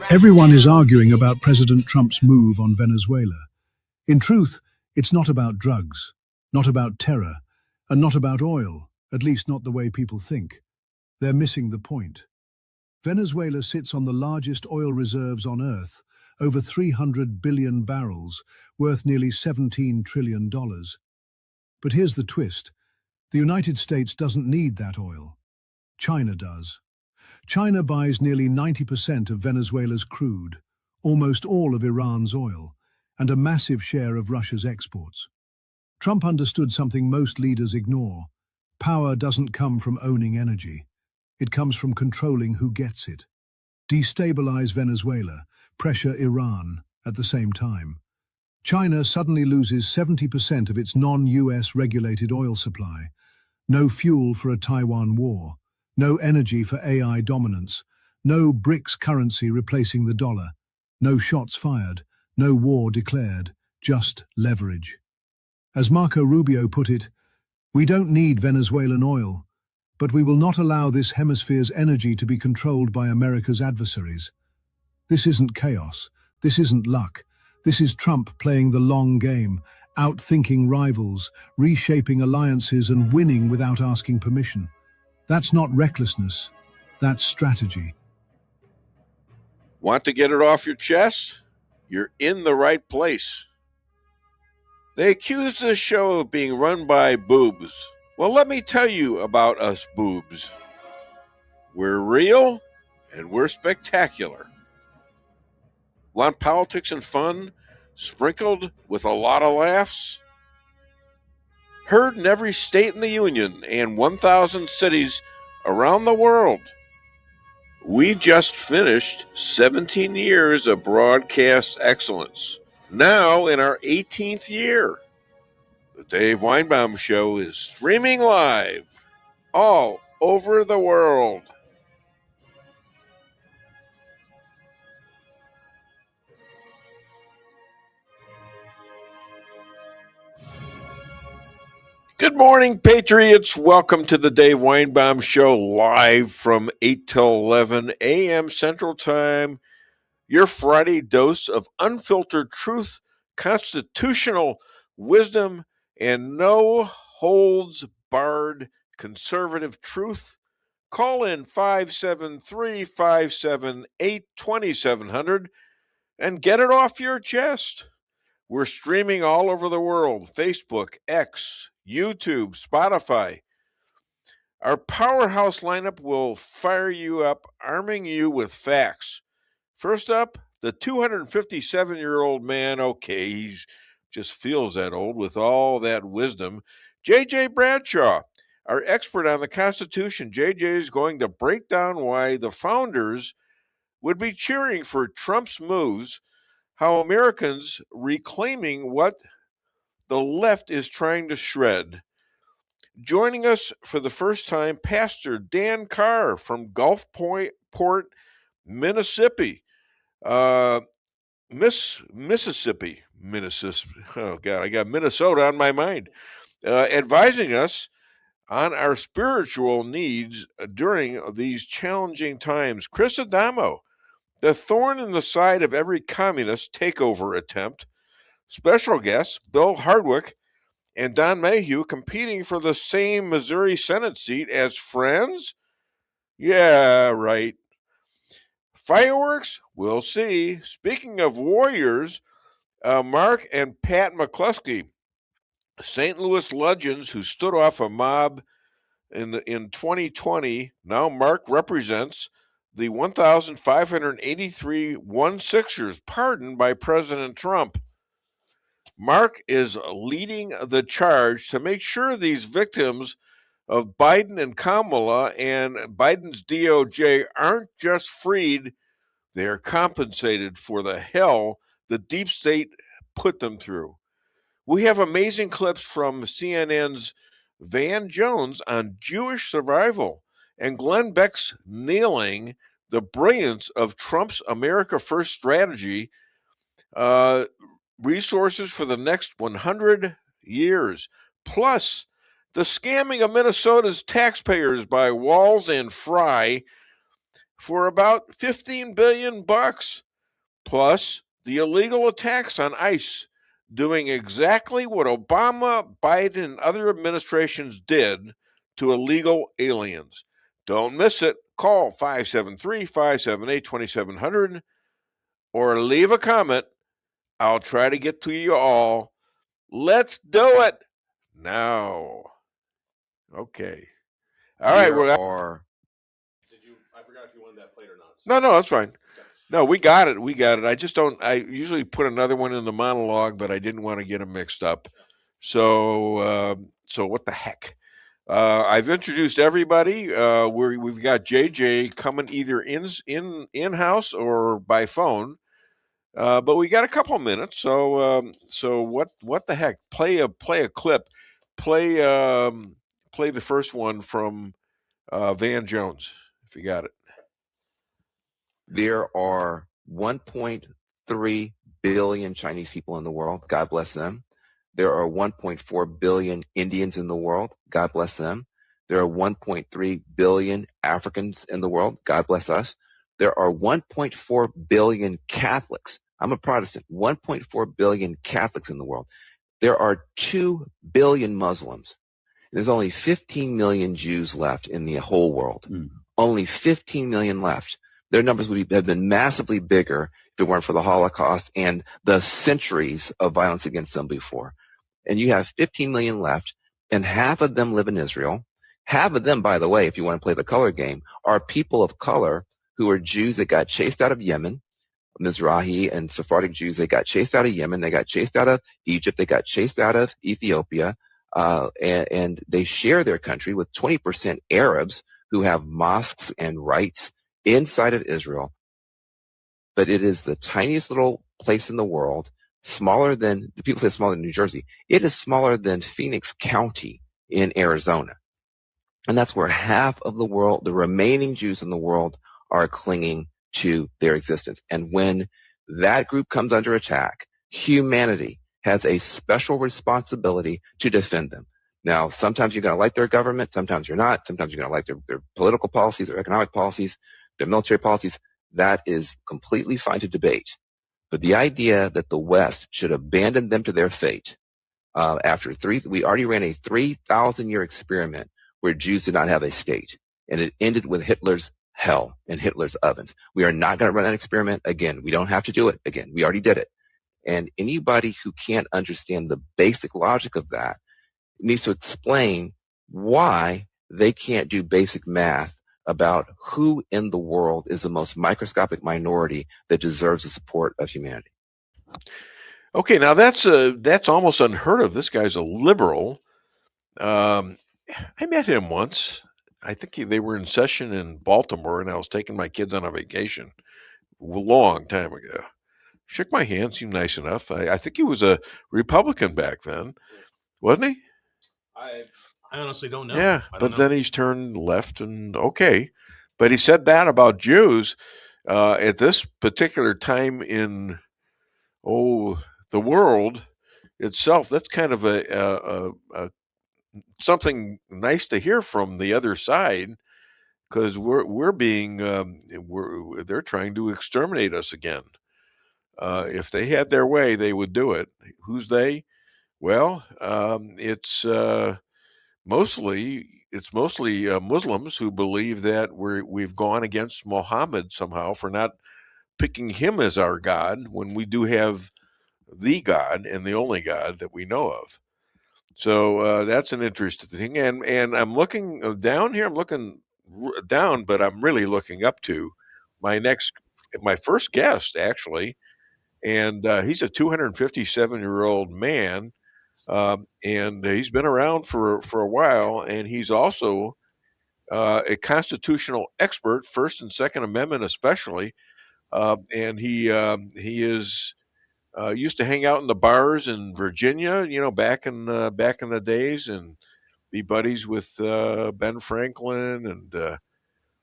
Everyone is arguing about President Trump's move on Venezuela. In truth, it's not about drugs, not about terror, and not about oil, at least not the way people think. They're missing the point. Venezuela sits on the largest oil reserves on Earth, over 300 billion barrels, worth nearly $17 trillion. But here's the twist. The United States doesn't need that oil. China does. China buys nearly 90% of Venezuela's crude, almost all of Iran's oil, and a massive share of Russia's exports. Trump understood something most leaders ignore. Power doesn't come from owning energy. It comes from controlling who gets it. Destabilize Venezuela, pressure Iran at the same time. China suddenly loses 70% of its non-US regulated oil supply. No fuel for a Taiwan war. No energy for AI dominance. No BRICS currency replacing the dollar. No shots fired. No war declared. Just leverage. As Marco Rubio put it, we don't need Venezuelan oil, but we will not allow this hemisphere's energy to be controlled by America's adversaries. This isn't chaos. This isn't luck. This is Trump playing the long game, outthinking rivals, reshaping alliances and winning without asking permission. That's not recklessness. That's strategy. Want to get it off your chest? You're in the right place. They accuse this show of being run by boobs. Well, let me tell you about us boobs. We're real and we're spectacular. Want politics and fun, sprinkled with a lot of laughs? Heard in every state in the Union and 1,000 cities around the world. We just finished 17 years of broadcast excellence. Now in our 18th year. The Dave Weinbaum Show is streaming live all over the world. Good morning, Patriots. Welcome to the Dave Weinbaum Show, live from 8 till 11 a.m. Central Time. Your Friday dose of unfiltered truth, constitutional wisdom, and no-holds-barred conservative truth. Call in 573-578-2700 and get it off your chest. We're streaming all over the world, Facebook, X, YouTube, Spotify. Our powerhouse lineup will fire you up, arming you with facts. First up, the 257-year-old man, okay, he just feels that old with all that wisdom, J.J. Bradshaw, our expert on the Constitution. J.J. is going to break down why the founders would be cheering for Trump's moves, how Americans reclaiming what the left is trying to shred. Joining us for the first time, Pastor Dan Carr from Gulfport, Mississippi. Mississippi. Oh, God, I got Minnesota on my mind. Advising us on our spiritual needs during these challenging times. Chris Adamo, the thorn in the side of every communist takeover attempt. Special guests, Bill Hardwick and Don Mayhew, competing for the same Missouri Senate seat as friends? Yeah, right. Fireworks? We'll see. Speaking of warriors, Mark and Pat McCluskey, St. Louis legends who stood off a mob in 2020. Now Mark represents the 1,583 1-6ers pardoned by President Trump. Mark is leading the charge to make sure these victims of Biden and Kamala and Biden's DOJ aren't just freed, they are compensated for the hell the deep state put them through. We have amazing clips from CNN's Van Jones on Jewish survival and Glenn Beck's nailing the brilliance of Trump's America First strategy, resources for the next 100 years. Plus, The scamming of Minnesota's taxpayers by Walz and Fry for about $15 billion, plus the illegal attacks on ICE, doing exactly what Obama, Biden, and other administrations did to illegal aliens. Don't miss it. Call 573-578-2700 or leave a comment. I'll try to get to you all. Let's do it now. Okay. All right. Did you? I forgot if you wanted that played or not. No, that's fine. No, we got it. I just don't. I usually put another one in the monologue, but I didn't want to get them mixed up. So what the heck? I've introduced everybody. We've got JJ coming either in house or by phone. But we got a couple minutes. So what the heck? Play a clip. Play the first one from Van Jones, if you got it. There are 1.3 billion Chinese people in the world. God bless them. There are 1.4 billion Indians in the world. God bless them. There are 1.3 billion Africans in the world. God bless us. There are 1.4 billion Catholics. I'm a Protestant. 1.4 billion Catholics in the world. There are 2 billion Muslims. There's only 15 million Jews left in the whole world. Only 15 million left. Their numbers would have been massively bigger if it weren't for the Holocaust and the centuries of violence against them before. And you have 15 million left, and half of them live in Israel. Half of them, by the way, if you want to play the color game, are people of color who are Jews that got chased out of Yemen. Mizrahi and Sephardic Jews, they got chased out of Yemen. They got chased out of Egypt. They got chased out of Ethiopia. And they share their country with 20% Arabs who have mosques and rights inside of Israel. But it is the tiniest little place in the world, smaller than, the people say smaller than New Jersey. It is smaller than Phoenix County in Arizona. And that's where half of the world, the remaining Jews in the world, are clinging to their existence. And when that group comes under attack, humanity has a special responsibility to defend them. Now, sometimes you're going to like their government, sometimes you're not. Sometimes you're going to like their political policies, their economic policies, their military policies. That is completely fine to debate. But the idea that the West should abandon them to their fate, we already ran a 3,000-year experiment where Jews did not have a state, and it ended with Hitler's hell and Hitler's ovens. We are not going to run that experiment again. We don't have to do it again. We already did it. And anybody who can't understand the basic logic of that needs to explain why they can't do basic math about who in the world is the most microscopic minority that deserves the support of humanity. Okay, now that's almost unheard of. This guy's a liberal. I met him once. I think they were in session in Baltimore, and I was taking my kids on a vacation a long time ago. Shook my hand, seemed nice enough. I think he was a Republican back then, wasn't he? I honestly don't know. Yeah, but then he's turned left, and okay. But he said that about Jews at this particular time in the world itself. That's kind of a something nice to hear from the other side, because they're trying to exterminate us again. If they had their way, they would do it. Who's they? Well, it's mostly Muslims who believe that we've gone against Muhammad somehow for not picking him as our God when we do have the God and the only God that we know of. So that's an interesting thing. And I'm looking down here. I'm looking down, but I'm really looking up to my first guest, actually. And he's a 257-year-old man. And he's been around for a while. And he's also a constitutional expert, First and Second Amendment especially. And he is used to hang out in the bars in Virginia, back in the days, and be buddies with Ben Franklin and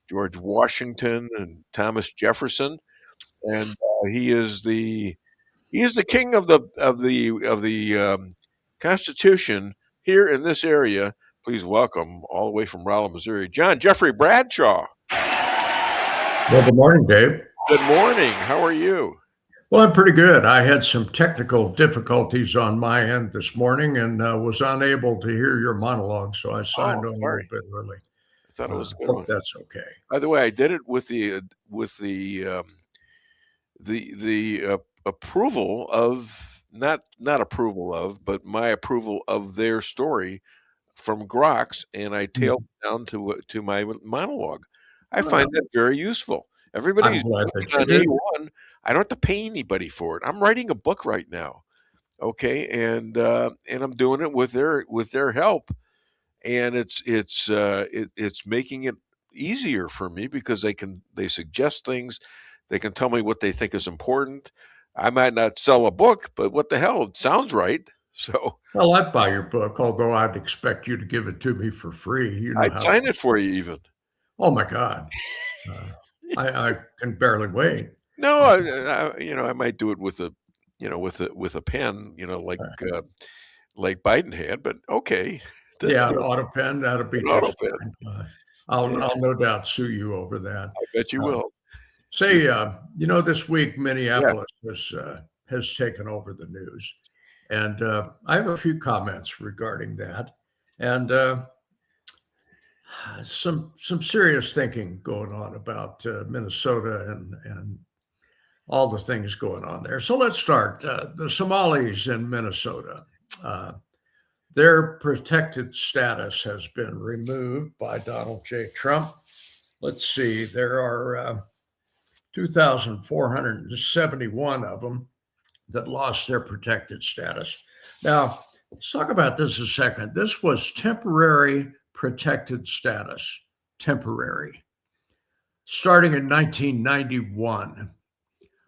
George Washington and Thomas Jefferson. And he is the king of the Constitution here in this area. Please welcome, all the way from Rolla, Missouri, Jeffrey Bradshaw. Well, good morning, Dave. Good morning. How are you? Well, I'm pretty good. I had some technical difficulties on my end this morning and was unable to hear your monologue, so I signed on a little bit early. I thought it was good. Hope that's okay. By the way, I did it with the approval of not approval of, but my approval of their story from Grox, and I tailed down to my monologue. I find that very useful. Everybody's on A1. I don't have to pay anybody for it. I'm writing a book right now, okay, and I'm doing it with their help, and it's making it easier for me because they suggest things, they can tell me what they think is important. I might not sell a book, but what the hell, it sounds right. So, well, I'd buy your book, although I'd expect you to give it to me for free. You know, I'd sign it for you, even. Oh my God, I can barely wait. No, I might do it with a, with a pen, like Biden had. But okay, yeah, an auto pen, that'll be just fine. I'll no doubt sue you over that. I bet you will. Say, this week Minneapolis has taken over the news, and I have a few comments regarding that, and some serious thinking going on about Minnesota and all the things going on there. So let's start. The Somalis in Minnesota, their protected status has been removed by Donald J. Trump. Let's see, there are 2,471 of them that lost their protected status. Now, let's talk about this a second. This was temporary protected status, temporary, starting in 1991.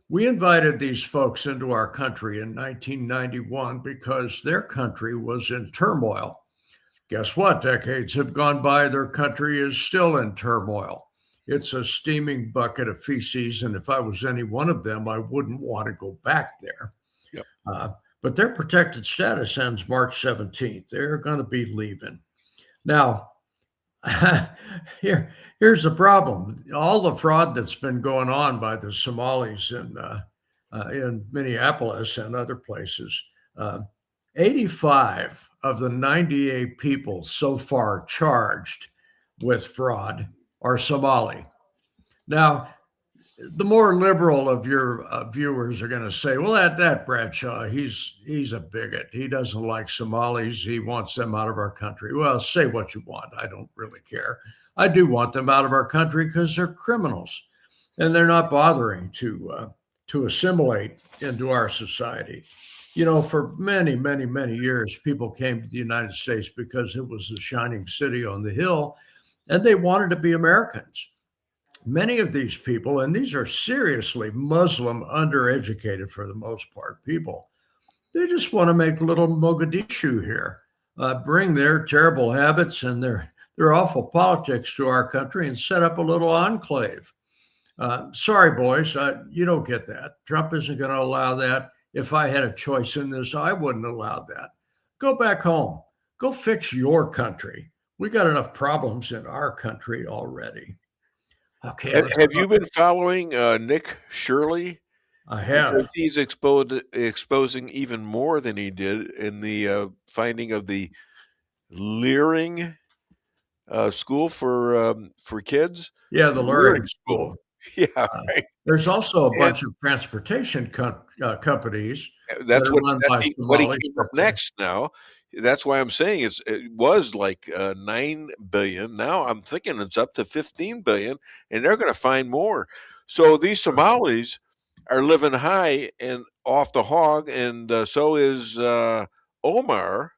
We invited these folks into our country in 1991 because their country was in turmoil. Guess what? Decades have gone by, their country is still in turmoil. It's a steaming bucket of feces, and if I was any one of them, I wouldn't want to go back there. Yep. But their protected status ends March 17th. They're going to be leaving. Now, here's the problem. All the fraud that's been going on by the Somalis in Minneapolis and other places, 85 of the 98 people so far charged with fraud are Somali. Now, the more liberal of your viewers are going to say, well, that Bradshaw, he's a bigot. He doesn't like Somalis. He wants them out of our country. Well, say what you want. I don't really care. I do want them out of our country because they're criminals, and they're not bothering to assimilate into our society. You know, for many, many, many years, people came to the United States because it was the shining city on the hill, and they wanted to be Americans. Many of these people, and these are seriously Muslim, undereducated for the most part people, they just want to make little Mogadishu here, bring their terrible habits and their awful politics to our country and set up a little enclave. Sorry, boys, you don't get that. Trump isn't going to allow that. If I had a choice in this, I wouldn't allow that. Go back home. Go fix your country. We got enough problems in our country already. Okay. Have you been following Nick Shirley? I have. Because he's exposing even more than he did in the finding of the Leering school for kids. Yeah, the Leering school. Yeah, right. There's also a bunch of transportation companies. That's what he came up next now. That's why I'm saying it was like 9 billion. Now I'm thinking it's up to 15 billion, and they're going to find more. So these Somalis are living high and off the hog, and so is Omar,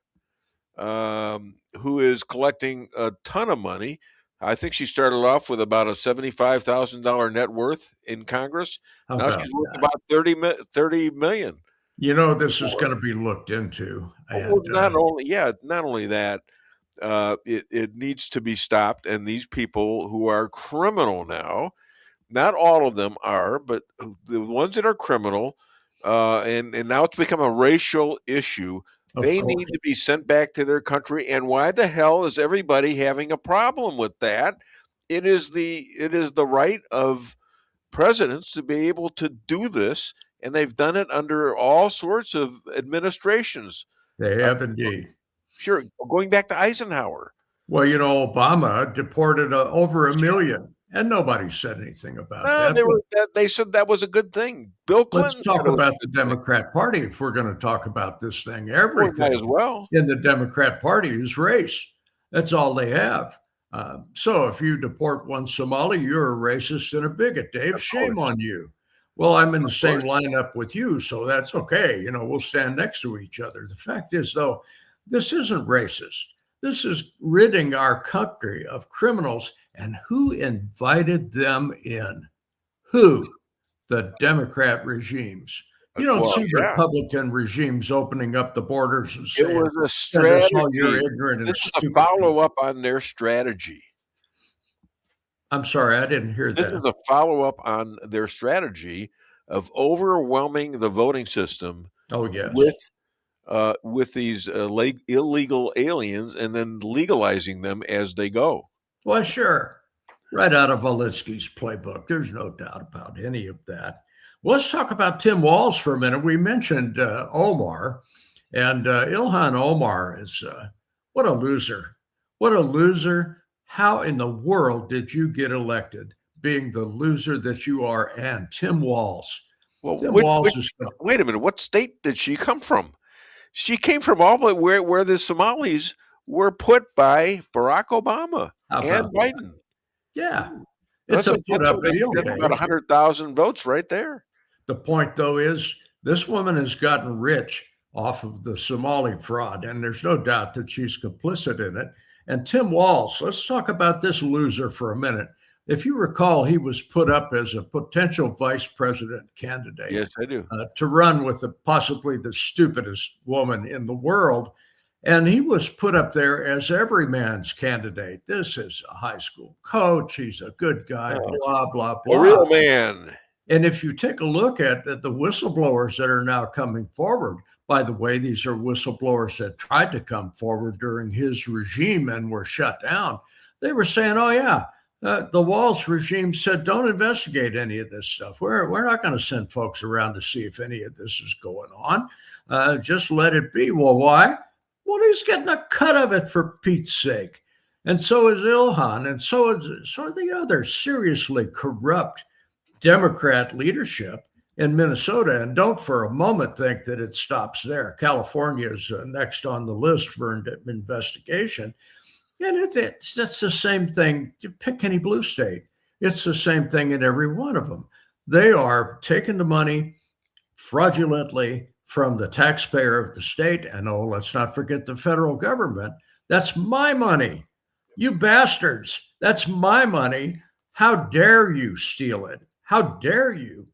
who is collecting a ton of money. I think she started off with about a $75,000 net worth in Congress. Now she's worth about 30 million. You know, this is going to be looked into. And, not only that, it needs to be stopped. And these people who are criminal now, not all of them are, but the ones that are criminal, and now it's become a racial issue. They need to be sent back to their country. And why the hell is everybody having a problem with that? It is the right of presidents to be able to do this, and they've done it under all sorts of administrations. They have indeed. Sure, going back to Eisenhower. Well, Obama deported over 1 million, and nobody said anything about that. They said that was a good thing. Bill Clinton. Let's talk about the Democrat Party if we're going to talk about this thing. Everything as well in the Democrat Party is race. That's all they have. So if you deport one Somali, you're a racist and a bigot, Dave. Shame on you. Well, I'm in the same lineup with you, so that's okay. We'll stand next to each other. The fact is, though, this isn't racist. This is ridding our country of criminals. And who invited them in? Who? The Democrat regimes. You don't see Republican regimes opening up the borders and saying, it was a strategy. You're ignorant and this is stupid. a follow-up on their strategy. I'm sorry, I didn't hear that. This is a follow-up on their strategy of overwhelming the voting system with these illegal aliens and then legalizing them as they go. Well, sure. Right out of Walensky's playbook. There's no doubt about any of that. Well, let's talk about Tim Walz for a minute. We mentioned Omar, and Ilhan Omar is what a loser. What a loser. How in the world did you get elected being the loser that you are? And Tim Walz. Well, wait a minute. What state did she come from? She came from all the where the Somalis were put by Barack Obama and Biden. Yeah. It's a put-up deal. About 100,000 votes right there. The point, though, is this woman has gotten rich off of the Somali fraud, and there's no doubt that she's complicit in it. And Tim Walz, let's talk about this loser for a minute. If you recall, he was put up as a potential vice president candidate. Yes, I do. To run with possibly the stupidest woman in the world. And he was put up there as every man's candidate. This is a high school coach. He's a good guy, blah, blah, blah. A real man. And if you take a look at the whistleblowers that are now coming forward, by the way, these are whistleblowers that tried to come forward during his regime and were shut down. They were saying, the Walz regime said, don't investigate any of this stuff. We're not going to send folks around to see if any of this is going on. Just let it be. Well, why? Well, he's getting a cut of it for Pete's sake. And so is Ilhan, and so are the other seriously corrupt Democrat leadership in Minnesota. And don't for a moment think that it stops there. California is next on the list for investigation. And it's the same thing. You pick any blue state. It's the same thing in every one of them. They are taking the money fraudulently from the taxpayer of the state. And let's not forget the federal government. That's my money. You bastards. That's my money. How dare you steal it? How dare you?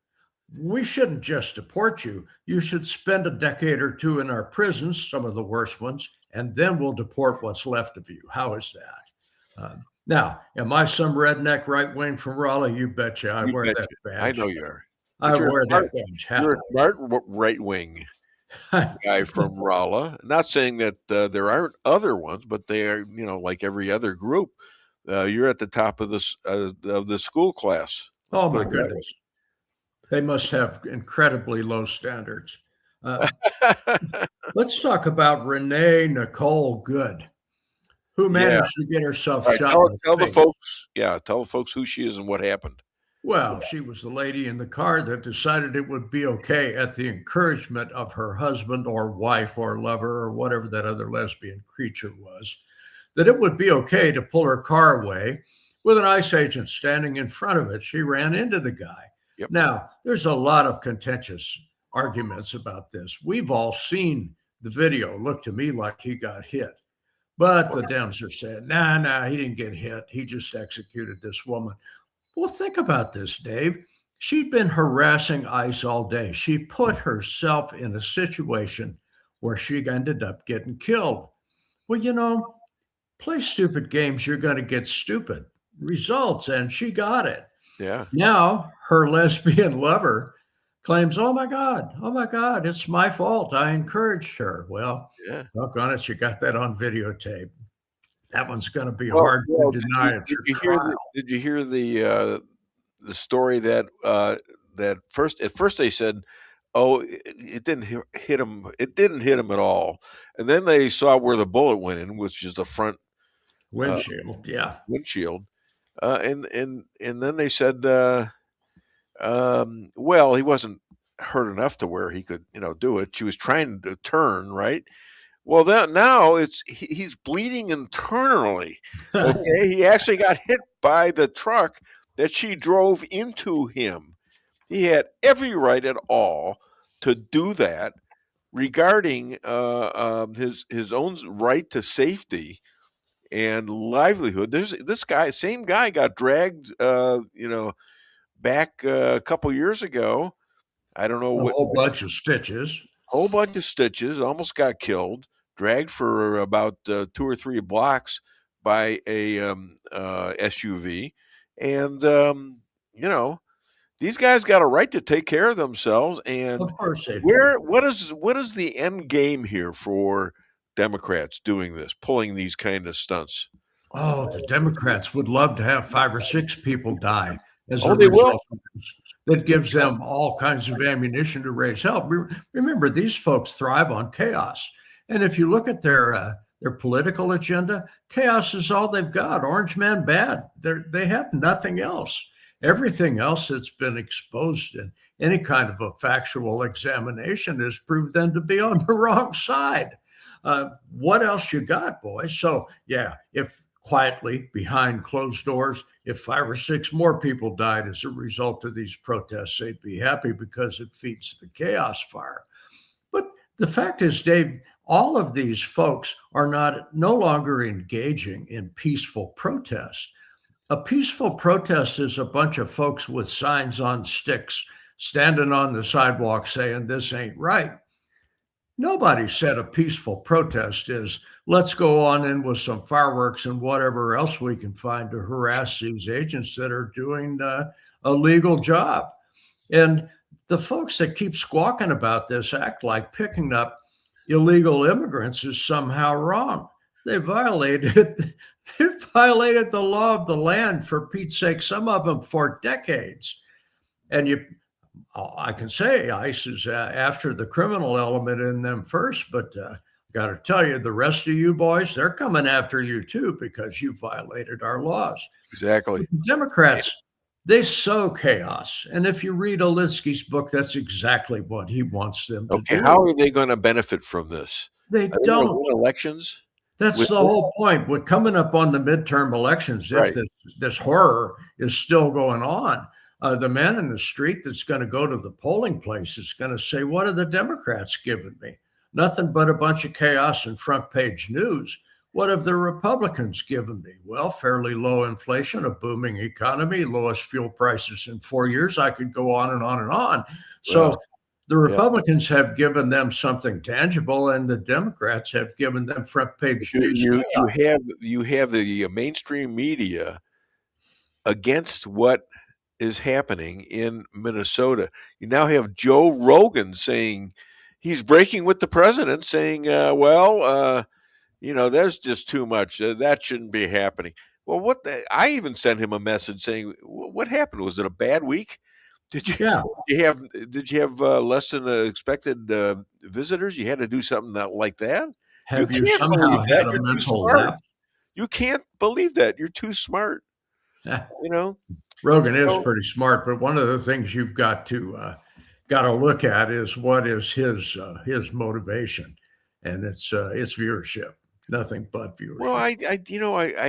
We shouldn't just deport you. You should spend a decade or two in our prisons, some of the worst ones, and then we'll deport what's left of you. How is that? Now, am I some redneck right wing from Raleigh? You betcha. I wear that badge. I know you are. I wear that badge. You're a smart right wing guy from Raleigh. Not saying that there aren't other ones, but they are, like every other group. You're at the top of the school class. Oh my goodness. They must have incredibly low standards. Let's talk about Renee Nicole Goode, who managed to get herself shot. Tell the folks who she is and what happened. Well, she was the lady in the car that decided it would be okay at the encouragement of her husband or wife or lover or whatever that other lesbian creature was, that it would be okay to pull her car away with an ICE agent standing in front of it. She ran into the guy. Yep. Now, there's a lot of contentious arguments about this. We've all seen the video. Looked to me like he got hit. But the Dems are saying, nah, he didn't get hit. He just executed this woman. Well, think about this, Dave. She'd been harassing ICE all day. She put herself in a situation where she ended up getting killed. Well, play stupid games, you're going to get stupid results. And she got it. Yeah. Now her lesbian lover claims, oh my God, it's my fault. I encouraged her. Well, Yeah. look on it, you got that on videotape. That one's going to be Well, hard to deny at your trial. did you hear the story that that at first they said, oh, it didn't hit him. It didn't hit him at all, and then they saw where the bullet went in, which is the front Windshield, yeah. windshield, and then they said, well, he wasn't hurt enough to where he could do it. She was trying to turn right. Well, now he's bleeding internally. Okay, he actually got hit by the truck that she drove into him. He had every right at all to do that regarding his own right to safety and livelihood. This same guy got dragged, back a couple years ago. I don't know A whole bunch of stitches. whole bunch of stitches, almost got killed, dragged for about 2 or 3 blocks by a SUV. And, these guys got a right to take care of themselves. And Of course they do. what is the end game here for Democrats doing this, pulling these kind of stunts? Oh, the Democrats would love to have 5 or 6 people die as a Oh, they will. result of this. That gives them all kinds of ammunition to raise hell. Remember, these folks thrive on chaos. And if you look at their political agenda, chaos is all they've got. Orange man bad. They have nothing else. Everything else that's been exposed in any kind of a factual examination has proved them to be on the wrong side. What else you got, boys? So, yeah, if quietly behind closed doors, if 5 or 6 more people died as a result of these protests, they'd be happy because it feeds the chaos fire. But the fact is, Dave, all of these folks are no longer engaging in peaceful protest. A peaceful protest is a bunch of folks with signs on sticks standing on the sidewalk saying this ain't right. Nobody said a peaceful protest is let's go on in with some fireworks and whatever else we can find to harass these agents that are doing a legal job. And the folks that keep squawking about this act like picking up illegal immigrants is somehow wrong. They violated the law of the land, for Pete's sake, some of them for decades. And I can say ICE is after the criminal element in them first, but got to tell you, the rest of you boys, they're coming after you too because you violated our laws. Exactly. The Democrats, they sow chaos. And if you read Alinsky's book, that's exactly what he wants them to do. How are they going to benefit from this? They Are they don't. gonna win elections? That's the whole point. With coming up on the midterm elections, if this horror is still going on, the man in the street that's going to go to the polling place is going to say, what are the Democrats giving me? Nothing but a bunch of chaos and front page news. What have the Republicans given me? Well, fairly low inflation, a booming economy, lowest fuel prices in 4 years. I could go on and on and on. So the Republicans have given them something tangible, and the Democrats have given them front page news. You have the mainstream media against what is happening in Minnesota. You now have Joe Rogan saying he's breaking with the president, saying, there's just too much. That shouldn't be happening. Well, I even sent him a message saying, what happened? Was it a bad week? Did you have less than expected visitors? You had to do something like that? Have you somehow had a mental lapse? You can't believe that. You're too smart. Rogan is pretty smart, but one of the things you've got to look at is what is his motivation, and it's viewership, nothing but viewership. Well, I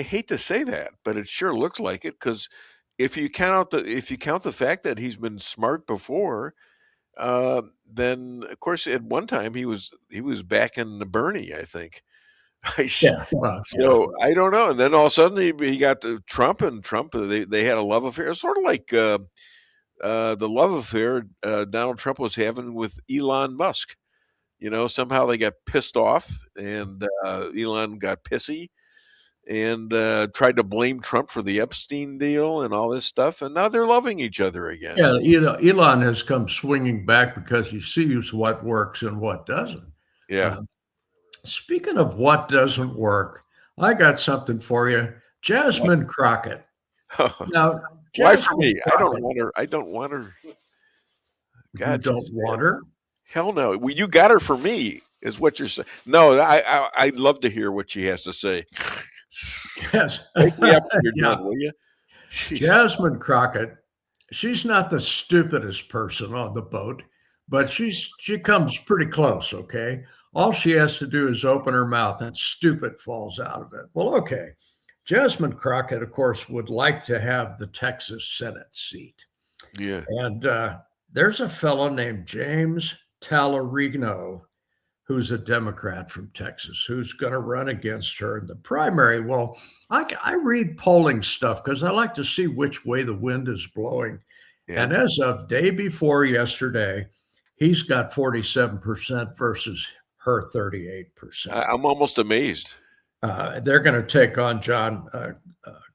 hate to say that, but it sure looks like it, because if you count the fact that he's been smart before, then of course at one time he was back in Bernie, I think. So I don't know. And then all of a sudden he got to Trump, and Trump, they had a love affair, sort of like the love affair Donald Trump was having with Elon Musk. Somehow they got pissed off, and Elon got pissy, and tried to blame Trump for the Epstein deal and all this stuff, and now they're loving each other again. Yeah, Elon has come swinging back because he sees what works and what doesn't. Yeah. Speaking of what doesn't work, I got something for you. Jasmine Crockett. Now, why for me? Crockett, I don't want her. God, you don't want her? Hell no. Well, you got her for me, is what you're saying. No, I'd love to hear what she has to say. Yes. Wake me up when you're done, will you? Jeez. Jasmine Crockett, she's not the stupidest person on the boat, but she comes pretty close, okay? All she has to do is open her mouth and stupid falls out of it. Well, okay. Jasmine Crockett, of course, would like to have the Texas Senate seat. Yeah. And there's a fellow named James Tallarino, who's a Democrat from Texas, who's going to run against her in the primary. Well, I read polling stuff because I like to see which way the wind is blowing. Yeah. And as of day before yesterday, he's got 47% versus her 38%. I'm almost amazed. They're going to take on John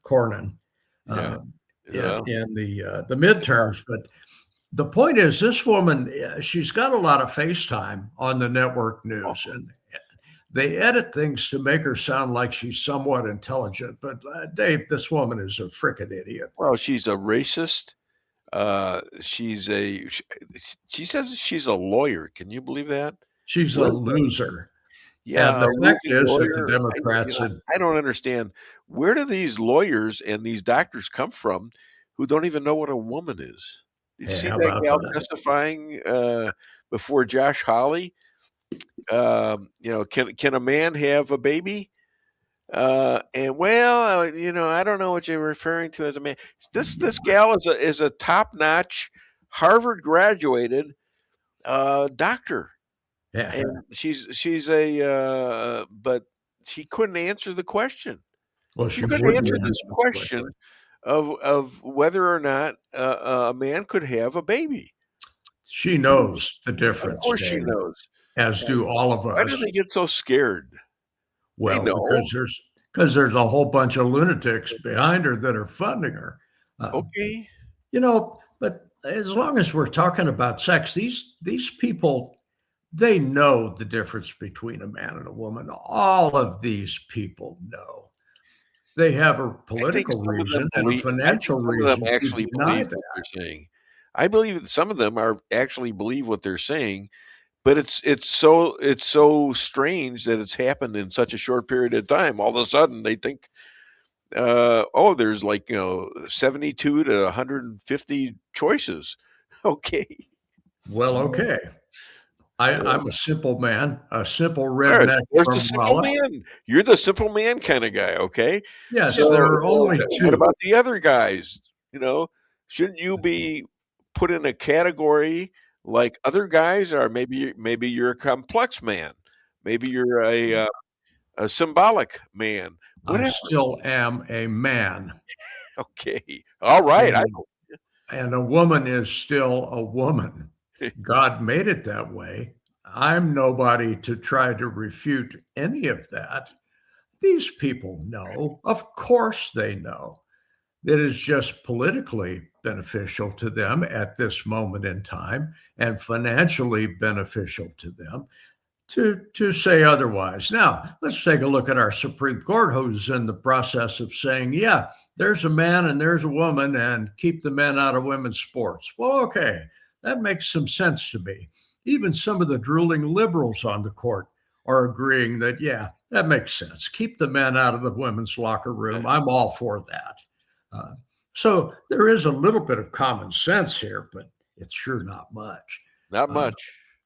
Cornyn in the midterms. But the point is, this woman, she's got a lot of FaceTime on the network news, and they edit things to make her sound like she's somewhat intelligent. But Dave, this woman is a frickin' idiot. Well, she's a racist. She says she's a lawyer. Can you believe that? She's a loser. Yeah, and the fact is that the Democrats I don't understand. Where do these lawyers and these doctors come from who don't even know what a woman is? You see that gal testifying before Josh Hawley? Can a man have a baby? I don't know what you're referring to as a man. This gal is a top-notch Harvard graduated doctor. Yeah. And she's but she couldn't answer the question. Well, she couldn't answer this question of whether or not a man could have a baby. She knows the difference. Of course, she knows. As do all of us. Why do they get so scared? Well, because there's a whole bunch of lunatics behind her that are funding her. Okay. But as long as we're talking about sex, these people, they know the difference between a man and a woman. All of these people know. They have a political reason and a financial reason. Some of them actually believe what they're saying. I believe that some of them actually believe what they're saying, but it's so strange that it's happened in such a short period of time. All of a sudden, they think, there's 72 to 150 choices. Okay. Well, okay. I'm a simple man, a simple redneck. Where's the simple man? You're the simple man kind of guy, okay? Yes, so there are only two. What about the other guys? Shouldn't you be put in a category like other guys? Or maybe you're a complex man. Maybe you're a symbolic man. I still am a man. Okay. All right. And a woman is still a woman. God made it that way. I'm nobody to try to refute any of that. These people know. Of course they know. It is just politically beneficial to them at this moment in time and financially beneficial to them to say otherwise. Now, let's take a look at our Supreme Court, who's in the process of saying, yeah, there's a man and there's a woman, and keep the men out of women's sports. Well, okay. That makes some sense to me. Even some of the drooling liberals on the court are agreeing that, yeah, that makes sense. Keep the men out of the women's locker room. I'm all for that. So there is a little bit of common sense here, but it's sure not much. Not much.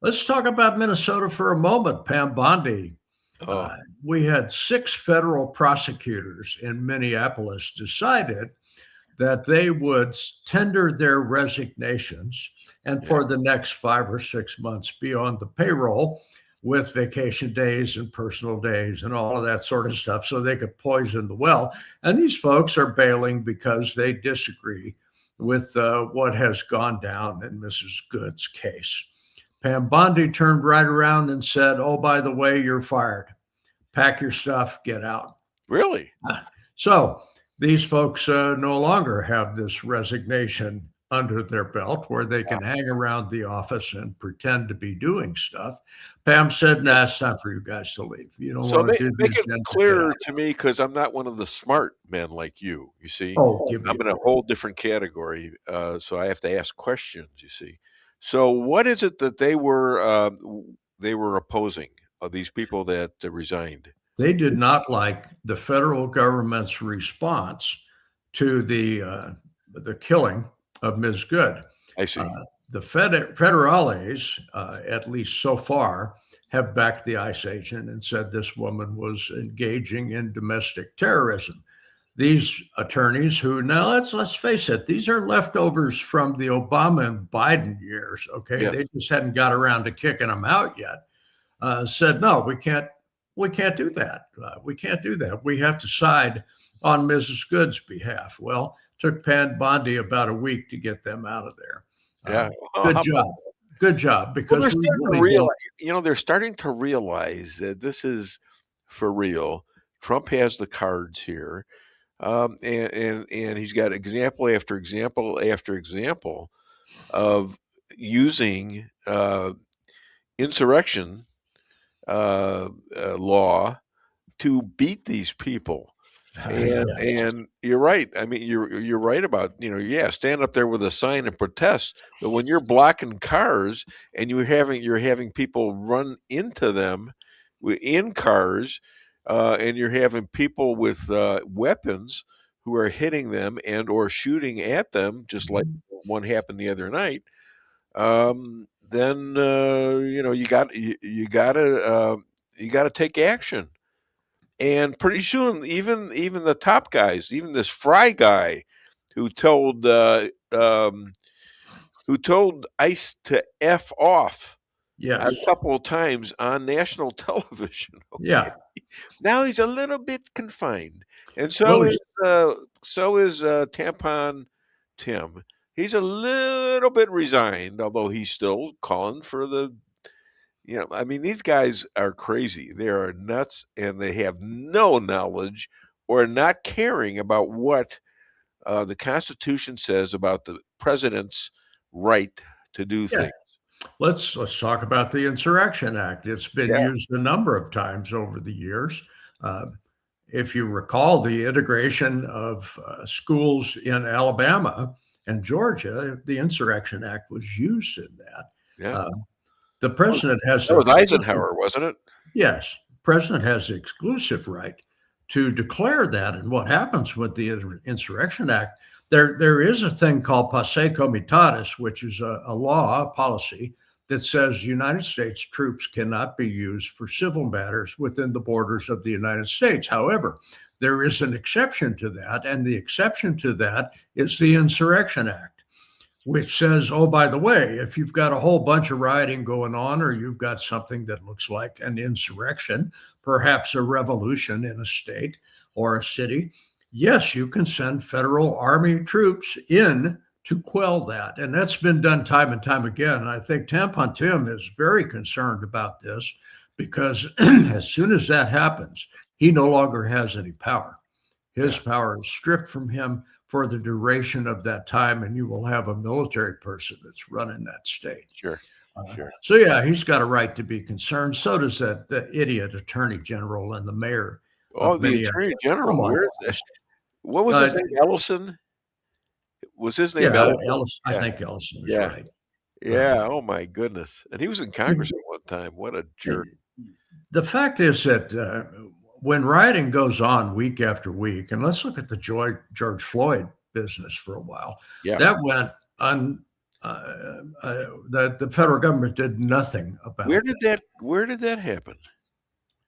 Let's talk about Minnesota for a moment. Pam Bondi. We had 6 federal prosecutors in Minneapolis decided that they would tender their resignations and for the next 5 or 6 months be on the payroll with vacation days and personal days and all of that sort of stuff so they could poison the well. And these folks are bailing because they disagree with what has gone down in Mrs. Goode's case. Pam Bondi turned right around and said, oh, by the way, you're fired. Pack your stuff, get out. Really? So these folks no longer have this resignation under their belt where they can hang around the office and pretend to be doing stuff. Pam said, nah, it's time for you guys to leave. You don't So want to do make the it agenda. clearer to me, because I'm not one of the smart men like you see. Oh, give me I'm in a whole different category, so I have to ask questions, you see. So what is it that they were opposing, these people that resigned? They did not like the federal government's response to the killing of Ms. Goode. I see. The federales, at least so far, have backed the ICE agent and said this woman was engaging in domestic terrorism. These attorneys who, now let's face it, these are leftovers from the Obama and Biden years, okay? Yes. They just hadn't got around to kicking them out yet, said, no, we can't do that. We can't do that. We have to side on Mrs. Goode's behalf. Well, took Pan Bondi about a week to get them out of there. Yeah. Good job. Because they're starting to realize that this is for real. Trump has the cards here, and he's got example after example after example of using insurrection law to beat these people. And you're right. I mean, you're right about, stand up there with a sign and protest. But when you're blocking cars and you're having people run into them in cars, and you're having people with weapons who are hitting them and or shooting at them, just like one happened the other night, then you got to take action. And pretty soon, even the top guys, even this Fry guy, who told ICE to F off a couple of times on national television. Okay? Yeah. Now he's a little bit confined, and so is Tampon Tim. He's a little bit resigned, although he's still calling for the. I mean, these guys are crazy. They are nuts, and they have no knowledge or not caring about what the Constitution says about the president's right to do things. Let's talk about the Insurrection Act. It's been used a number of times over the years. If you recall the integration of schools in Alabama and Georgia, the Insurrection Act was used in that. Yeah. The president has... That was Eisenhower, wasn't it? Yes. The president has the exclusive right to declare that. And what happens with the Insurrection Act, there is a thing called passe comitatus, which is a law, a policy, that says United States troops cannot be used for civil matters within the borders of the United States. However, there is an exception to that, and the exception to that is the Insurrection Act, which says, oh, by the way, if you've got a whole bunch of rioting going on, or you've got something that looks like an insurrection, perhaps a revolution in a state or a city, yes, you can send federal army troops in to quell that. And that's been done time and time again. I think Tampon Tim is very concerned about this because as soon as that happens, he no longer has any power. His power is stripped from him for the duration of that time, and you will have a military person that's running that state. Sure. So yeah, he's got a right to be concerned. So does the idiot attorney general and the mayor. Oh, the attorney general. What was his name? Ellison? Was his name Ellison? I think Ellison is right. Yeah. Oh my goodness. And he was in Congress at one time. What a jerk. The fact is that when rioting goes on week after week, and let's look at the George Floyd business for a while. Yeah. That went the federal government did nothing about it. Where did that happen?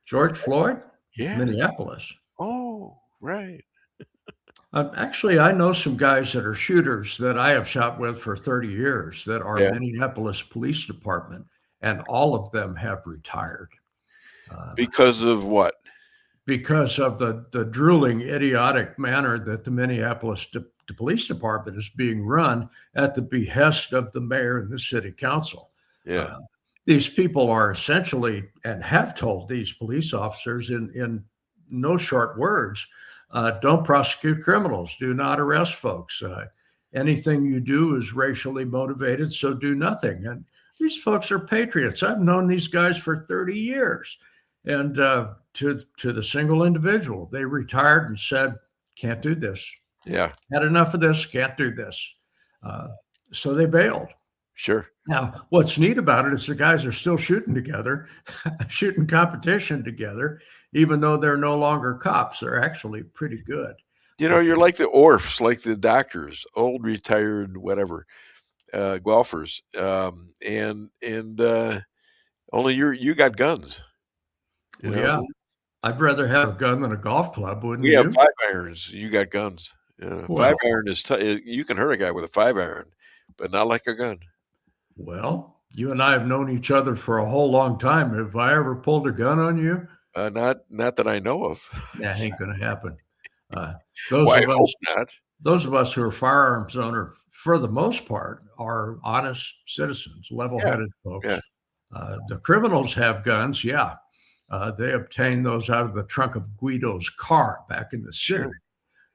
George Floyd? Yeah. Minneapolis. Oh, right. Actually, I know some guys that are shooters that I have shot with for 30 years that are Minneapolis Police Department, and all of them have retired. Because of what? Because of the drooling, idiotic manner that the Minneapolis Police Department is being run at the behest of the mayor and the city council. Yeah. These people are essentially, and have told these police officers in no short words. Don't prosecute criminals. Do not arrest folks. Anything you do is racially motivated, so do nothing. And these folks are patriots. I've known these guys for 30 years. And to the single individual, they retired and said, can't do this. Yeah. Had enough of this, can't do this. So they bailed. Sure. Now, what's neat about it is the guys are still shooting together, shooting competition together, even though they're no longer cops. They're actually pretty good. You know, you're like the orphs, like the doctors, old, retired, whatever, golfers. And only you got guns. You know? Yeah. I'd rather have a gun than a golf club, wouldn't We you? have 5-irons. You got guns. Well, 5-iron is you can hurt a guy with a 5-iron, but not like a gun. Well, you and I have known each other for a whole long time. Have I ever pulled a gun on you? Not that I know of. That ain't going to happen. I hope not. Those of us who are firearms owner, for the most part, are honest citizens, level-headed folks. Yeah. The criminals have guns, yeah. They obtained those out of the trunk of Guido's car back in the city.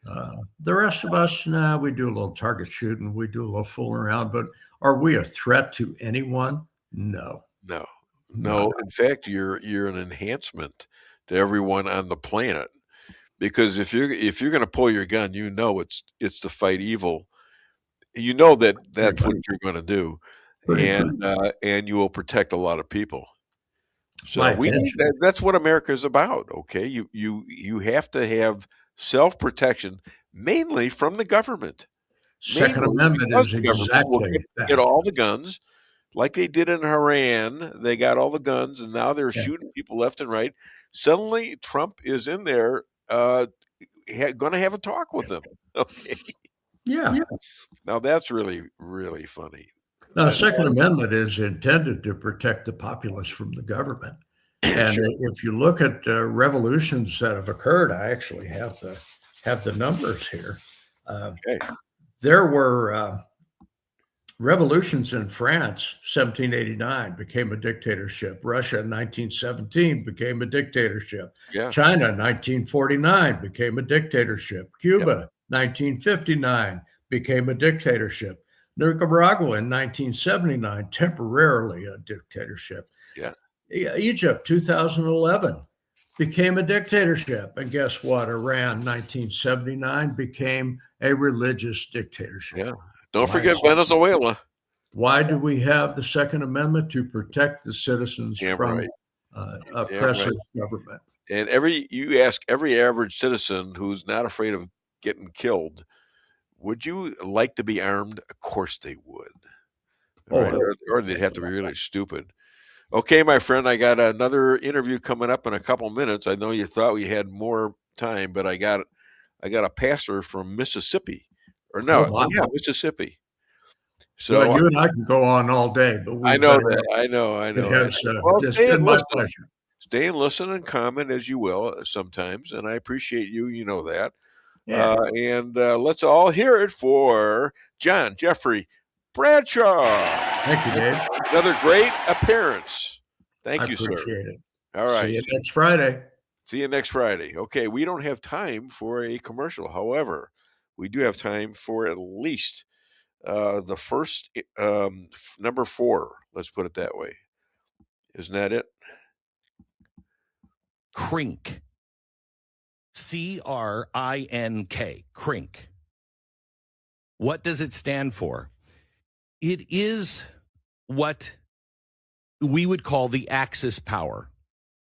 The rest of us, we do a little target shooting, we do a little fooling around, but are we a threat to anyone? No. In fact, you're an enhancement to everyone on the planet, because if you're going to pull your gun, you know it's to fight evil. You know that's what you're going to do, and you will protect a lot of people. So that's what America is about. Okay, you have to have self-protection, mainly from the government. Second Amendment is exactly that. Get all the guns, like they did in Iran. They got all the guns, and now they're shooting people left and right. Suddenly, Trump is in there, going to have a talk with them. Okay. Yeah. Now that's really, really funny. Now, Second Amendment is intended to protect the populace from the government. And if you look at revolutions that have occurred, I actually have the numbers here. There were revolutions in France, 1789 became a dictatorship. Russia in 1917 became a dictatorship. Yeah. China, 1949 became a dictatorship. Cuba, 1959 became a dictatorship. Nicaragua in 1979, temporarily a dictatorship. Yeah. Egypt, 2011, became a dictatorship. And guess what? Iran, 1979, became a religious dictatorship. Yeah. Don't forget Venezuela. Why do we have the Second Amendment? To protect the citizens from oppressive government. And you ask every average citizen who's not afraid of getting killed, would you like to be armed? Of course they would. Or they'd have to be really stupid. Okay, my friend, I got another interview coming up in a couple minutes. I know you thought we had more time, but I got a pastor from Mississippi. Mississippi. So you and I can go on all day, but I know that. I know. It's been my pleasure. Stay and listen and comment as you will sometimes, and I appreciate you. You know that. Yeah. And let's all hear it for Jeffrey Bradshaw. Thank you, Dave. Another great appearance. Thank you, sir. Appreciate it. All right. See you next Friday. See you next Friday. Okay, we don't have time for a commercial. However, we do have time for at least the first number 4. Let's put it that way. Isn't that it? CRINK. CRINK. CRINK. What does it stand for? It is what we would call the Axis power.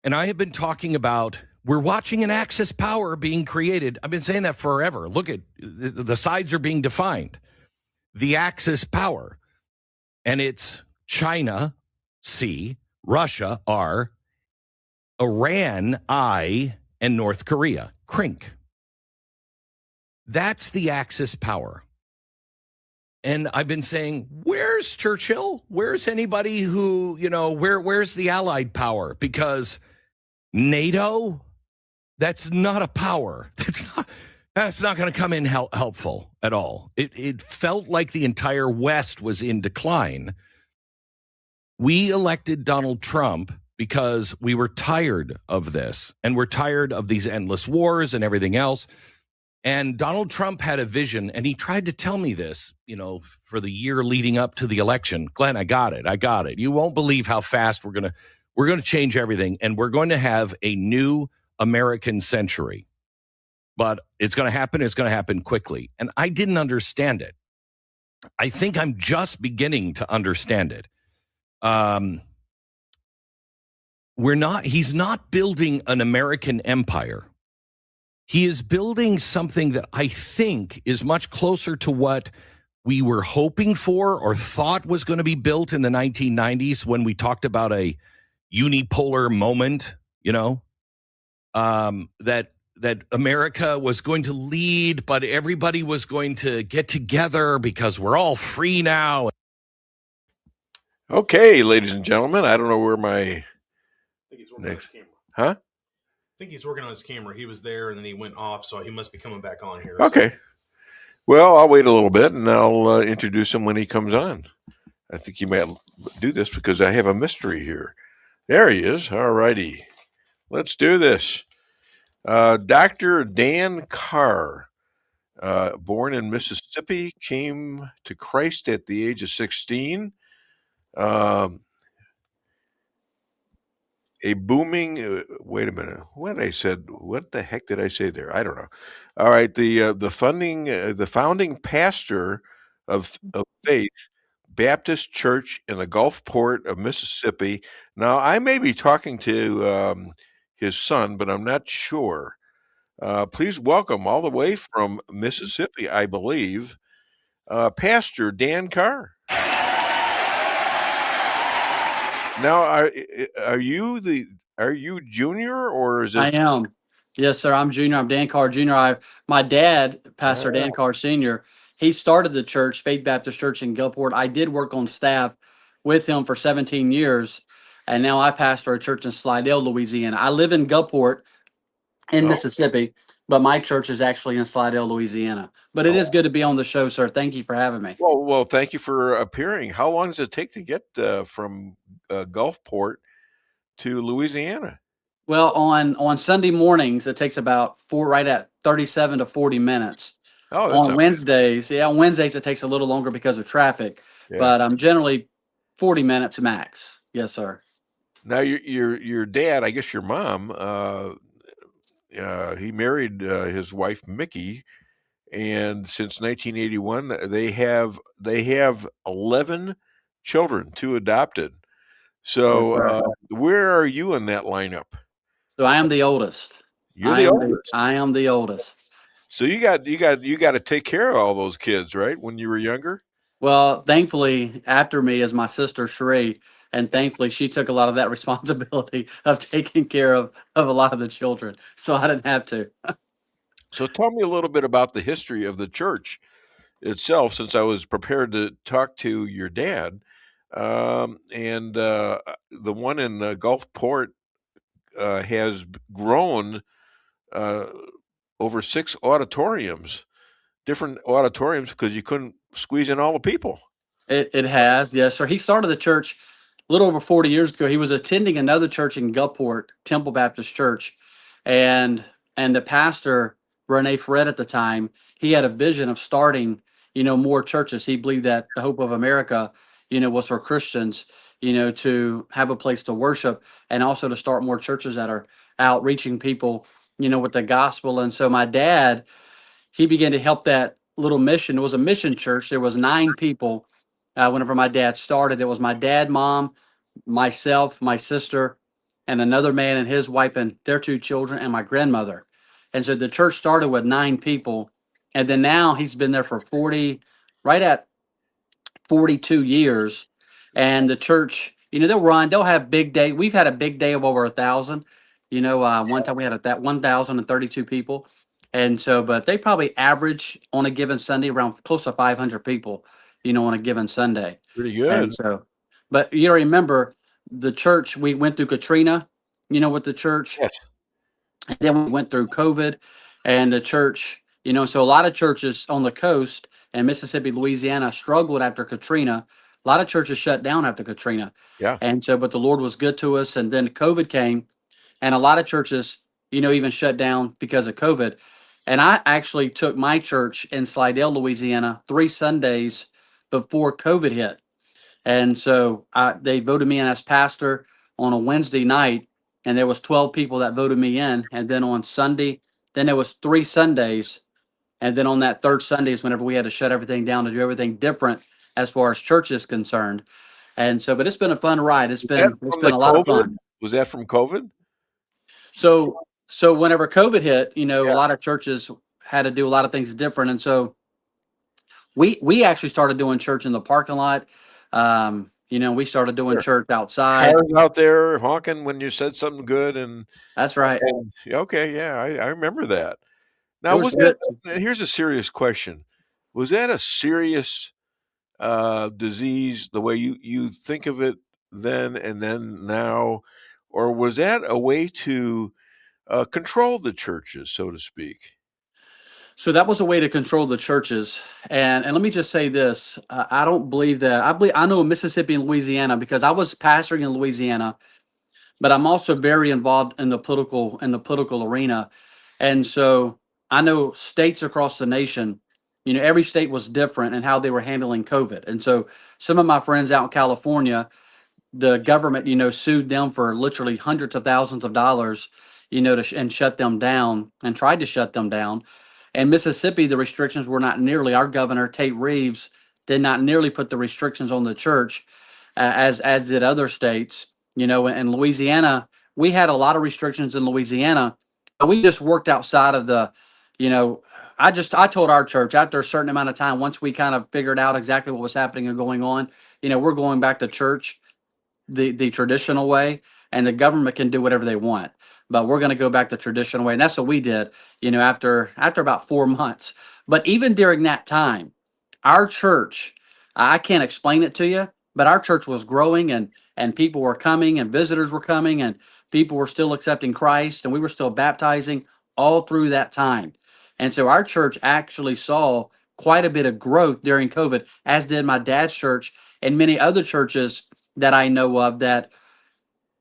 And I have been talking about, we're watching an Axis power being created. I've been saying that forever. Look at the sides are being defined. The Axis power. And it's China, C, Russia, R, Iran, I, and North Korea, CRINK. That's the Axis power. And I've been saying, where's Churchill? Where's anybody who, where's the Allied power? Because NATO, that's not a power. That's not going to come in helpful at all. It felt like the entire West was in decline. We elected Donald Trump because we were tired of this, and we're tired of these endless wars and everything else. And Donald Trump had a vision, and he tried to tell me this, for the year leading up to the election. Glenn, I got it. You won't believe how fast we're going to change everything, and we're going to have a new American century. But it's going to happen. It's going to happen quickly. And I didn't understand it. I think I'm just beginning to understand it. He's not building an American empire. He is building something that I think is much closer to what we were hoping for or thought was going to be built in the 1990s when we talked about a unipolar moment, that America was going to lead, but everybody was going to get together because we're all free now. Okay, ladies and gentlemen, I don't know where my... I think he's working on his camera. Huh? I think he's working on his camera. He was there and then he went off, so he must be coming back on here. Okay. Well, I'll wait a little bit and I'll introduce him when he comes on. I think he might do this because I have a mystery here. There he is. All righty. Let's do this. Dr. Dan Carr, born in Mississippi, came to Christ at the age of 16. A booming, wait a minute, what the heck did I say there? I don't know. All right, the founding pastor of Faith Baptist Church in the Gulfport of Mississippi. Now, I may be talking to his son, but I'm not sure. Please welcome all the way from Mississippi, I believe, Pastor Dan Carr. Now, are you Junior or is it? I am. Yes, sir. I'm Junior. I'm Dan Carr Jr. My dad, Pastor Dan Carr Sr., he started the church, Faith Baptist Church in Gulfport. I did work on staff with him for 17 years, and now I pastor a church in Slidell, Louisiana. I live in Gulfport in Mississippi, but my church is actually in Slidell, Louisiana. But it is good to be on the show, sir. Thank you for having me. Well, thank you for appearing. How long does it take to get from Gulfport to Louisiana? Well, on Sunday mornings, it takes about right at 37 to 40 minutes. Oh, that's on Wednesdays, on Wednesdays it takes a little longer because of traffic, but I'm generally 40 minutes max. Yes, sir. Now, your dad, I guess your mom, he married his wife Mickey, and since 1981 they have 11 children, 2 adopted. So Yes, where are you in that lineup? So I am the oldest. You're the oldest. I am the oldest. So you got to take care of all those kids, right? When you were younger. Well, thankfully, after me is my sister Sheree, and thankfully she took a lot of that responsibility of taking care of a lot of the children, so I didn't have to. So tell me a little bit about the history of the church itself, since I was prepared to talk to your dad. And the one in Gulfport has grown over 6 auditoriums, different auditoriums, because you couldn't squeeze in all the people. It has, yes, sir. He started the church a little over 40 years ago. He was attending another church in Gulfport, Temple Baptist Church, and the pastor, Renee at the time, he had a vision of starting, more churches. He believed that the hope of America, was for Christians, to have a place to worship and also to start more churches that are out reaching people, with the gospel. And so my dad, he began to help that little mission. It was a mission church. There was 9 people whenever my dad started. It was my dad, mom, myself, my sister, and another man and his wife and their 2 children and my grandmother. And so the church started with 9 people. And then now he's been there for right at 42 years. And the church, they'll have big day. We've had a big day of over 1,000. One time we had 1,032 people. And so, but they probably average on a given Sunday around close to 500 people, on a given Sunday. Pretty good. And so, but remember the church, we went through Katrina, with the church. Yes. And then we went through COVID and the church, so a lot of churches on the coast and Mississippi, Louisiana struggled after Katrina A lot of churches shut down after Katrina. Yeah. And so, but the Lord was good to us. And then COVID came, and a lot of churches, even shut down because of COVID. And I actually took my church in Slidell, Louisiana, 3 Sundays before COVID hit. And so they voted me in as pastor on a Wednesday night, and there was 12 people that voted me in. And then on Sunday, then there was 3 Sundays. And then on that third Sunday is whenever we had to shut everything down to do everything different as far as church is concerned. And so, but it's been a fun ride. It's been a lot of fun. Was that from COVID? So whenever COVID hit, a lot of churches had to do a lot of things different. And so we actually started doing church in the parking lot. We started doing church outside. Cars out there honking when you said something good, and that's right. Okay, yeah, I remember that. Now, here's a serious question: was that a serious disease the way you think of it then and then now, or was that a way to control the churches, so to speak? So that was a way to control the churches. And let me just say this. I don't believe that. I know Mississippi and Louisiana because I was pastoring in Louisiana, but I'm also very involved in the political arena. And so I know states across the nation, every state was different in how they were handling COVID. And so some of my friends out in California, the government, sued them for literally hundreds of thousands of dollars, and shut them down and tried to shut them down. And Mississippi, the restrictions were not nearly, our governor, Tate Reeves, did not nearly put the restrictions on the church as did other states. In Louisiana, we had a lot of restrictions in Louisiana, but we just worked outside of the, I told our church after a certain amount of time, once we kind of figured out exactly what was happening and going on, we're going back to church the traditional way, and the government can do whatever they want. But we're going to go back the traditional way. And that's what we did, after about 4 months. But even during that time, our church, I can't explain it to you, but our church was growing, and people were coming, and visitors were coming, and people were still accepting Christ, and we were still baptizing all through that time. And so our church actually saw quite a bit of growth during COVID, as did my dad's church and many other churches that I know of, that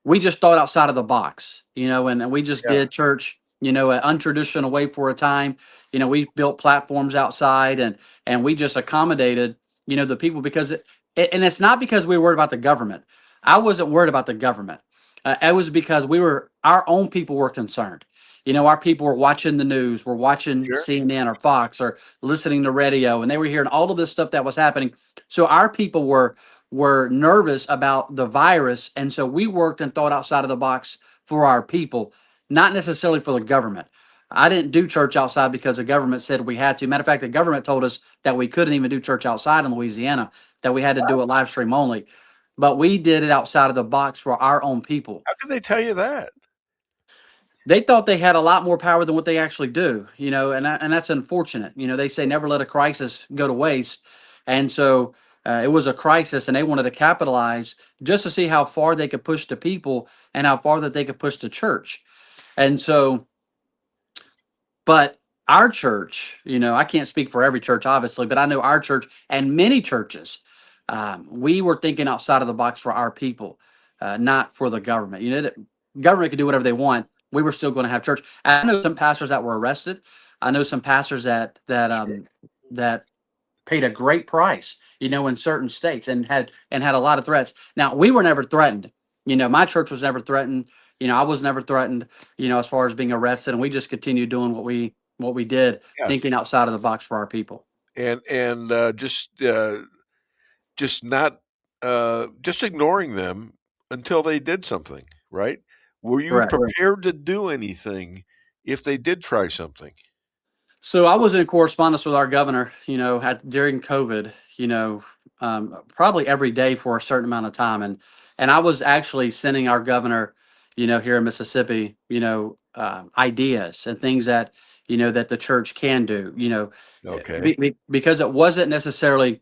we just thought outside of the box, and we just did church, an untraditional way for a time. We built platforms outside, and we just accommodated, the people, because and it's not because we were worried about the government. I wasn't worried about the government. It was because our own people were concerned. Our people were watching the news, were watching CNN or Fox, or listening to radio, and they were hearing all of this stuff that was happening. So our people were nervous about the virus. And so we worked and thought outside of the box for our people, not necessarily for the government. I didn't do church outside because the government said we had to. Matter of fact, the government told us that we couldn't even do church outside in Louisiana, that we had to do it live stream only. But we did it outside of the box for our own people. How could they tell you that? They thought they had a lot more power than what they actually do, and that's unfortunate. They say never let a crisis go to waste. And so it was a crisis, and they wanted to capitalize just to see how far they could push the people and how far that they could push the church. And so, but our church, I can't speak for every church, obviously, but I know our church and many churches, we were thinking outside of the box for our people, not for the government. The government could do whatever they want. We were still going to have church. I know some pastors that were arrested. I know some pastors that paid a great price, in certain states, and had a lot of threats. Now, we were never threatened. My church was never threatened. I was never threatened, as far as being arrested, and we just continued doing what we did, thinking outside of the box for our people. And just not just ignoring them until they did something, right? Were you prepared to do anything if they did try something? So I was in correspondence with our governor, during COVID, probably every day for a certain amount of time. And I was actually sending our governor, here in Mississippi, ideas and things that, that the church can do, because it wasn't necessarily,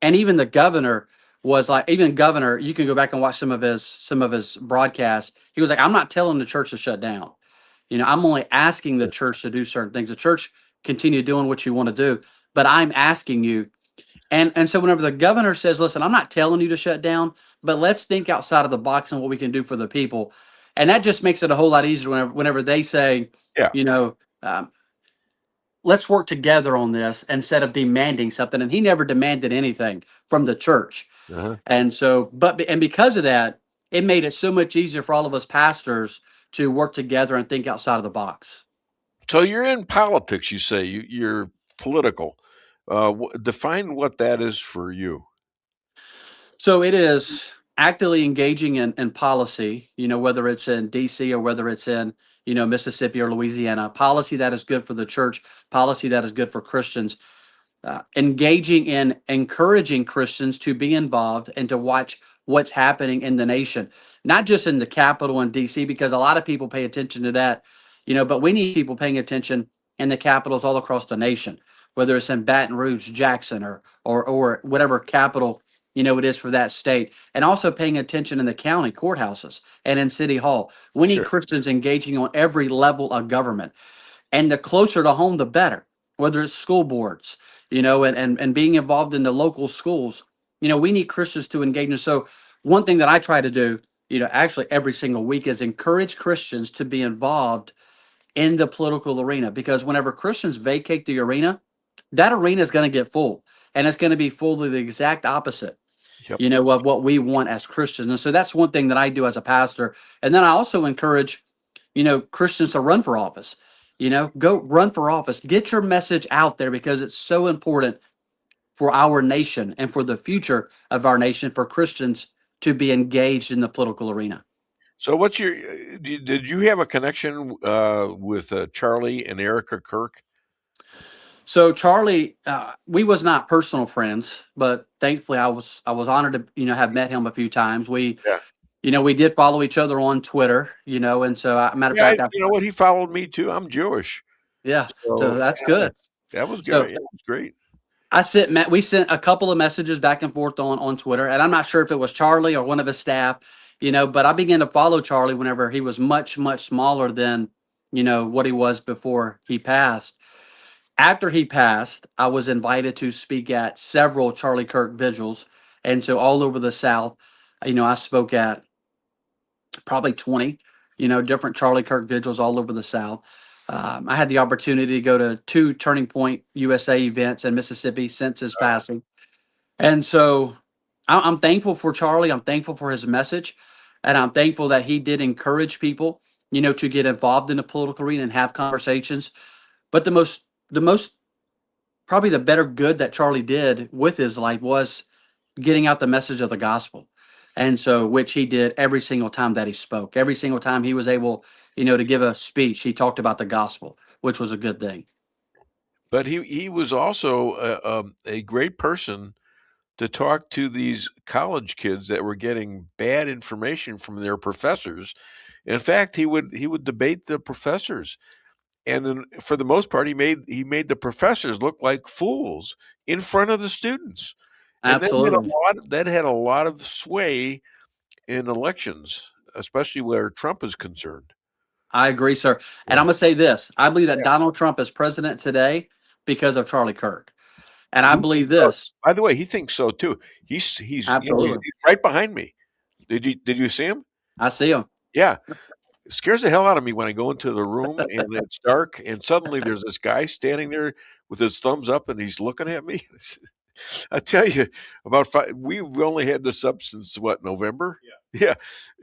and even the governor was like, you can go back and watch some of his broadcasts. He was like, I'm not telling the church to shut down. I'm only asking the church to do certain things. The church continue doing what you want to do, but I'm asking you, And so whenever the governor says, listen, I'm not telling you to shut down, but let's think outside of the box and what we can do for the people. And that just makes it a whole lot easier whenever they say, Yeah. you know, let's work together on this instead of demanding something. And he never demanded anything from the church. Uh-huh. And so, and because of that, it made it so much easier for all of us pastors to work together and think outside of the box. So you're in politics, you say. You're political. Define what that is for you. So it is actively engaging in policy, whether it's in DC or whether it's in, Mississippi or Louisiana, policy that is good for the church, policy that is good for Christians, engaging in encouraging Christians to be involved and to watch what's happening in the nation, not just in the capital in DC, because a lot of people pay attention to that, but we need people paying attention in the capitals all across the nation, whether it's in Baton Rouge, Jackson, or whatever capital it is for that state, and also paying attention in the county courthouses and in City Hall. We need Sure. Christians engaging on every level of government, and the closer to home, the better. Whether it's school boards, and being involved in the local schools, we need Christians to engage. And so, one thing that I try to do, actually every single week, is encourage Christians to be involved in the political arena, because whenever Christians vacate the arena, that arena is going to get full, and it's going to be full of the exact opposite. Yep. Of what we want as Christians. And so that's one thing that I do as a pastor. And then I also encourage, Christians to run for office. Go run for office. Get your message out there, because it's so important for our nation and for the future of our nation for Christians to be engaged in the political arena. So what's your did you have a connection with Charlie and Erica Kirk? So Charlie, we was not personal friends, but thankfully I was honored to have met him a few times. We we did follow each other on Twitter, and so matter of fact, you know what, he followed me too. I'm Jewish. Yeah, so that's good. That was good. So, yeah, it was great. We sent a couple of messages back and forth on Twitter, and I'm not sure if it was Charlie or one of his staff, but I began to follow Charlie whenever he was much, much smaller than, what he was before he passed. After he passed, I was invited to speak at several Charlie Kirk vigils. And so all over the South, I spoke at probably 20, different Charlie Kirk vigils all over the South. I had the opportunity to go to 2 Turning Point USA events in Mississippi since his passing. And so I'm thankful for Charlie. I'm thankful for his message. And I'm thankful that he did encourage people, to get involved in the political arena and have conversations. But the most probably the better good that Charlie did with his life was getting out the message of the gospel. And so, which he did every single time that he spoke. Every single time he was able, to give a speech, he talked about the gospel, which was a good thing. But he was also a great person to talk to these college kids that were getting bad information from their professors. In fact, he would debate the professors. And then, for the most part, he made the professors look like fools in front of the students. And Absolutely. that had a lot of sway in elections, especially where Trump is concerned. I agree, sir. And I'm going to say this. I believe that Donald Trump is president today because of Charlie Kirk. And I believe this. By the way, he thinks so too. He's Absolutely. He's right behind me. Did you see him? I see him. Yeah. It scares the hell out of me when I go into the room and it's dark and suddenly there's this guy standing there with his thumbs up and he's looking at me. I tell you, we've only had this up since November? Yeah.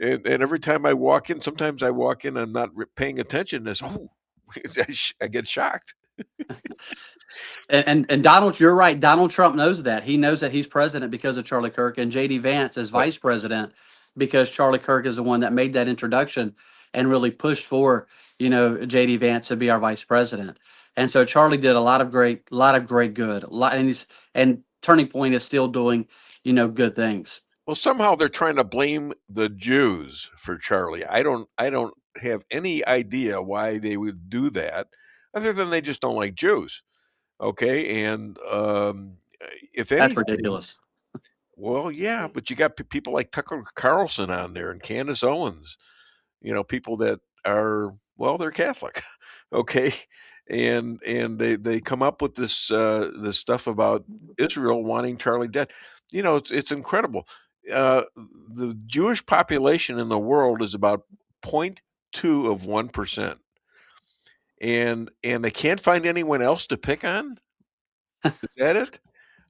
And every time I walk in, sometimes I walk in and not paying attention. I get shocked. And Donald, you're right. Donald Trump knows that. He knows that he's president because of Charlie Kirk, and J.D. Vance is vice president because Charlie Kirk is the one that made that introduction and really pushed for, J.D. Vance to be our vice president. And so Charlie did a lot of great good. And Turning Point is still doing, good things. Well, somehow they're trying to blame the Jews for Charlie. I don't have any idea why they would do that, other than they just don't like Jews. Okay, and if anything, That's ridiculous. Well, yeah, but you got people like Tucker Carlson on there and Candace Owens. People that are, they're Catholic. Okay, and they come up with this this stuff about Israel wanting Charlie dead. You know, it's incredible. The Jewish population in the world is about 0.2 of 1%, and they can't find anyone else to pick on. Is that it?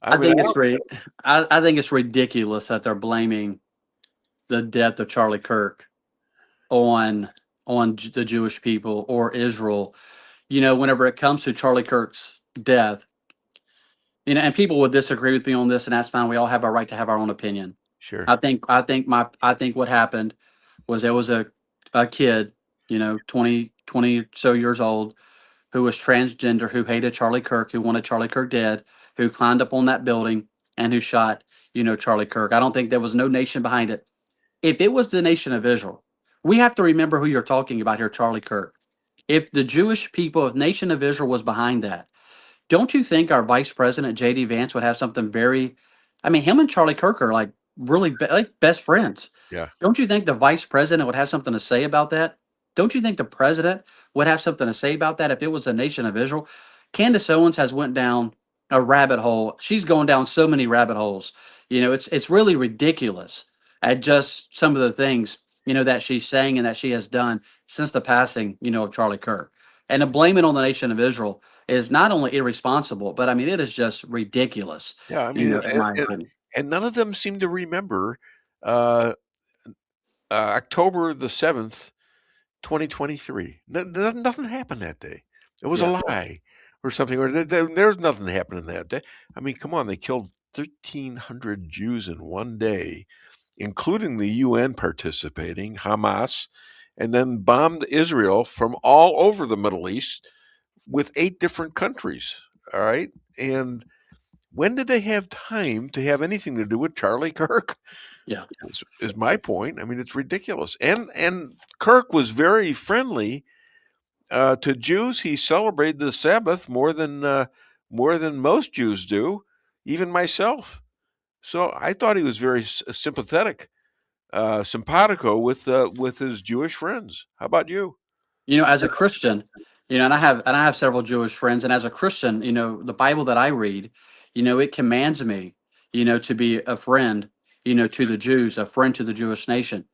I mean, think I think it's ridiculous that they're blaming the death of Charlie Kirk on the Jewish people or Israel. You know, whenever it comes to Charlie Kirk's death, you know, and people would disagree with me on this, and that's fine. We all have our right to have our own opinion. sure. I think what happened was there was a kid, you know, 20 so years old, who was transgender, who hated Charlie Kirk, who wanted Charlie Kirk dead, who climbed up on that building and who shot, you know, Charlie Kirk. I don't think there was no nation behind it. If it was the nation of Israel, we have to remember who you're talking about here, Charlie Kirk. If the Jewish people, if nation of Israel was behind that, don't you think our vice president, J.D. Vance, would have something very, I mean, him and Charlie Kirk are like really like best friends. Yeah. Don't you think the vice president would have something to say about that? Don't you think the president would have something to say about that if it was the nation of Israel? Candace Owens has went down a rabbit hole. She's going down so many rabbit holes. You know, it's really ridiculous at just some of the things, you know, that she's saying and that she has done since the passing, you know, of Charlie Kirk. And to blame it on the nation of Israel is not only irresponsible, but I mean, it is just ridiculous. Yeah, I You mean, know, in my opinion. and none of them seem to remember uh, October the 7th, 2023. Nothing happened that day. It was a Yeah. lie or something, or there's nothing happening that day. I mean, come on, they killed 1,300 Jews in one day, including the UN participating, Hamas, and then bombed Israel from all over the Middle East with 8 different countries. All right. And when did they have time to have anything to do with Charlie Kirk? Yeah. Is my point. I mean, it's ridiculous. And Kirk was very friendly to Jews. He celebrated the Sabbath more than most Jews do, even myself. So I thought he was very sympathetic, simpatico with his Jewish friends. How about you? You know, as a Christian, you know, and I have several Jewish friends, and as a Christian, you know, the Bible that I read, you know, it commands me, you know, to be a friend, you know, to the Jews, a friend to the Jewish nation.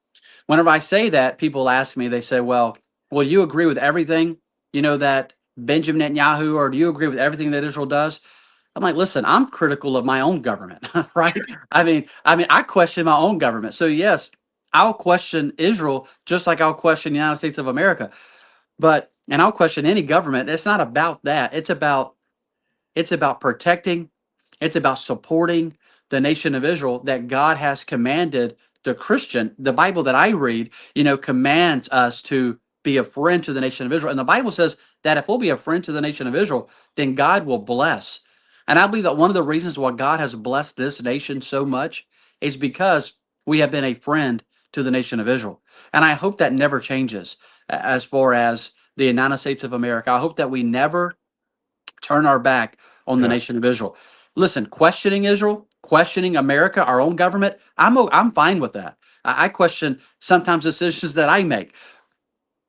Whenever I say that, people ask me, they say, well, will you agree with everything, you know, that Benjamin Netanyahu, or do you agree with everything that Israel does? I'm like, listen, I'm critical of my own government, right? I question my own government. So yes, I'll question Israel just like I'll question the United States of America. And I'll question any government. It's not about that. It's about protecting, it's about supporting the nation of Israel that God has commanded the Bible that I read, you know, commands us to be a friend to the nation of Israel. And the Bible says that if we'll be a friend to the nation of Israel, then God will bless. And I believe that one of the reasons why God has blessed this nation so much is because we have been a friend to the nation of Israel. And I hope that never changes as far as the United States of America. I hope that we never turn our back on the Yeah. nation of Israel. Listen, questioning Israel, questioning America, our own government, I'm fine with that. I question sometimes decisions that I make,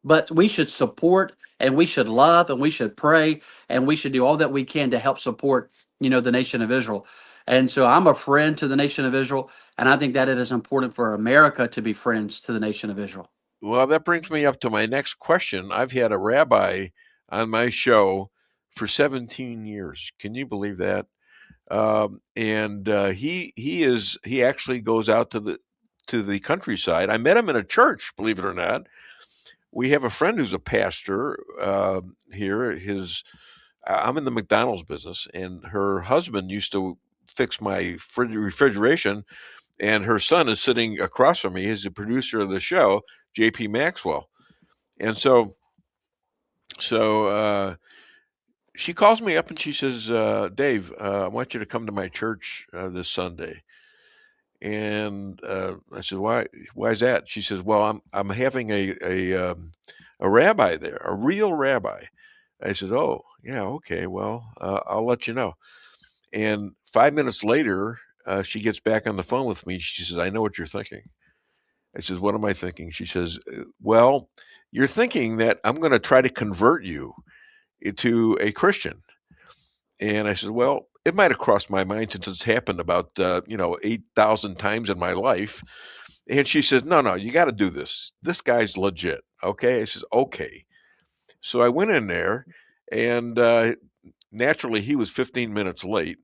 but we should support and we should love and we should pray and we should do all that we can to help support, you know, the nation of Israel. And so I'm a friend to the nation of Israel, and I think that it is important for America to be friends to the nation of Israel. Well, that brings me up to my next question. I've had a rabbi on my show for 17 years. Can you believe that? And he actually goes out to the countryside. I met him in a church, believe it or not. We have a friend who's a pastor here. I'm in the McDonald's business, and her husband used to fix my refrigeration, and her son is sitting across from me. He's the producer of the show, J.P. Maxwell. And so she calls me up and she says, Dave, I want you to come to my church this Sunday. And I said, why is that? She says, well, I'm having a rabbi there, a real rabbi. I said, oh, yeah, okay, well, I'll let you know. And 5 minutes later, she gets back on the phone with me. She says, I know what you're thinking. I says, what am I thinking? She says, well, you're thinking that I'm going to try to convert you to a Christian. And I said, well, it might have crossed my mind since it's happened about 8,000 times in my life. And she says, no, you got to do this. This guy's legit. Okay. I says, okay. So I went in there, and naturally he was 15 minutes late.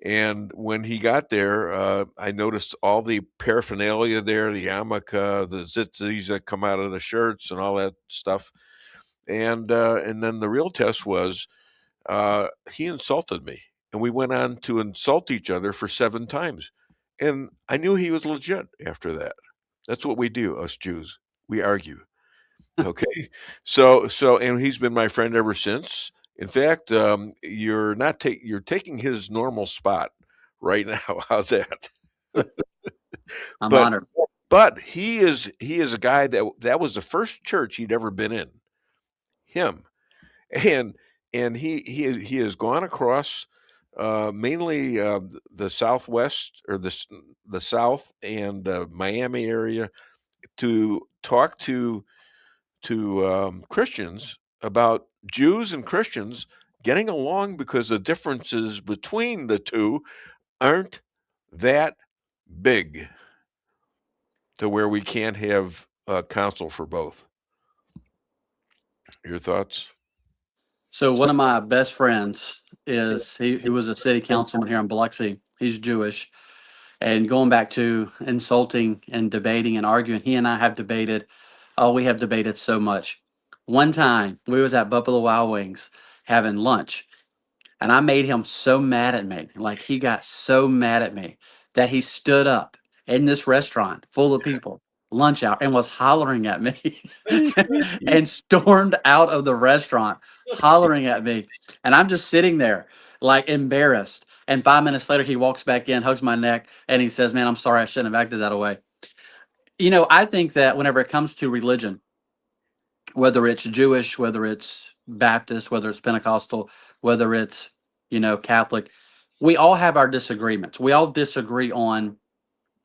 And when he got there, I noticed all the paraphernalia there, the yarmulke, the tzitzis that come out of the shirts and all that stuff. And then the real test was he insulted me. And we went on to insult each other for 7 times. And I knew he was legit after that. That's what we do, us Jews. We argue. Okay. So and he's been my friend ever since. In fact, you're taking his normal spot right now. How's that? I'm But honored. but he is a guy that was the first church he'd ever been in. Him. And he has gone across mainly the Southwest, or the South and Miami area, to talk to Christians about Jews and Christians getting along, because the differences between the two aren't that big to where we can't have counsel for both. Your thoughts? So one of my best friends is he was a city councilman here in Biloxi. He's Jewish. And going back to insulting and debating and arguing, he and I have debated. Oh, we have debated so much. One time we was at Buffalo Wild Wings having lunch, and I made him so mad at me. Like, he got so mad at me that he stood up in this restaurant full of people, lunch hour, and was hollering at me and stormed out of the restaurant hollering at me. And I'm just sitting there like embarrassed. And 5 minutes later, he walks back in, hugs my neck, and he says, man, I'm sorry, I shouldn't have acted that way. I think that whenever it comes to religion, whether it's Jewish, whether it's Baptist, whether it's Pentecostal, whether it's, Catholic, we all have our disagreements. We all disagree on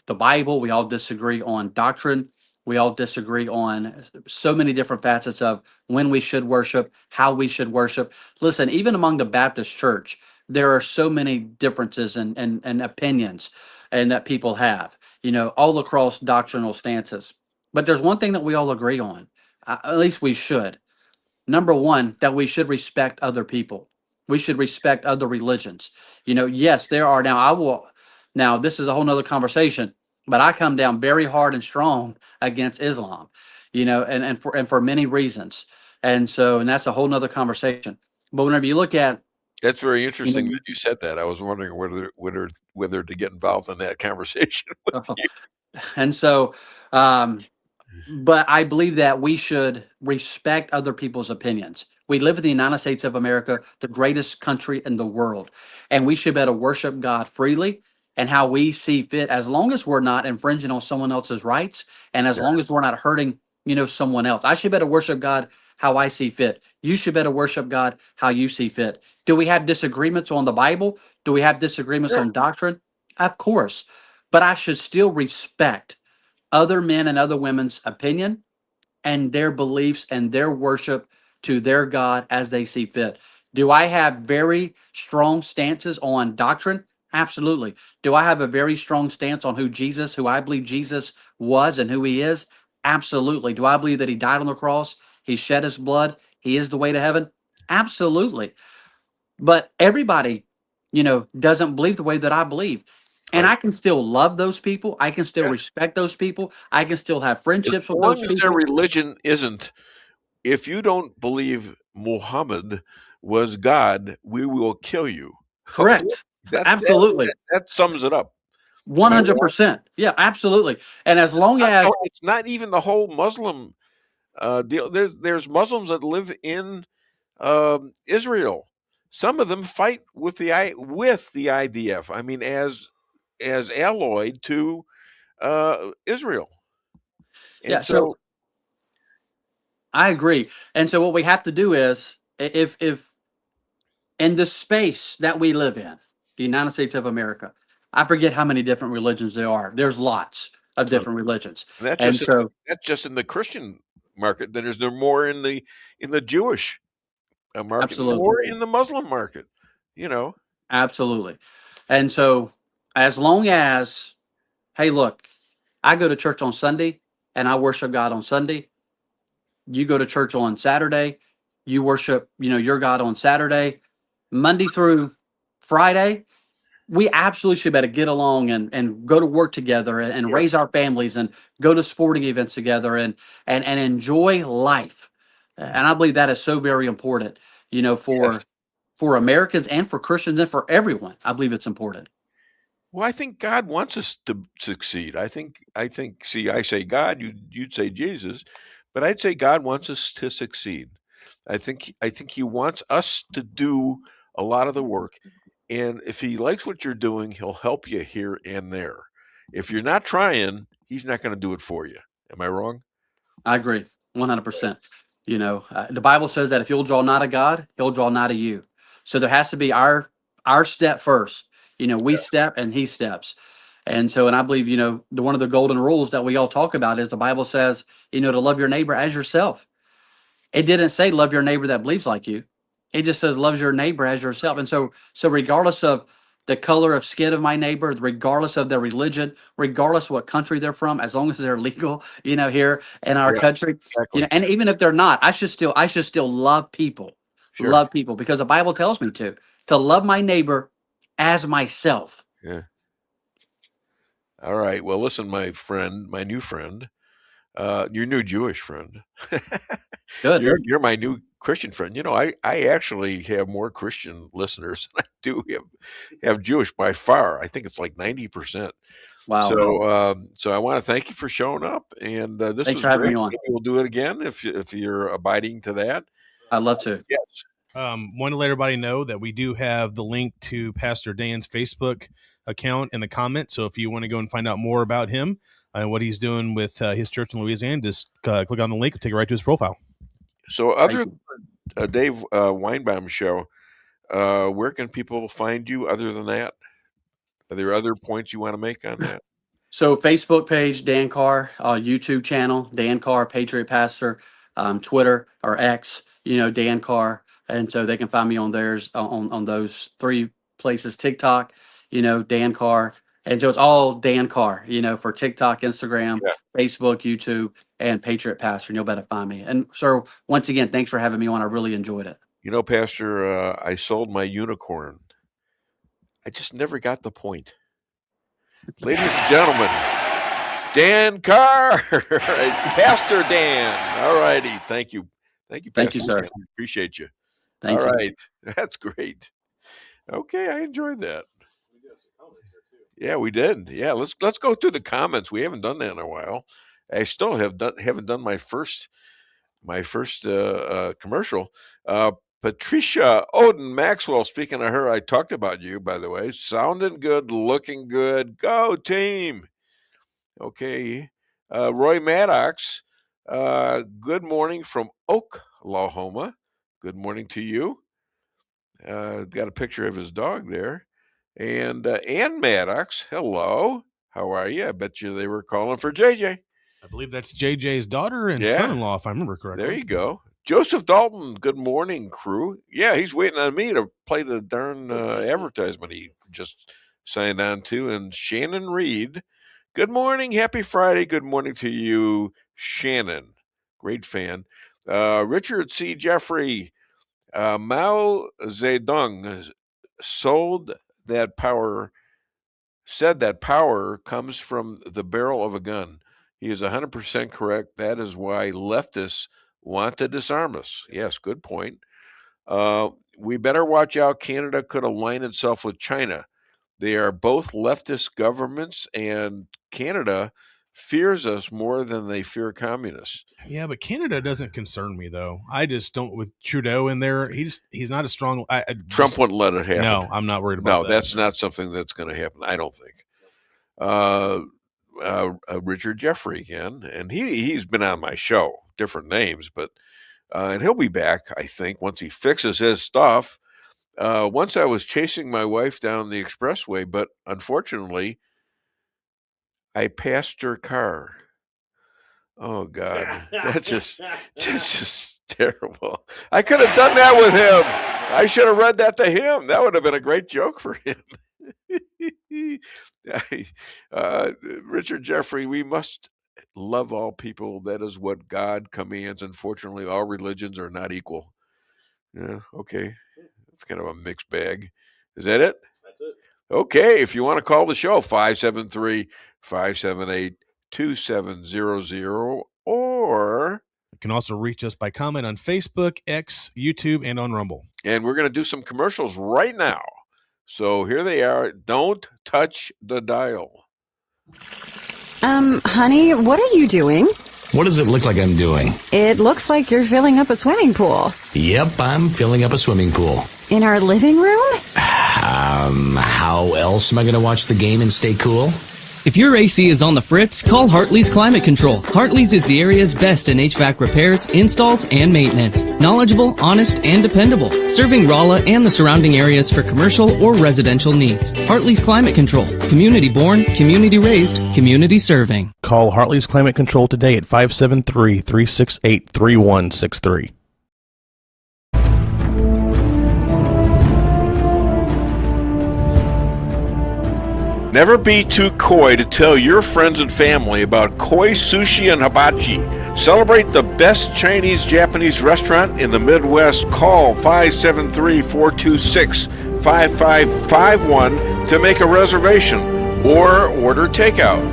the Bible. We all disagree on doctrine. We all disagree on so many different facets of when we should worship, how we should worship. Listen, even among the Baptist church, there are so many differences and opinions and that people have, all across doctrinal stances. But there's one thing that we all agree on, at least we should. Number one, that we should respect other people. We should respect other religions. Yes, there are now this is a whole nother conversation, but I come down very hard and strong against Islam, and for many reasons. And that's a whole nother conversation. But whenever you look at, That's very interesting that you said that. I was wondering whether to get involved in that conversation with you. and so, but I believe that we should respect other people's opinions. We live in the United States of America, the greatest country in the world, and we should be able to worship God freely and how we see fit, as long as we're not infringing on someone else's rights, and as long as we're not hurting, someone else. I should be able to worship God how I see fit. You should be able to worship God how you see fit. Do we have disagreements on the Bible? Do we have disagreements on doctrine? Of course, but I should still respect other men and other women's opinion and their beliefs and their worship to their God as they see fit. Do I have very strong stances on doctrine? Absolutely. Do I have a very strong stance on who I believe Jesus was and who he is? Absolutely. Do I believe that he died on the cross? He shed his blood. He is the way to heaven? Absolutely. But everybody, doesn't believe the way that I believe. And Right. I can still love those people. I can still respect those people. I can still have friendships with those As long as their people. religion isn't, if you don't believe Muhammad was God, we will kill you. Correct. Absolutely. That sums it up. 100%. Yeah, absolutely. And as long as It's not even the whole Muslim deal. There's Muslims that live in Israel. Some of them fight with the IDF. I mean, as allied to Israel. And yeah, so I agree. And so what we have to do is, if in the space that we live in, the United States of America, I forget how many different religions there are. There's lots of different religions. that's just in the Christian market. Then there's no more in the Jewish market, Absolutely. or in the Muslim market, you know. Absolutely. And so, as long as, hey, look, I go to church on Sunday and I worship God on Sunday. You go to church on Saturday, you worship, your God on Saturday, Monday through Friday. We absolutely should better get along and go to work together and Yep. raise our families and go to sporting events together and enjoy life. And I believe that is so very important, Yes. for Americans and for Christians and for everyone. I believe it's important. Well, I think God wants us to succeed. I think. See, I say God, you'd say Jesus, but I'd say God wants us to succeed. I think He wants us to do a lot of the work, and if He likes what you're doing, He'll help you here and there. If you're not trying, He's not going to do it for you. Am I wrong? I agree 100%. The Bible says that if you'll draw nigh to God, he'll draw nigh to you. So there has to be our step first. We step and he steps. And so, and I believe, one of the golden rules that we all talk about is the Bible says, to love your neighbor as yourself. It didn't say love your neighbor that believes like you. It just says loves your neighbor as yourself. And so regardless of the color of skin of my neighbor, regardless of their religion, regardless of what country they're from, as long as they're legal, here in our Yeah, country, exactly. and even if they're not, I should still love people, Sure. love people, because the Bible tells me to love my neighbor as myself. Yeah. All right. Well, listen, my new friend, your new Jewish friend. Good. You're my new Christian friend. I actually have more Christian listeners than I do have Jewish by far. I think it's like 90%. Wow. So I want to thank you for showing up, and this Thanks was for having great. me on. Maybe we'll do it again if you're abiding to that. I'd love to. Yes. Want to let everybody know that we do have the link to Pastor Dan's Facebook account in the comments. So if you want to go and find out more about him and what he's doing with his church in Louisiana, just click on the link and take it right to his profile. So other than Dave Weinbaum Show, where can people find you other than that? Are there other points you want to make on that? So Facebook page, Dan Carr, YouTube channel, Dan Carr, Patriot Pastor, Twitter or X, Dan Carr. And so they can find me on theirs, on those three places, TikTok, Dan Carr. And so it's all Dan Carr, for TikTok, Instagram, Facebook, YouTube, and Patriot Pastor. And you'll better find me. And so once again, thanks for having me on. I really enjoyed it. Pastor, I sold my unicorn. I just never got the point. Ladies and gentlemen, Dan Carr, Pastor Dan. All righty. Thank you. Thank you, Pastor. Thank you, sir. Appreciate you. Thank you. All right. That's great. Okay, I enjoyed that. Yeah, we did. Yeah, let's go through the comments. We haven't done that in a while. I still haven't done my first commercial. Patricia Odin Maxwell, speaking of her, I talked about you, by the way. Sounding good, looking good. Go team. Okay. Roy Maddox, good morning from Oklahoma. Good morning to you. Got a picture of his dog there. And Ann Maddox, hello. How are you? I bet you they were calling for JJ. I believe that's JJ's daughter and son-in-law, if I remember correctly. There you go. Joseph Dalton, good morning, crew. Yeah, he's waiting on me to play the darn advertisement he just signed on to. And Shannon Reed, good morning. Happy Friday. Good morning to you, Shannon. Great fan. Richard C. Jeffrey, Mao Zedong said that power comes from the barrel of a gun. He is 100% correct. That is why leftists want to disarm us. Yes, good point. We better watch out. Canada could align itself with China. They are both leftist governments, and Canada fears us more than they fear communists. Yeah, but Canada doesn't concern me, though. I just don't, with Trudeau in there, he's not a strong. Trump wouldn't let it happen. No, I'm not worried about that. No, that's not something that's going to happen, I don't think. Richard Jeffrey again, and he's been on my show, different names, but and he'll be back, I think, once he fixes his stuff. Once I was chasing my wife down the expressway, but unfortunately, I passed her car. Oh God, that's just terrible. I could have done that with him. I should have read that to him. That would have been a great joke for him. Richard Jeffrey, we must love all people. That is what God commands. Unfortunately, all religions are not equal. Yeah, okay. It's kind of a mixed bag. Is that it? That's it. Okay, if you want to call the show, 573-578-2700, or You can also reach us by comment on Facebook, X, YouTube, and on Rumble. and we're going to do some commercials right now. So here they are. Don't touch the dial. Honey, what are you doing? What does it look like I'm doing? It looks like you're filling up a swimming pool. Yep, I'm filling up a swimming pool. In our living room? How else am I going to watch the game and stay cool? If your AC is on the fritz, call Hartley's Climate Control. Hartley's is the area's best in HVAC repairs, installs, and maintenance. Knowledgeable, honest, and dependable. Serving Rolla and the surrounding areas for commercial or residential needs. Hartley's Climate Control. Community born, community raised, community serving. Call Hartley's Climate Control today at 573-368-3163. Never be too coy to tell your friends and family about koi sushi and hibachi. Celebrate the best Chinese-Japanese restaurant in the Midwest. Call 573-426-5551 to make a reservation or order takeout.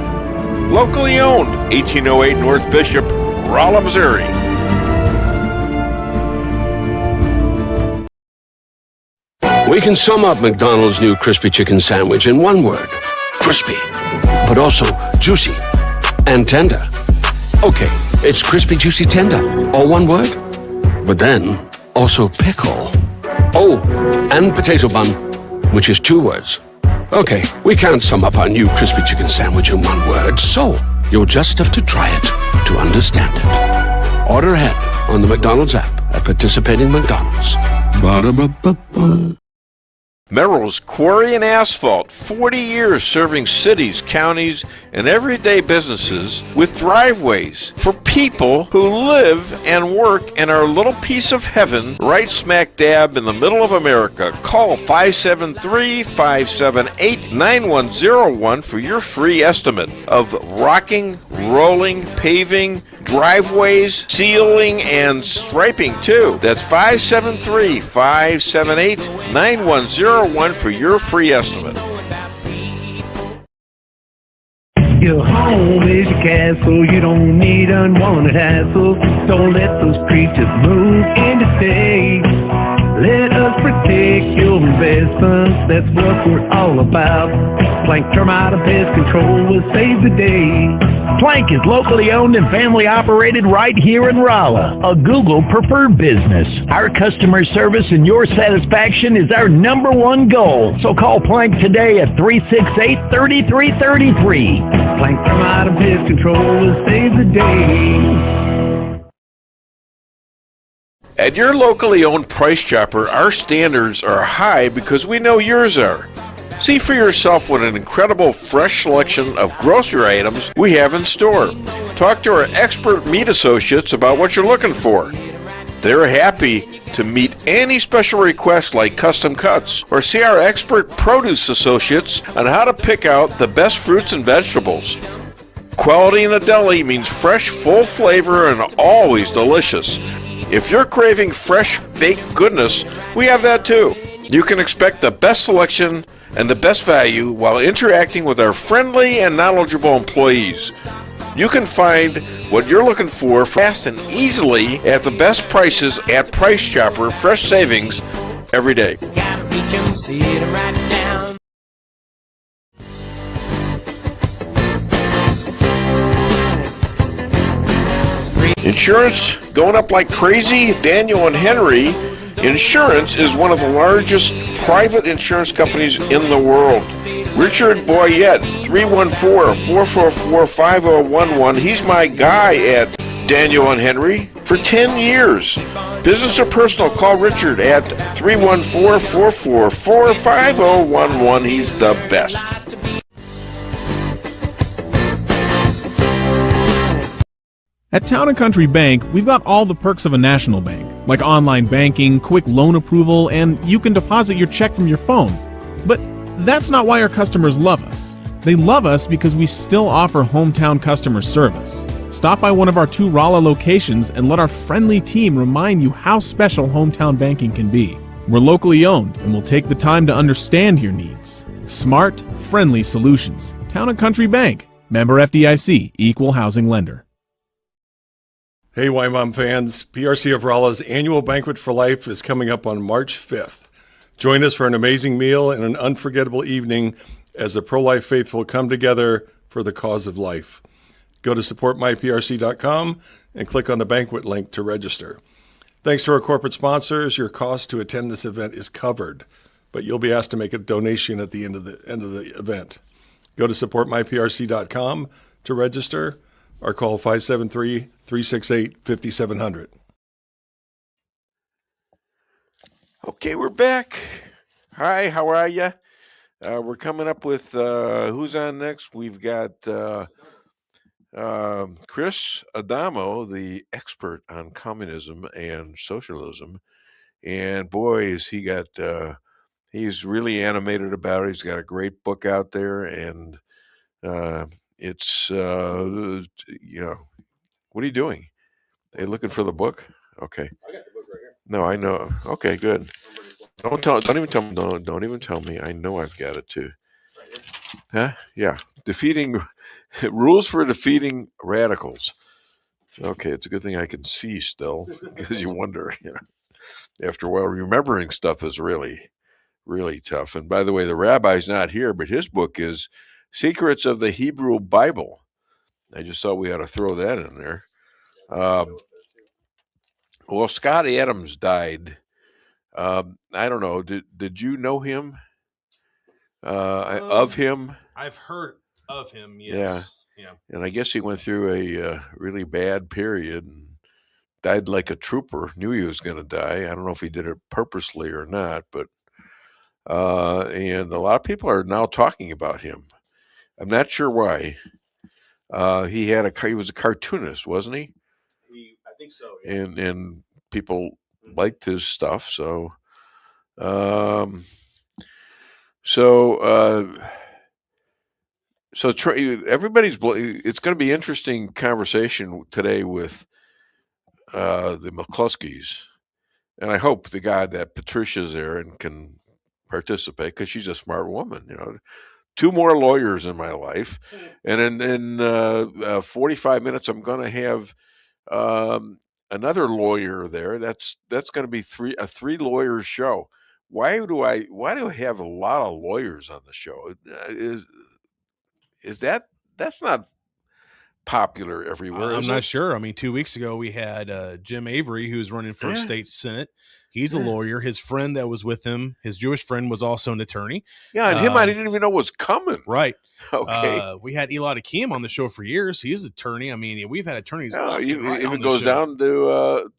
Locally owned, 1808 North Bishop, Rolla, Missouri. We can sum up McDonald's new crispy chicken sandwich in one word. Crispy, but also juicy and tender. Okay, it's crispy, juicy, tender, all one word. But then, also pickle. Oh, and potato bun, which is two words. Okay, we can't sum up our new crispy chicken sandwich in one word, so you'll just have to try it to understand it. Order ahead on the McDonald's app at participating McDonald's. Ba-da-ba-ba-ba. Merrill's Quarry and Asphalt, 40 years serving cities, counties, and everyday businesses with driveways for people who live and work in our little piece of heaven right smack dab in the middle of America. Call 573-578-9101 for your free estimate of rocking, rolling, paving, driveways, sealing, and striping too. That's 573-578-9101 for your free estimate. Your home is your castle, you don't need unwanted hassle. Don't let those creatures move in to stay. Let us protect your investments, that's what we're all about. Plank Termite and Pest Control will save the day. Plank is locally owned and family operated right here in Rolla, a Google preferred business. Our customer service and your satisfaction is our number one goal. So call Plank today at 368-3333. Plank Termite and Pest Control will save the day. At your locally owned Price Chopper, our standards are high because we know yours are. See for yourself what an incredible fresh selection of grocery items we have in store. Talk to our expert meat associates about what you're looking for. They're happy to meet any special requests like custom cuts, or see our expert produce associates on how to pick out the best fruits and vegetables. Quality in the deli means fresh, full flavor, and always delicious. If you're craving fresh baked goodness, we have that too. You can expect the best selection and the best value while interacting with our friendly and knowledgeable employees. You can find what you're looking for fast and easily at the best prices at Price Chopper. Fresh savings every day. Insurance going up like crazy? Daniel and Henry. Insurance is one of the largest private insurance companies in the world. Richard Boyette, 314-444-5011. He's my guy at Daniel and Henry for 10 years. Business or personal, call Richard at 314-444-5011. He's the best. At Town & Country Bank, we've got all the perks of a national bank, like online banking, quick loan approval, and you can deposit your check from your phone. But that's not why our customers love us. They love us because we still offer hometown customer service. Stop by one of our 2 Rolla locations and let our friendly team remind you how special hometown banking can be. We're locally owned and will take the time to understand your needs. Smart, friendly solutions. Town & Country Bank. Member FDIC, Equal Housing Lender. Hey, Weinbaum fans. PRC of Rolla's annual Banquet for Life is coming up on March 5th. Join us for an amazing meal and an unforgettable evening as the pro-life faithful come together for the cause of life. Go to supportmyprc.com and click on the banquet link to register. Thanks to our corporate sponsors, your cost to attend this event is covered, but you'll be asked to make a donation at the end of the event. Go to supportmyprc.com to register or call 573-368-5700. Okay, we're back. Hi, how are you? We're coming up with who's on next. We've got Chris Adamo, the expert on communism and socialism. And boy, is he got, he's really animated about it. He's got a great book out there, and it's, what are you doing? Are you looking for the book? Okay. I got the book right here. No, I know. Okay, good. Don't even tell me. Don't even tell me. I know I've got it too. Huh? Yeah. Defeating rules for defeating radicals. Okay, it's a good thing I can see still, because you wonder, after a while, remembering stuff is really, really tough. And by the way, the rabbi's not here, but his book is Secrets of the Hebrew Bible. I just thought we ought to throw that in there. Well, Scott Adams died. I don't know. Did you know him? Of him? I've heard of him. Yes. Yeah. And I guess he went through a really bad period and died like a trooper. Knew he was going to die. I don't know if he did it purposely or not, but and a lot of people are now talking about him. I'm not sure why. He was a cartoonist, wasn't he? I think so. Yeah. And people liked his stuff, so everybody's. It's going to be interesting conversation today with the McCluskeys, and I hope to God that Patricia's there and can participate, because she's a smart woman. 2 more lawyers in my life, and in 45 minutes I'm going to have another lawyer there. That's going to be a 3 lawyers show. Why do I have a lot of lawyers on the show? That's not popular everywhere? I'm not sure. I mean, 2 weeks ago we had Jim Avery, who's running for state senate. He's a lawyer. His friend that was with him, his Jewish friend, was also an attorney. Yeah, and him I didn't even know was coming. Right. Okay. We had Elad Akim on the show for years. He's an attorney. I mean, we've had attorneys. If it goes down to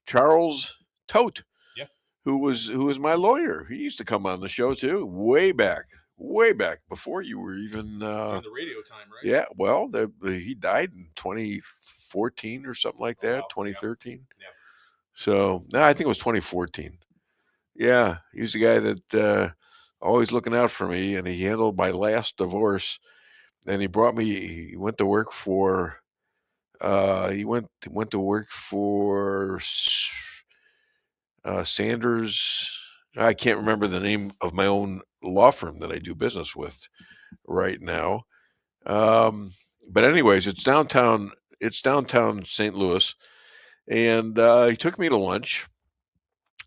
Charles Tote, who was my lawyer. He used to come on the show too, way back before you were even the radio time, right? Yeah. Well, he died in 2014 or something like that. 2013. Yeah. So no, I think it was 2014. Yeah, he was the guy that always looking out for me, and he handled my last divorce. And he brought me. He went to work for. He went to work for Sanders. I can't remember the name of my own law firm that I do business with right now. But anyways, it's downtown St. Louis. And he took me to lunch.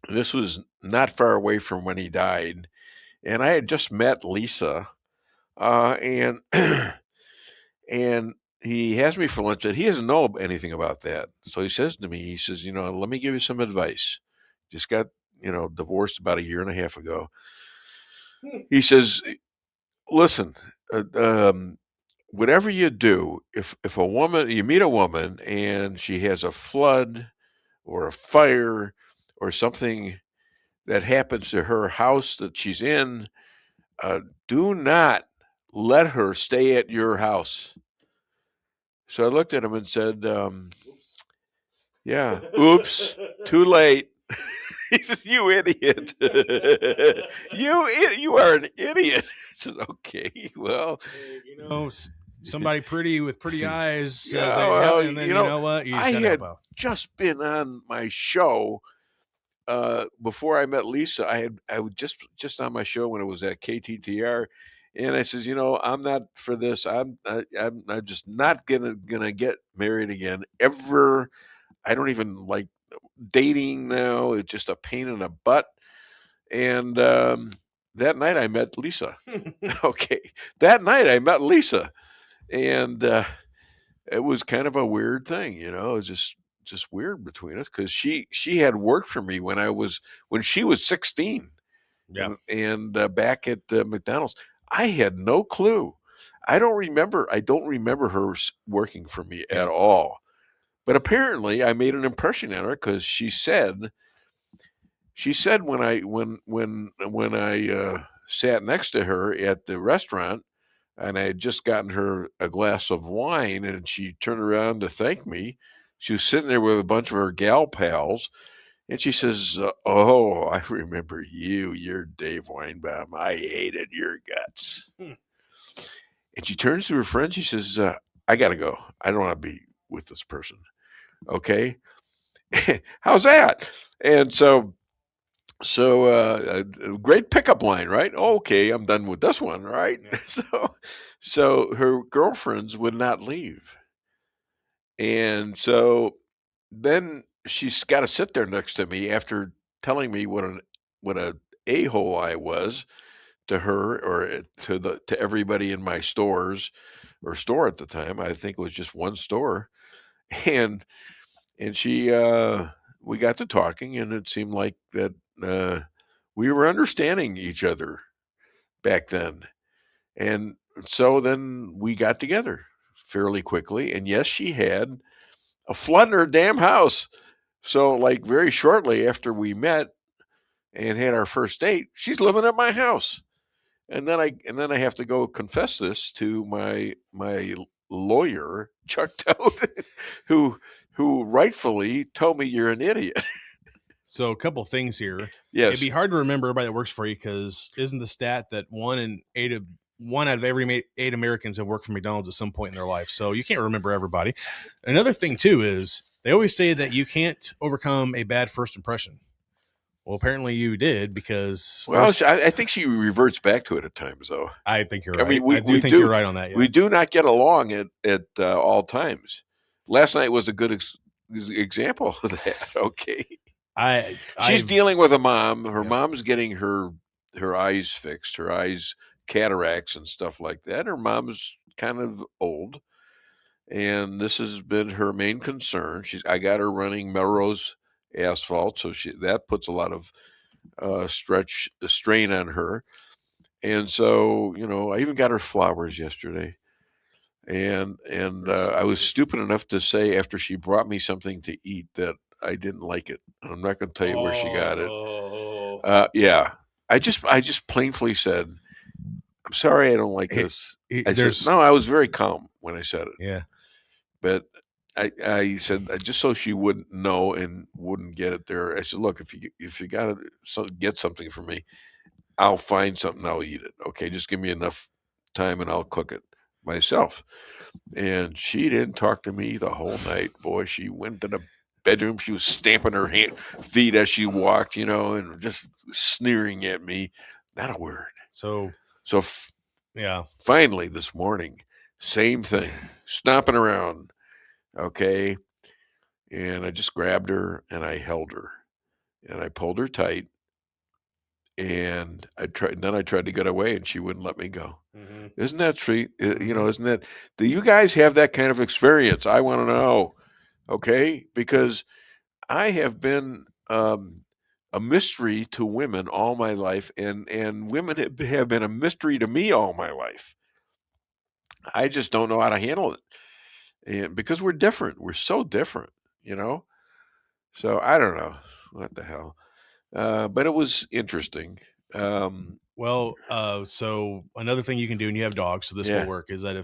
This was not far away from when he died. And I had just met Lisa. And and he has me for lunch. And he doesn't know anything about that. So he says to me, let me give you some advice. Just got, divorced about 1.5 years ago. He says, listen, whatever you do, if you meet a woman and she has a flood or a fire or something that happens to her house that she's in, do not let her stay at your house. So I looked at him and said, yeah, oops, too late. He says, you idiot. You are an idiot. I said, okay, well. Somebody pretty with pretty eyes says, Yeah, well, and then you know what? You just I gotta had help out. just been on my show before I met Lisa. I was just on my show when it was at KTTR, and I says, I'm not for this. I'm just not gonna get married again ever. I don't even like dating now. It's just a pain in the butt. And that night I met Lisa. Okay, that night I met Lisa, and it was kind of a weird thing, It was just weird between us because she had worked for me when she was 16. Yeah. And back at McDonald's, I had no clue. I don't remember her working for me at all. But apparently, I made an impression on her because she said when I sat next to her at the restaurant, and I had just gotten her a glass of wine, and she turned around to thank me. She was sitting there with a bunch of her gal pals, and she says, "Oh, I remember you. You're Dave Weinbaum. I hated your guts." And she turns to her friend. She says, "I got to go. I don't want to be with this person." Okay, how's that? And so a great pickup line, right? Okay, I'm done with this one, right? Yeah. So her girlfriends would not leave, and so then she's got to sit there next to me after telling me what a a-hole I was to her or to everybody in my store at the time. I think it was just one store, and she we got to talking, and it seemed like that we were understanding each other back then. And so then we got together fairly quickly. And yes, she had a flood in her damn house. So like very shortly after we met and had our first date, she's living at my house. And then I have to go confess this to my lawyer, Chuck Toad, who rightfully told me you're an idiot. So a couple things here. Yes. It'd be hard to remember everybody that works for you because isn't the stat that one out of every 8 Americans have worked for McDonald's at some point in their life? So you can't remember everybody. Another thing too is they always say that you can't overcome a bad first impression. Well, apparently you did because. Well, I think she reverts back to it at times, though. I think you're right. I mean, I think you're right on that. Yeah. We do not get along at all times. Last night was a good example of that. Okay. She's dealing with a mom. Her mom's getting her eyes fixed, her eyes cataracts and stuff like that. Her mom's kind of old, and this has been her main concern. I got her running Melrose asphalt, so that puts a lot of strain on her. And so, I even got her flowers yesterday. And I was stupid enough to say after she brought me something to eat that I didn't like it. And I'm not going to tell you where she got it. Yeah. I just plainly said, "I'm sorry, I don't like this." I said, no, I was very calm when I said it. Yeah. But I said, just so she wouldn't know and wouldn't get it there. I said, "Look, if you got to get something for me, I'll find something, I'll eat it. Okay, just give me enough time and I'll cook it myself." And she didn't talk to me the whole night. Boy, she went to the bedroom. She was stamping her feet as she walked, and just sneering at me. Not a word. So yeah. Finally, this morning, same thing, stomping around. Okay. And I just grabbed her and I held her and I pulled her tight. And I tried to get away and she wouldn't let me go. Mm-hmm. Isn't that sweet? Isn't that, do you guys have that kind of experience? I want to know. Okay. Because I have been a mystery to women all my life, and women have been a mystery to me all my life. I just don't know how to handle it. And because we're different, we're so different, So I don't know what the hell, but it was interesting. So another thing you can do, and you have dogs, so this will work, is that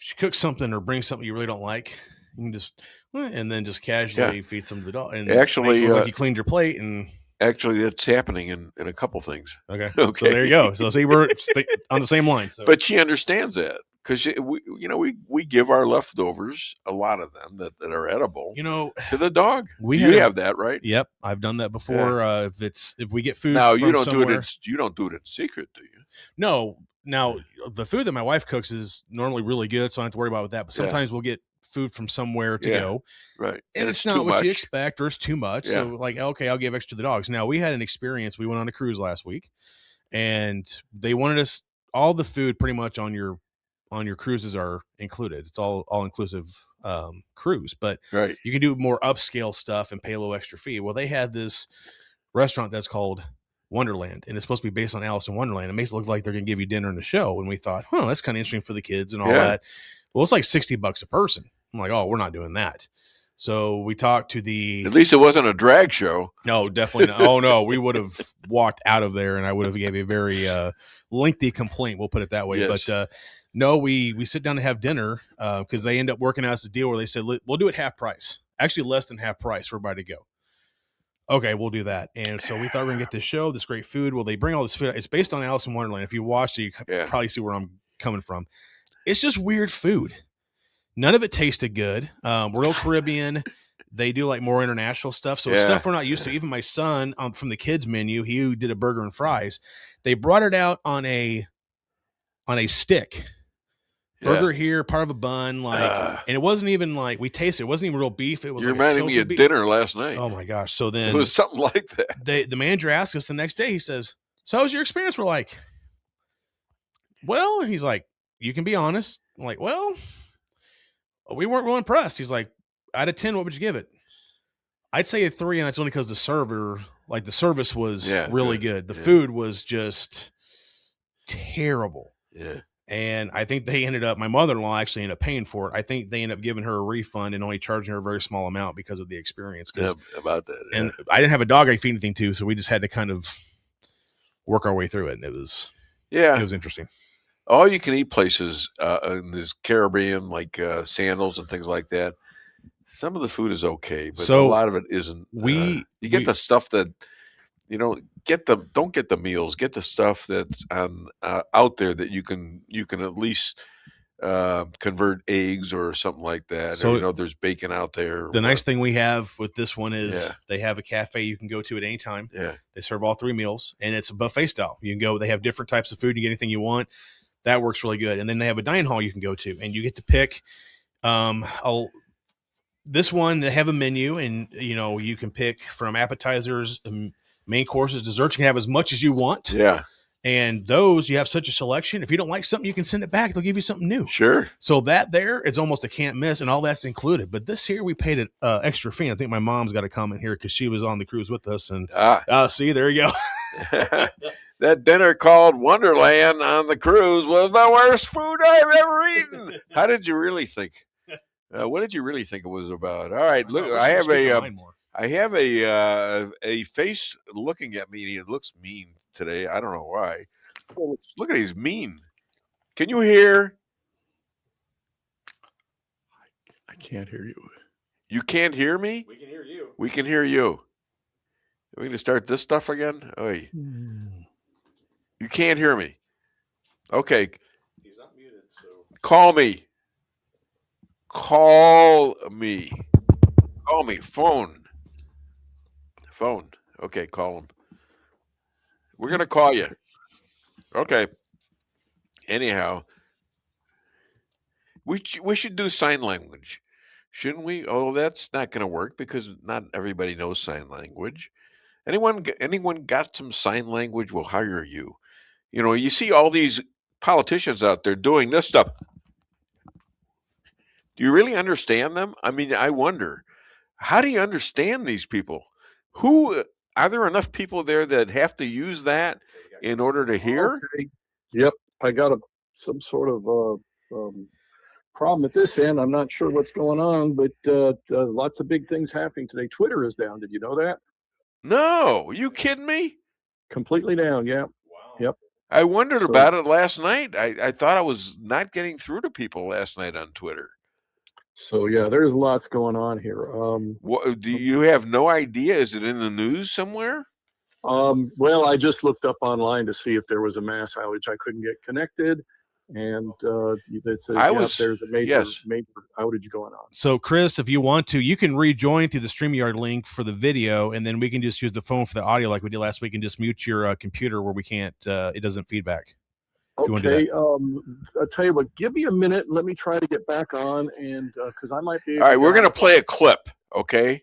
she cooks something or brings something you really don't like, you can just and then just casually feed some to the dog. And actually, like you cleaned your plate. And actually, it's happening in a couple things. Okay. So there you go. So see, we're on the same line. So. But she understands that because we give our leftovers, a lot of them that are edible, to the dog. You have that, right? Yep, I've done that before. Yeah. If we get food now from you don't somewhere, do it in secret, do you? No. Now the food that my wife cooks is normally really good, so I don't have to worry about that. But sometimes we'll get food from somewhere to go, right? And it's not what you expect, or it's too much. So like, okay, I'll give extra to the dogs. Now we had an experience. We went on a cruise last week, and they wanted us all the food pretty much on your cruises are included. It's all inclusive cruise, but you can do more upscale stuff and pay a little extra fee. Well, they had this restaurant that's called Wonderland, and it's supposed to be based on Alice in Wonderland. It makes it look like they're going to give you dinner and a show. And we thought, that's kind of interesting for the kids and all that. Well, it's like $60 a person. I'm like, we're not doing that. So we talked to At least it wasn't a drag show. No, definitely not. Oh no, we would have walked out of there, and I would have gave a very lengthy complaint. We'll put it that way. Yes. But no, we sit down to have dinner because they end up working out a deal where they said we'll do it half price, actually less than half price for everybody to go. Okay, we'll do that. And so we thought we were gonna get this show, this great food. Well, they bring all this food. It's based on Alice in Wonderland. If you watch it, you probably see where I'm coming from. It's just weird food. None of it tasted good. Royal Caribbean. They do like more international stuff. So it's stuff we're not used to. Even my son from the kids menu, he did a burger and fries. They brought it out on a stick. Burger here, part of a bun, and it wasn't even like we tasted. It wasn't even real beef. It was. You like reminded me of dinner last night. Oh my gosh! So then it was something like that. The manager asked us the next day. He says, "So how was your experience?" We're like, "Well," he's like, "You can be honest." I'm like, "Well, we weren't real impressed." He's like, "Out of 10, what would you give it?" I'd say a 3, and that's only because the service was really good. The food was just terrible. Yeah. And I think they my mother-in-law actually ended up paying for it. I think they ended up giving her a refund and only charging her a very small amount because of the experience. About that. Yeah. And I didn't have a dog I could feed anything to, so we just had to kind of work our way through it. And it was interesting. All you can eat places in this Caribbean, like Sandals and things like that. Some of the food is okay, but a lot of it isn't. You get the stuff that, don't get the meals, get the stuff that's out there that you can at least convert eggs or something like that. So or, there's bacon out there. The nice thing we have with this one is they have a cafe you can go to at any time. Yeah. They serve all 3 meals, and it's a buffet style. You can go, they have different types of food. You get anything you want. That works really good. And then they have a dining hall you can go to, and you get to pick this one. They have a menu, and you can pick from appetizers, main courses, desserts. You can have as much as you want. Yeah. And those, you have such a selection. If you don't like something, you can send it back. They'll give you something new. Sure. So that there, it's almost a can't miss, and all that's included. But this here, we paid an extra fee. I think my mom's got a comment here because she was on the cruise with us. And see, there you go. That dinner called Wonderland on the cruise was the worst food I've ever eaten. How did you really think? What did you really think it was about? All right, look, I have a face looking at me, and he looks mean today. I don't know why. Oh, look at he's mean. Can you hear? I can't hear you. You can't hear me? We can hear you. We can hear you. Are we going to start this stuff again? Oy. You can't hear me. Okay. He's not muted, so call me. Call me. Call me. Phone. Okay, call him. We're going to call you. Okay. Anyhow, we should do sign language. Shouldn't we? Oh, that's not going to work because not everybody knows sign language. Anyone got some sign language? We'll hire you. You see all these politicians out there doing this stuff. Do you really understand them? I mean, I wonder, how do you understand these people? Are there enough people there that have to use that in order to hear? Okay. Yep. I got some sort of problem at this end. I'm not sure what's going on, but lots of big things happening today. Twitter is down. Did you know that? No. Are you kidding me? Completely down. Yeah. Wow. Yep. I wondered about it last night. I thought I was not getting through to people last night on Twitter. So yeah, there's lots going on here. Do you have no idea? Is it in the news somewhere? Well, I just looked up online to see if there was a mass outage. I couldn't get connected, and it says there's a major outage going on. So, Chris, if you want to, you can rejoin through the StreamYard link for the video, and then we can just use the phone for the audio like we did last week and just mute your computer where we can't, it doesn't feedback. Okay, I'll tell you what, give me a minute and let me try to get back on, and because I might be able All right, we're going to play a clip, okay?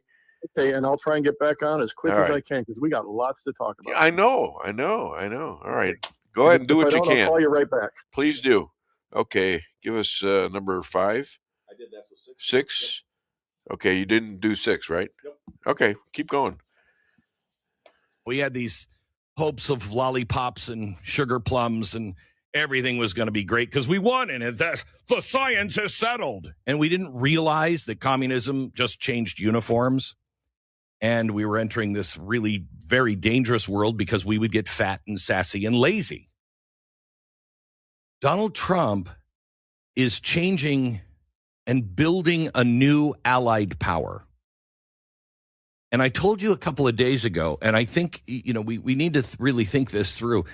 Okay, and I'll try and get back on as quick as I can because we got lots to talk about. I know. All right, go ahead and do what you can. I'll call you right back. Please do. Okay, give us number 5. I did that, so 6. 6? Yep. Okay, you didn't do 6, right? Yep. Okay, keep going. We had these hopes of lollipops and sugar plums and everything was going to be great because we won and the science is settled. And we didn't realize that communism just changed uniforms. And we were entering this really very dangerous world because we would get fat and sassy and lazy. Donald Trump is changing and building a new allied power. And I told you a couple of days ago, and I think, we need to really think this through.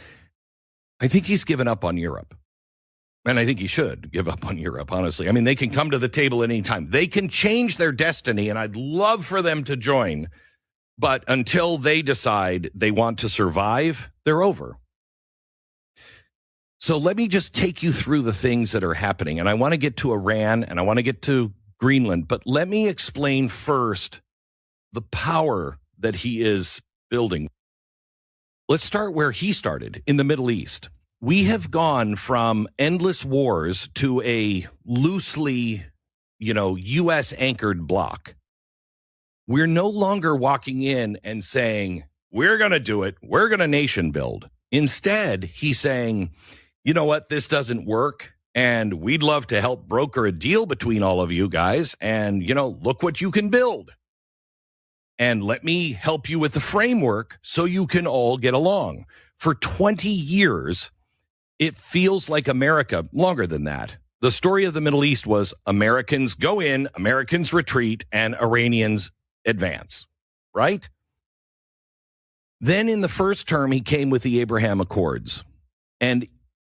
I think he's given up on Europe. And I think he should give up on Europe, honestly. I mean, they can come to the table at any time. They can change their destiny, and I'd love for them to join. But until they decide they want to survive, they're over. So let me just take you through the things that are happening. And I want to get to Iran, and I want to get to Greenland. But let me explain first the power that he is building. Let's start where he started, in the Middle East. We have gone from endless wars to a loosely, U.S. anchored bloc. We're no longer walking in and saying, we're going to do it. We're going to nation build. Instead, he's saying, you know what? This doesn't work. And we'd love to help broker a deal between all of you guys. And, look what you can build. And let me help you with the framework so you can all get along. For 20 years, it feels like America, longer than that. The story of the Middle East was Americans go in, Americans retreat, and Iranians advance, right? Then in the first term, he came with the Abraham Accords. And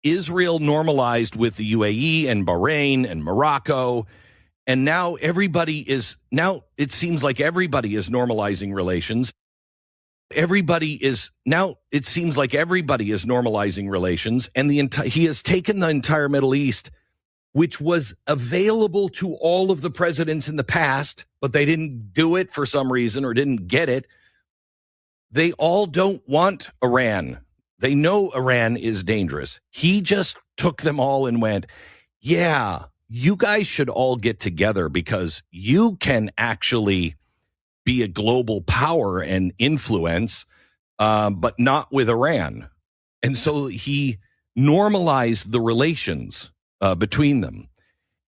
Israel normalized with the UAE and Bahrain and Morocco. And now it seems like everybody is normalizing relations. It seems like everybody is normalizing relations. And he has taken the entire Middle East, which was available to all of the presidents in the past, but they didn't do it for some reason or didn't get it. They all don't want Iran. They know Iran is dangerous. He just took them all and went, yeah, you guys should all get together because you can actually be a global power and influence, but not with Iran. And so he normalized the relations between them.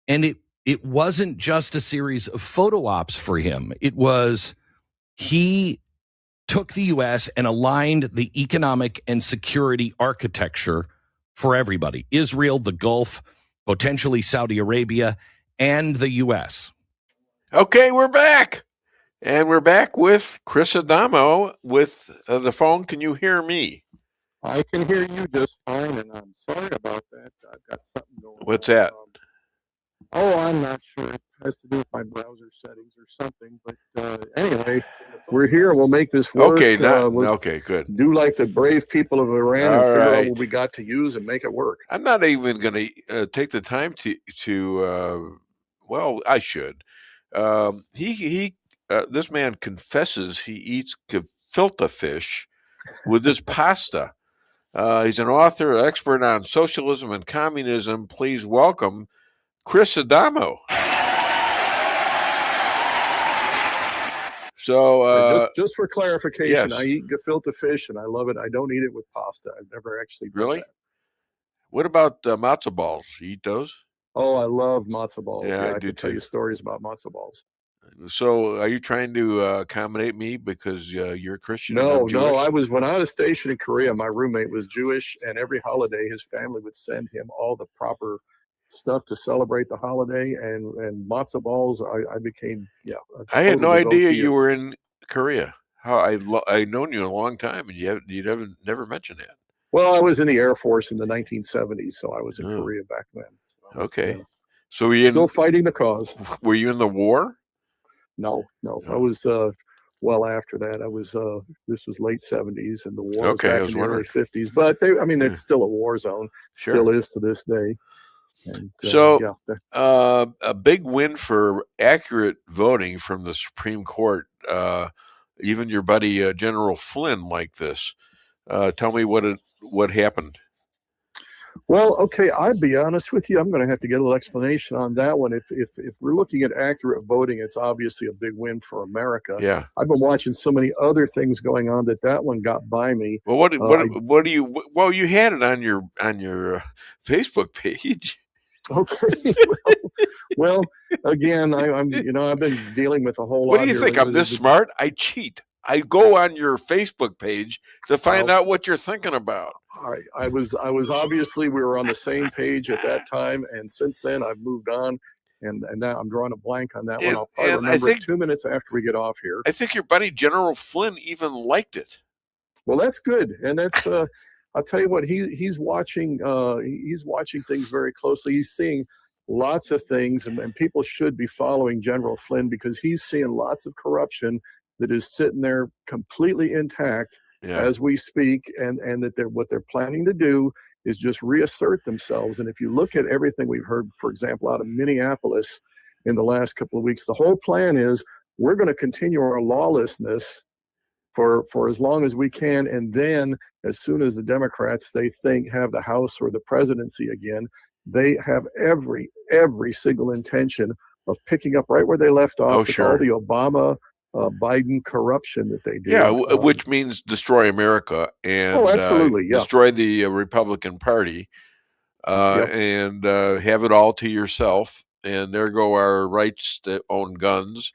And it wasn't just a series of photo ops for him. It was he took the U.S. and aligned the economic and security architecture for everybody. Israel, the Gulf, potentially Saudi Arabia, and the U.S. Okay, we're back. And we're back with Chris Adamo with the phone. Can you hear me? I can hear you just fine, and I'm sorry about that. I've got something going on. What's that? I'm not sure. It has to do with my browser settings or something. But anyway, we're here. We'll make this work. Okay, okay, good. Do like the brave people of Iran and figure out what we got to use and make it work. I'm not even going to take the time to well, I should. This man confesses he eats gefilte fish with his pasta. He's an author, expert on socialism and communism. Please welcome Chris Adamo. So, just for clarification, yes. I eat gefilte fish and I love it. I don't eat it with pasta. I've never actually done really. That. What about matzo balls? You eat those? Oh, I love matzo balls. Yeah, I can do tell too. you stories about matzo balls. So, are you trying to accommodate me because you're Christian and No, I'm Jewish? when I was stationed in Korea, my roommate was Jewish, and every holiday his family would send him all the proper stuff to celebrate the holiday, and matzo balls. I became I had no total idea devotee you of- were in Korea. How I've known you a long time, and you never mentioned that. Well, I was in the Air Force in the 1970s, so I was in Korea back then. Okay, Yeah. so were you Still fighting the cause? Were you in the war? No. I was well after that. I was this was late 70s, and the war was Okay, I back was in the early wondering. 50s. But it's still a war zone. Sure. Still is to this day. And, So, a big win for accurate voting from the Supreme Court. Even your buddy General Flynn liked this. Tell me what happened. Well, okay, I'll be honest with you. I'm going to have to get a little explanation on that one. If we're looking at accurate voting, it's obviously a big win for America. Yeah. I've been watching so many other things going on that one got by me. Well, what do you? Well, you had it on your Facebook page. Okay. Well, again, I've been dealing with a whole lot. What do you think? I'm this smart? I cheat. I go on your Facebook page to find out what you're thinking about. All right. I was obviously, we were on the same page at that time, and since then I've moved on, and now I'm drawing a blank on that one. I'll probably remember it 2 minutes after we get off here. I think your buddy General Flynn even liked it. Well, that's good, and that's I'll tell you what, he's watching things very closely. He's seeing lots of things, and people should be following General Flynn because he's seeing lots of corruption that is sitting there completely intact as we speak, and that what they're planning to do is just reassert themselves. And if you look at everything we've heard, for example, out of Minneapolis in the last couple of weeks, the whole plan is we're going to continue our lawlessness for as long as we can, and then as soon as the Democrats, they think, have the House or the presidency again, they have every single intention of picking up right where they left off with all the Obama Biden corruption that they do. Yeah, which means destroy America and absolutely, destroy the Republican Party and have it all to yourself. And there go our rights to own guns,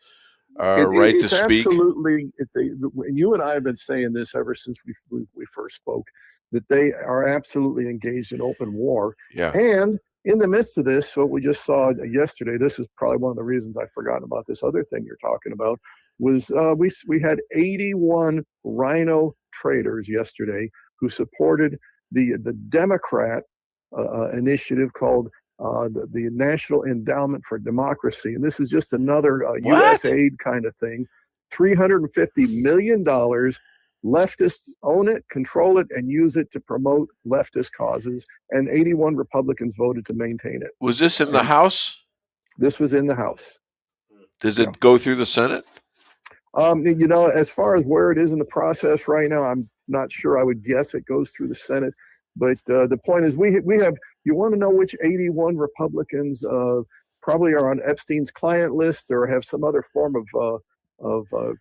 our right to speak. Absolutely, and you and I have been saying this ever since we first spoke, that they are absolutely engaged in open war. Yeah. And in the midst of this, what we just saw yesterday, this is probably one of the reasons I've forgotten about this other thing you're talking about, was we had 81 Rhino traitors yesterday who supported the Democrat initiative called the National Endowment for Democracy. And this is just another U.S. aid kind of thing. $350 million. Leftists own it, control it, and use it to promote leftist causes. And 81 Republicans voted to maintain it. Was this in the House? This was in the House. Does it go through the Senate? As far as where it is in the process right now, I'm not sure. I would guess it goes through the Senate. But the point is, we have. You want to know which 81 Republicans probably are on Epstein's client list or have some other form of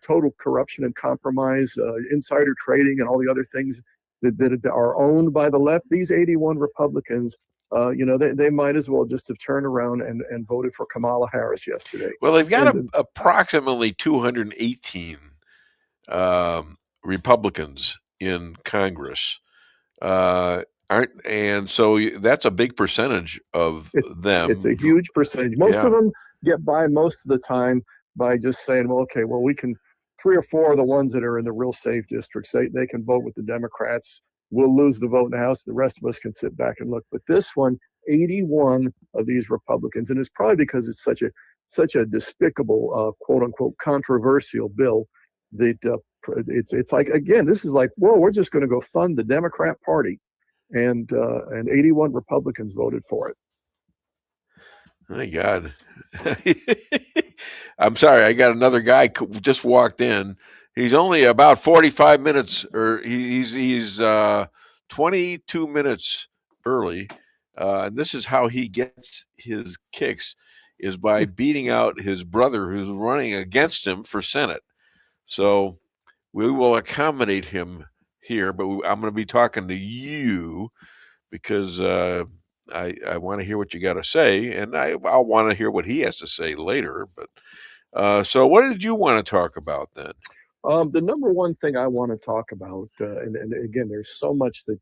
total corruption and compromise, insider trading, and all the other things that are owned by the left? These 81 Republicans, they might as well just have turned around and voted for Kamala Harris yesterday. Well, they've got approximately 218 Republicans in Congress. And so that's a big percentage of them. It's a huge percentage. Most of them get by most of the time by just saying, we can, 3 or 4 of the ones that are in the real safe districts, they can vote with the Democrats. We'll lose the vote in the House. The rest of us can sit back and look. But this one, 81 of these Republicans, and it's probably because it's such a despicable, quote unquote, controversial bill that it's like, again, this is like, we're just going to go fund the Democrat Party. And 81 Republicans voted for it. My God. I'm sorry. I got another guy just walked in. He's only about 45 minutes, or he's 22 minutes early. And this is how he gets his kicks, is by beating out his brother who's running against him for Senate. So we will accommodate him here, but I'm going to be talking to you because I want to hear what you got to say, and I'll want to hear what he has to say later. But So what did you want to talk about then? The number one thing I want to talk about, and again, there's so much that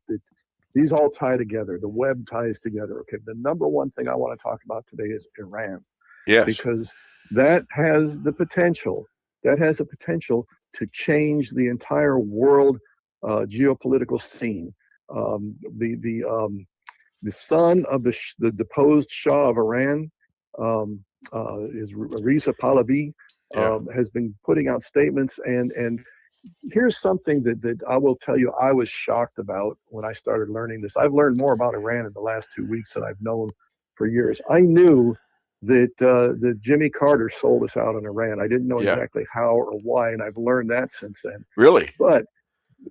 these all tie together. The web ties together. Okay, the number one thing I want to talk about today is Iran. Yes, because that has the potential. That has the potential to change the entire world geopolitical scene. The son of the deposed Shah of Iran is Reza Pahlavi. Has been putting out statements, and here's something that I will tell you I was shocked about when I started learning this. I've learned more about Iran in the last 2 weeks than I've known for years. I knew that Jimmy Carter sold us out in Iran. I didn't know exactly how or why, and I've learned that since then. Really? But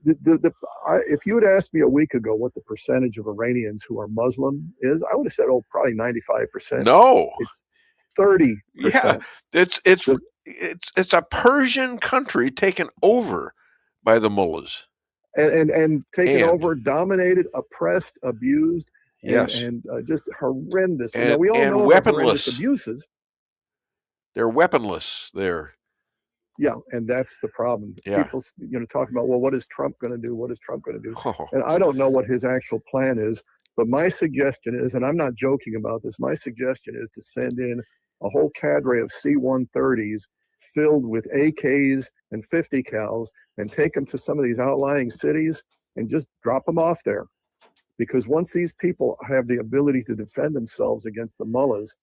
if you had asked me a week ago what the percentage of Iranians who are Muslim is, I would have said, probably 95%. No, it's 30%. Yeah, it's a Persian country taken over by the mullahs. And taken over, dominated, oppressed, abused, and just horrendous. And, we all know weaponless abuses. They're weaponless there. Yeah, and that's the problem. Yeah. People, talk about, well, what is Trump going to do? What is Trump going to do? And I don't know what his actual plan is, but my suggestion is, and I'm not joking about this, my suggestion is to send in a whole cadre of C-130s filled with AKs and 50 cals and take them to some of these outlying cities and just drop them off there. Because once these people have the ability to defend themselves against the mullahs,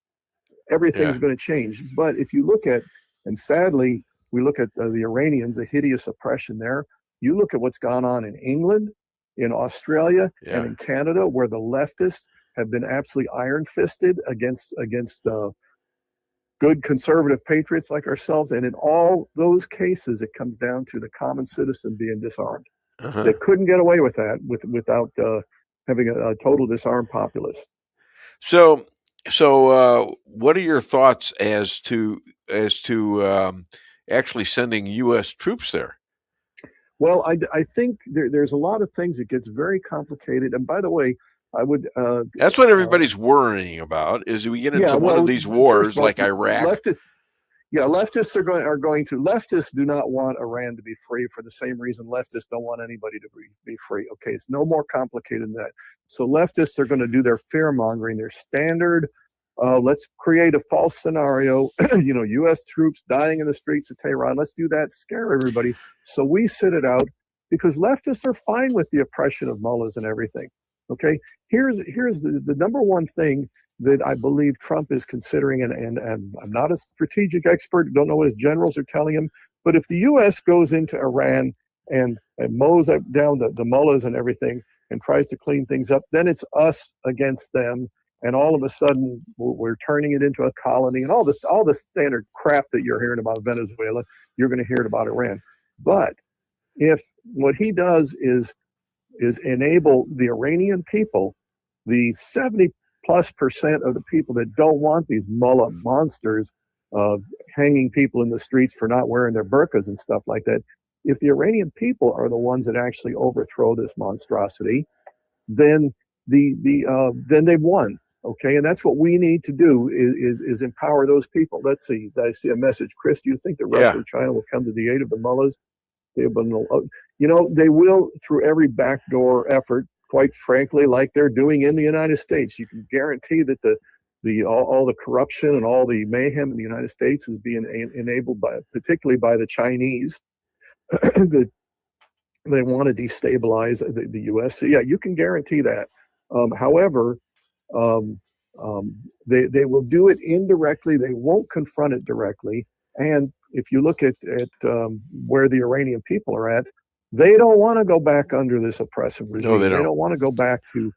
everything's going to change. But if you look at, and sadly, we look at the Iranians, the hideous oppression there. You look at what's gone on in England, in Australia, and in Canada, where the leftists have been absolutely iron-fisted against good conservative patriots like ourselves. And in all those cases, it comes down to the common citizen being disarmed. They couldn't get away with that without having a total disarmed populace. So what are your thoughts as to actually sending U.S. troops there? Well, I think there's a lot of things. It gets very complicated. And by the way, I would. That's what everybody's worrying about. Is we get into one of these wars like Iraq. Leftists are going to. Leftists do not want Iran to be free for the same reason leftists don't want anybody to be free. Okay, it's no more complicated than that. So leftists are going to do their fear mongering, their standard. Let's create a false scenario. U.S. troops dying in the streets of Tehran. Let's do that. Scare everybody. So we sit it out because leftists are fine with the oppression of mullahs and everything. Okay. Here's the number one thing that I believe Trump is considering, and I'm not a strategic expert, don't know what his generals are telling him, but if the U.S. goes into Iran and mows down the mullahs and everything and tries to clean things up, then it's us against them, and all of a sudden we're turning it into a colony, and all the standard crap that you're hearing about Venezuela, you're going to hear it about Iran. But if what he does is enable the Iranian people, the 70+% of the people that don't want these mullah monsters hanging people in the streets for not wearing their burqas and stuff like that, if the Iranian people are the ones that actually overthrow this monstrosity, then then they've won. Okay, and that's what we need to do is empower those people. Let's see. I see a message. Chris, do you think that Russia and China will come to the aid of the mullahs? They will through every backdoor effort, quite frankly, like they're doing in the United States. You can guarantee that all the corruption and all the mayhem in the United States is being enabled particularly by the Chinese. They want to destabilize the U.S. So yeah, you can guarantee that. However, they will do it indirectly. They won't confront it directly. And if you look at where the Iranian people are at, they don't want to go back under this oppressive regime. No, they don't want to go back to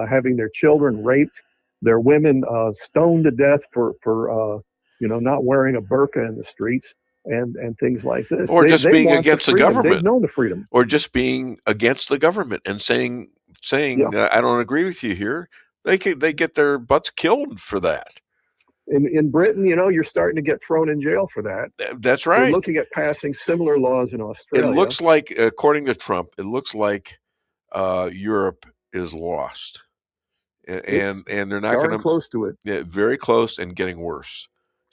having their children raped, their women stoned to death for not wearing a burqa in the streets and things like this. Or just being against the government. They've known the freedom. Or just being against the government and saying I don't agree with you here. They get their butts killed for that. In Britain, you're starting to get thrown in jail for that. That's right. We're looking at passing similar laws in Australia. It looks like, according to Trump, Europe is lost, and they're not going to close to it. Yeah, very close and getting worse.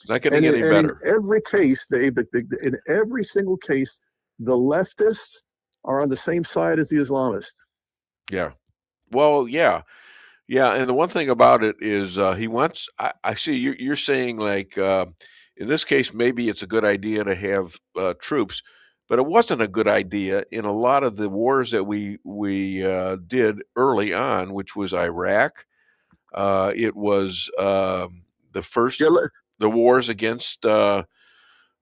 It's not getting any better. In every case, Dave, in every single case, the leftists are on the same side as the Islamists. Yeah. Well, yeah. Yeah, and the one thing about it is he wants. I see you're saying like in this case maybe it's a good idea to have troops, but it wasn't a good idea in a lot of the wars that we did early on, which was Iraq. It was the first the wars against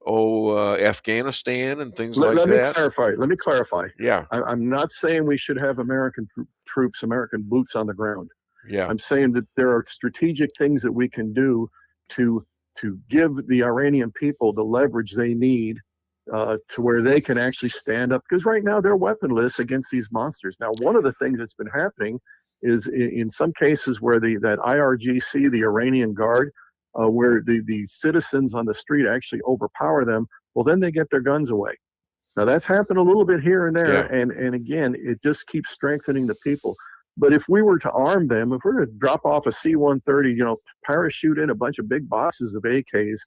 Afghanistan and things like that. Let me clarify. Yeah, I'm not saying we should have American troops, American boots on the ground. Yeah, I'm saying that there are strategic things that we can do to give the Iranian people the leverage they need to where they can actually stand up. Because right now they're weaponless against these monsters. Now, one of the things that's been happening is in some cases where that IRGC, the Iranian Guard, where the citizens on the street actually overpower them, well, then they get their guns away. Now, that's happened a little bit here and there. Yeah. And again, it just keeps strengthening the people. But if we were to arm them, if we were to drop off a C-130, parachute in a bunch of big boxes of AKs,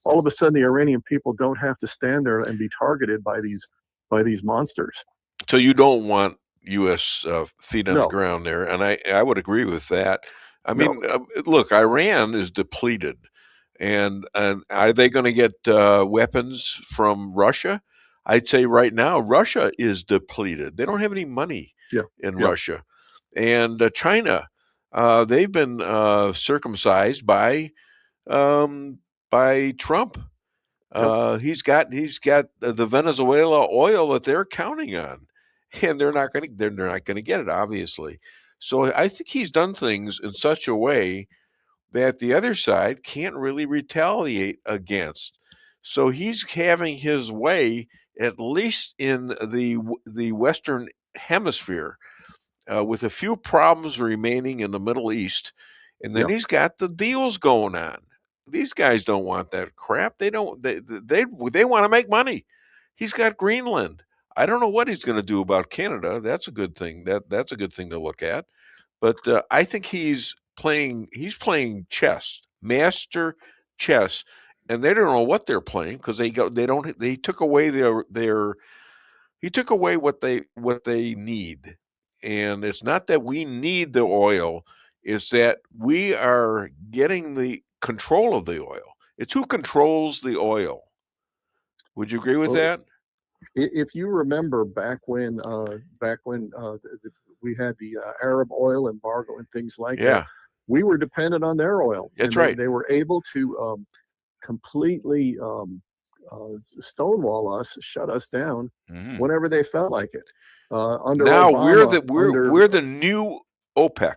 all of a sudden the Iranian people don't have to stand there and be targeted by these monsters. So you don't want U.S. feet on No. the ground there, and I would agree with that. I mean, look, Iran is depleted, and are they going to get weapons from Russia? I'd say right now Russia is depleted. They don't have any money in Russia. And China, they've been circumcised by Trump. He's got the Venezuela oil that they're counting on, and they're not going to get it, obviously. So I think he's done things in such a way that the other side can't really retaliate against. So he's having his way, at least in the Western Hemisphere. With a few problems remaining in the Middle East, and then he's got the deals going on. These guys don't want that crap. They don't. They want to make money. He's got Greenland. I don't know what he's going to do about Canada. That's a good thing. That's a good thing to look at. But I think he's playing chess, master chess, and they don't know what they're playing because they took away he took away what they need. And it's not that we need the oil, it's that we are getting the control of the oil. It's who controls the oil. Would you agree with that? If you remember back when we had the Arab oil embargo and things like that, we were dependent on their oil. That's right. They were able to completely stonewall us, shut us down whenever they felt like it. Under now Obama, we're the new OPEC.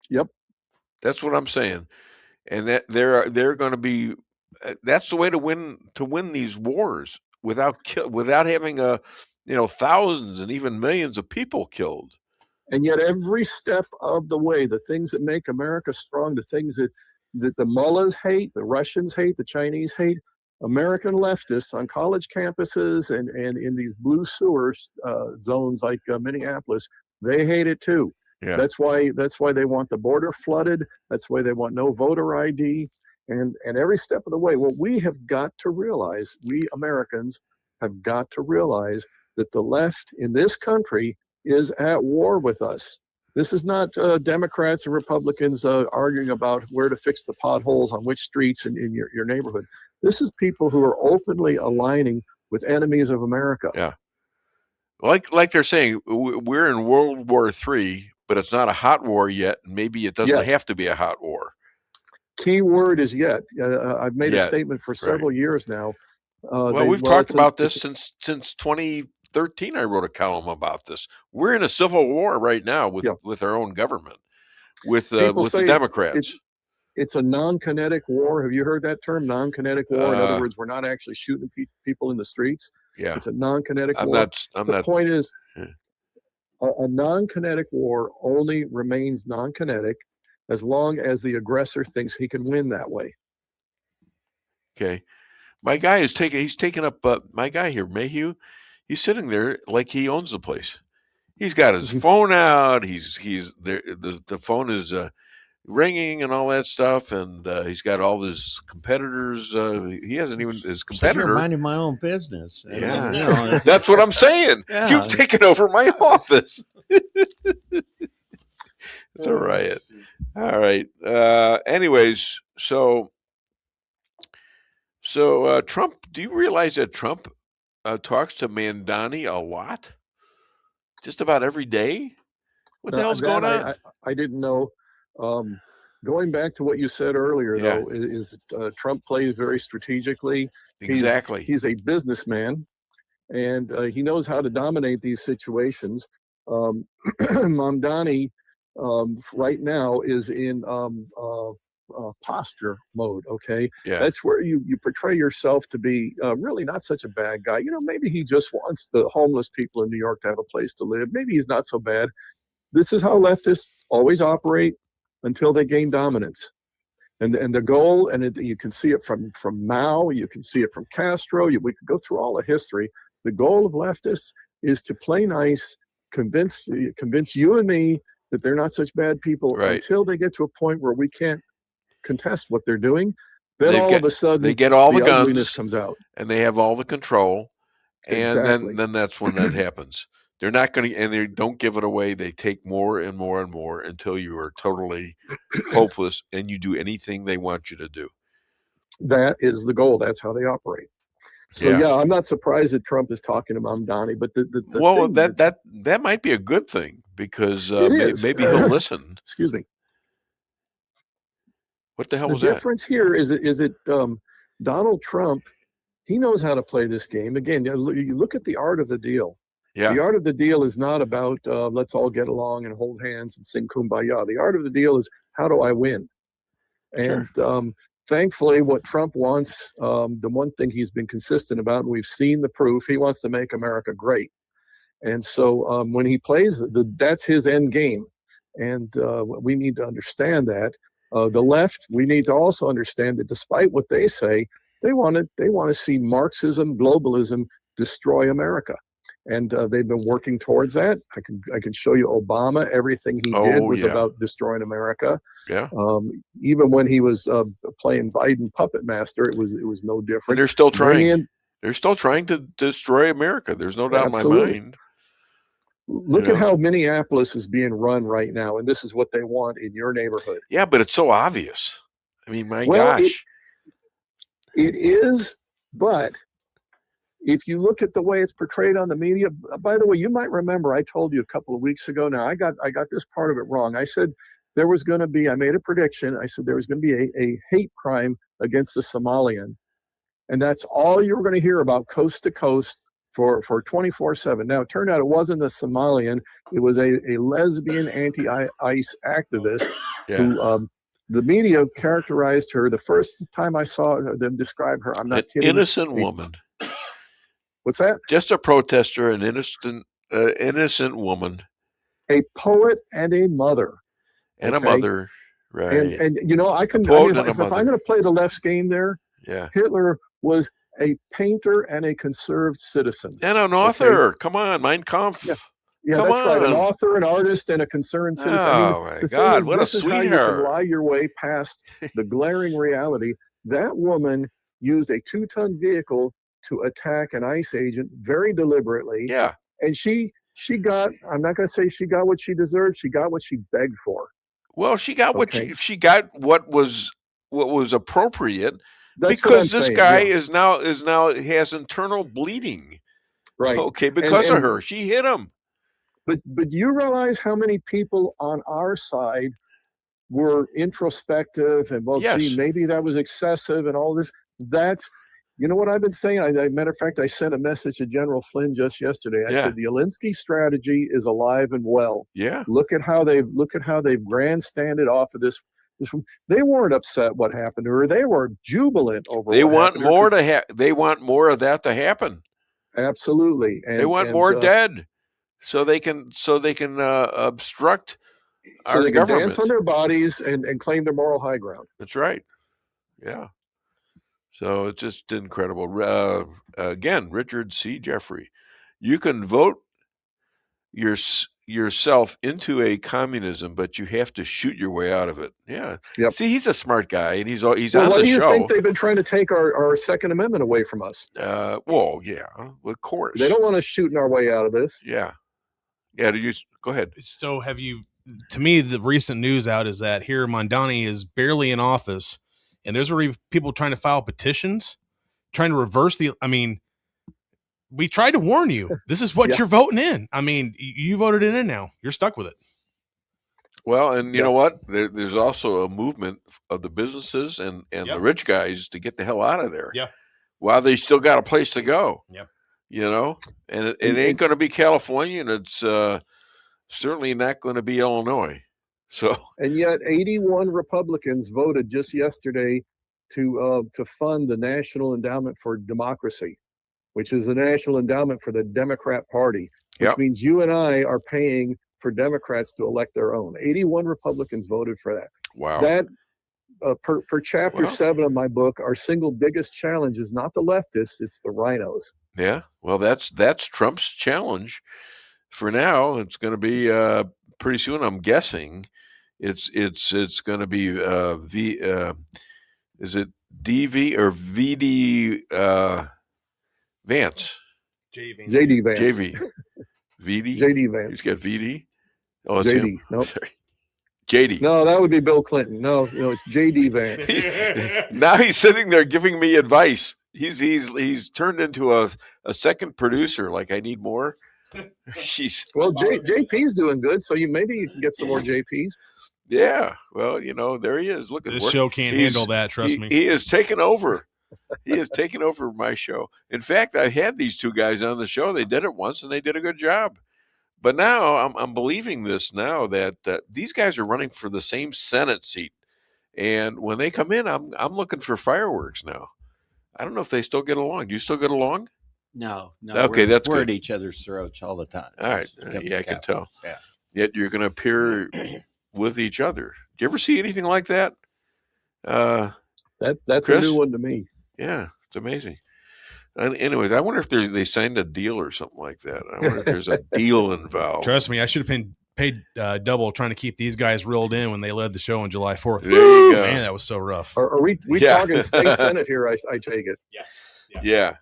Yep, that's what I'm saying, and that they're going to be. That's the way to win these wars without having thousands and even millions of people killed. And yet, every step of the way, the things that make America strong, the things that the mullahs hate, the Russians hate, the Chinese hate, American leftists on college campuses and in these blue sewer zones like Minneapolis, they hate it too. Yeah. That's why they want the border flooded. That's why they want no voter ID. And every step of the way, what we have got to realize, we Americans have got to realize that the left in this country is at war with us. This is not Democrats and Republicans arguing about where to fix the potholes on which streets in your neighborhood. This is people who are openly aligning with enemies of America. Yeah. Like they're saying, we're in World War III, but it's not a hot war yet. Maybe it doesn't have to be a hot war. Key word is yet. I've made a statement for several years now. We've talked about this since 2013. I wrote a column about this. We're in a civil war right now with our own government, with the Democrats. It's a non-kinetic war. Have you heard that term, non-kinetic war? In other words, we're not actually shooting people in the streets. Yeah, it's a non-kinetic war. The point is, a non-kinetic war only remains non-kinetic as long as the aggressor thinks he can win that way. Okay, my guy he's taking up my guy here, Mayhew. He's sitting there like he owns the place. He's got his phone out. He's there. The phone is ringing and all that stuff, and he's got all his competitors. He hasn't even his Sitting here competitor. minding my own business. I Yeah, mean, you know, that's what I'm saying. Yeah. You've taken over my office. It's a riot. All right. Anyways, so Trump. Do you realize that Trump talks to Mandani a lot? Just about every day. What the hell's going on? I didn't know. Going back to what you said earlier, Yeah. though, is Trump plays very strategically. Exactly. He's a businessman, and he knows how to dominate these situations. Mamdani right now is in posture mode. Okay, Yeah. that's where you portray yourself to be really not such a bad guy. You know, maybe he just wants the homeless people in New York to have a place to live. Maybe he's not so bad. This is how leftists always operate until they gain dominance. And the goal, and you can see it from Mao, you can see it from Castro, we could go through all the history. The goal of leftists is to play nice, convince you and me that they're not such bad people, Right. until they get to a point where we can't contest what they're doing. Then of a sudden, they get all the ugliness guns, comes out. and they have all the control, and Exactly. then that's when that happens. They're not going to, and they don't give it away. They take more and more and more until you are totally hopeless, and you do anything they want you to do. That is the goal. That's how they operate. So Yeah. yeah, I'm not surprised that Trump is talking to Mamdani, but the Well, thing that might be a good thing, because It is. maybe he'll listen. Excuse me. What the hell The was that? difference here is Donald Trump, he knows how to play this game. Again, you look at the art of the deal. Yeah. The art of the deal is not about let's all get along and hold hands and sing Kumbaya. The art of the deal is, how do I win? And thankfully, what Trump wants, the one thing he's been consistent about, and we've seen the proof, he wants to make America great. And so when he plays, that's his end game. And we need to understand that. The left, we need to also understand that despite what they say, they want to see Marxism, globalism destroy America. And they've been working towards that. I can show you Obama. Everything he did was about destroying America. Yeah. Even when he was playing Biden puppet master, it was no different. And they're still trying. They're still trying to destroy America. There's no doubt in my mind. Look at how Minneapolis is being run right now, and this is what they want in your neighborhood. Yeah, but it's so obvious. I mean, my gosh. It is, but if you look at the way it's portrayed on the media, by the way, you might remember I told you a couple of weeks ago. Now I got this part of it wrong. I said there was going to be. I made a prediction. I said there was going to be a hate crime against a Somalian, and that's all you were going to hear about coast to coast for 24/7. Now it turned out it wasn't a Somalian. It was a lesbian anti-ICE activist who. The media characterized her. The first time I saw them describe her, I'm not an kidding. Innocent woman. What's that? Just a protester, an innocent woman. A poet and a mother. And a mother, right. And you know, if I'm going to play the left's game there, Hitler was a painter and a conserved citizen. And an author. Come on, Mein Kampf. Yeah, Come that's on. right. An author, an artist, and a concerned citizen. Oh, my God. What a this is how you sweetheart. can lie your way past the glaring reality. That woman used a 2-ton vehicle to attack an ICE agent very deliberately. Yeah. And she got, I'm not going to say she got what she deserved. She got what she begged for. Well, she got what she got what was appropriate. That's because what I'm this saying, guy yeah. is now has internal bleeding. Right. Okay, because of her. She hit him. But you realize how many people on our side were introspective and, well, gee, maybe that was excessive and all this. That's, you know what I've been saying? Matter of fact, I sent a message to General Flynn just yesterday. I said the Alinsky strategy is alive and well. Yeah. Look at how they've grandstanded off of this. They weren't upset what happened to her. They were jubilant over. They want more They want more of that to happen. Absolutely. And they want more dead. So they can obstruct our they can government. dance on their bodies and claim their moral high ground. That's right. Yeah. So it's just incredible. Again, Richard C. Jeffrey. You can vote yourself into a communism, but you have to shoot your way out of it. Yeah. Yep. See, he's a smart guy, and he's on Why the do you show. think they've been trying to take our Second Amendment away from us? Well, yeah, of course. They don't want us shooting our way out of this. Yeah. Yeah. Go ahead. So have you? To me, the recent news out is that here Mondani is barely in office, and there's already people trying to file petitions, trying to reverse the. I mean, we tried to warn you. This is what you're voting in. I mean, you voted it in now. You're stuck with it. Well, and you know what? There's also a movement of the businesses and the rich guys to get the hell out of there. Yeah. While they still got a place to go. Yeah. You know, and it ain't going to be California, and it's certainly not going to be Illinois. So, and yet 81 Republicans voted just yesterday to fund the National Endowment for Democracy, which is the national endowment for the Democrat Party, which means you and I are paying for Democrats to elect their own. 81 Republicans voted for that. Wow. That per chapter 7 of my book, our single biggest challenge is not the leftists, it's the rhinos. Yeah. Well, that's Trump's challenge. For now, it's going to be pretty soon. I'm guessing it's going to be is it DV or VD Vance? JD Vance. JV. VD. JD Vance. He's got VD. Oh, it's JD. him. Nope. Sorry. JD. No, that would be Bill Clinton. No, it's JD Vance. Now he's sitting there giving me advice. He's turned into a second producer. Like, I need more. Well, JP's doing good, so maybe you can get some more JPs. Yeah. Well, there he is. Look at this show can't handle that. Trust me. He has taken over. He has taken over my show. In fact, I had these two guys on the show. They did it once, and they did a good job. But now I'm believing this now that these guys are running for the same Senate seat, and when they come in, I'm looking for fireworks now. I don't know if they still get along. Do you still get along? No. Okay, that's we're good. at each other's throats all the time. All right. Yeah, I can tell. Yeah. Yet you're going to appear with each other. Do you ever see anything like that? That's Chris? a new one to me. Yeah, it's amazing. And anyways, I wonder if they signed a deal or something like that. I wonder if there's a deal involved. Trust me, I should have been paid double trying to keep these guys reeled in when they led the show on July 4th. There you go. Man, that was so rough. Are we talking state Senate here? I take it. Yeah.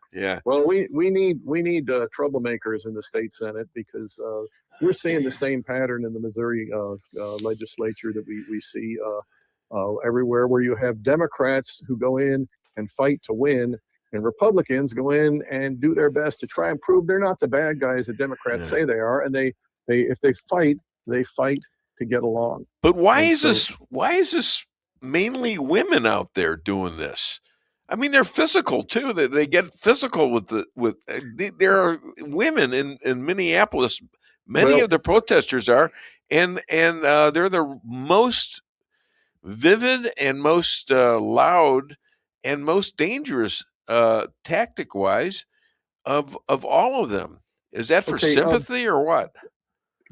Well, we need troublemakers in the state Senate because we're seeing the same pattern in the Missouri legislature that we see everywhere, where you have Democrats who go in and fight to win, and Republicans go in and do their best to try and prove they're not the bad guys that Democrats say they are, and they if they fight to get along. But why is this mainly women out there doing this? I mean, they're physical too. They get physical there are women in Minneapolis. Many of the protesters are, and they're the most vivid and most loud and most dangerous tactic wise of all of them. Is that for sympathy or what?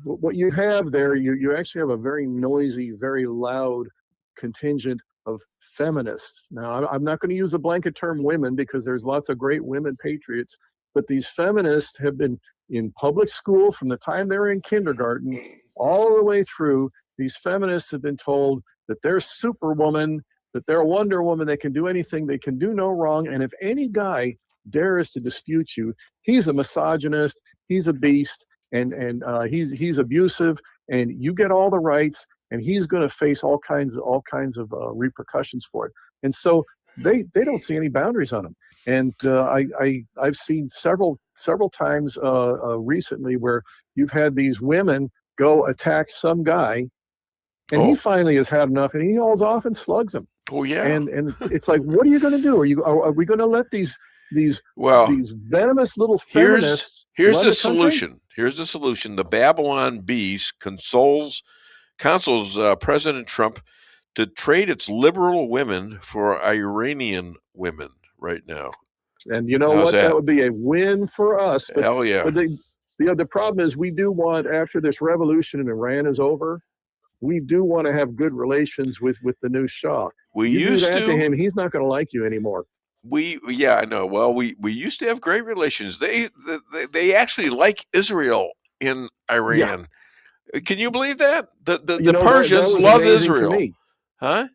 What you have there, you actually have a very noisy, very loud contingent of feminists. Now, I'm not going to use the blanket term women because there's lots of great women patriots, but these feminists have been in public school from the time they were in kindergarten all the way through. These feminists have been told that they're Superwoman, that they're Wonder Woman, they can do anything, they can do no wrong, and if any guy dares to dispute you, he's a misogynist, he's a beast, and he's abusive, and you get all the rights, and he's going to face all kinds of repercussions for it. And so they don't see any boundaries on them. And I've seen several times recently where you've had these women go attack some guy, and he finally has had enough, and he hauls off and slugs him. Oh yeah. And it's like, what are you going to do? Are we going to let these venomous little feminists? Here's the solution. Here's the solution. The Babylon Bees consoles President Trump to trade its liberal women for Iranian women right now. And you know what? That would be a win for us. But, hell yeah. But the problem is, we do want, after this revolution in Iran is over, we do want to have good relations with the new Shah. We you used do that to him, he's not going to like you anymore. I know. Well, we used to have great relations. They actually like Israel in Iran. Can you believe that? The that Persians was love amazing to Israel. me. Huh?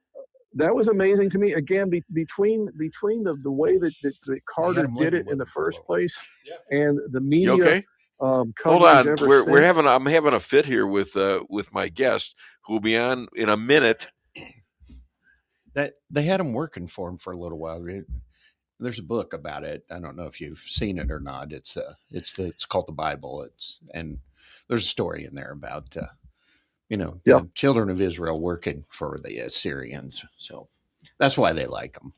That was amazing to me. Again, between the way that Carter did it in the first place, and the media. You okay? Hold on. I'm having a fit here with my guest, who will be on in a minute. That they had him working for him for a little while. There's a book about it. I don't know if you've seen it or not. It's called the Bible. And there's a story in there about the children of Israel working for the Assyrians. So that's why they like them.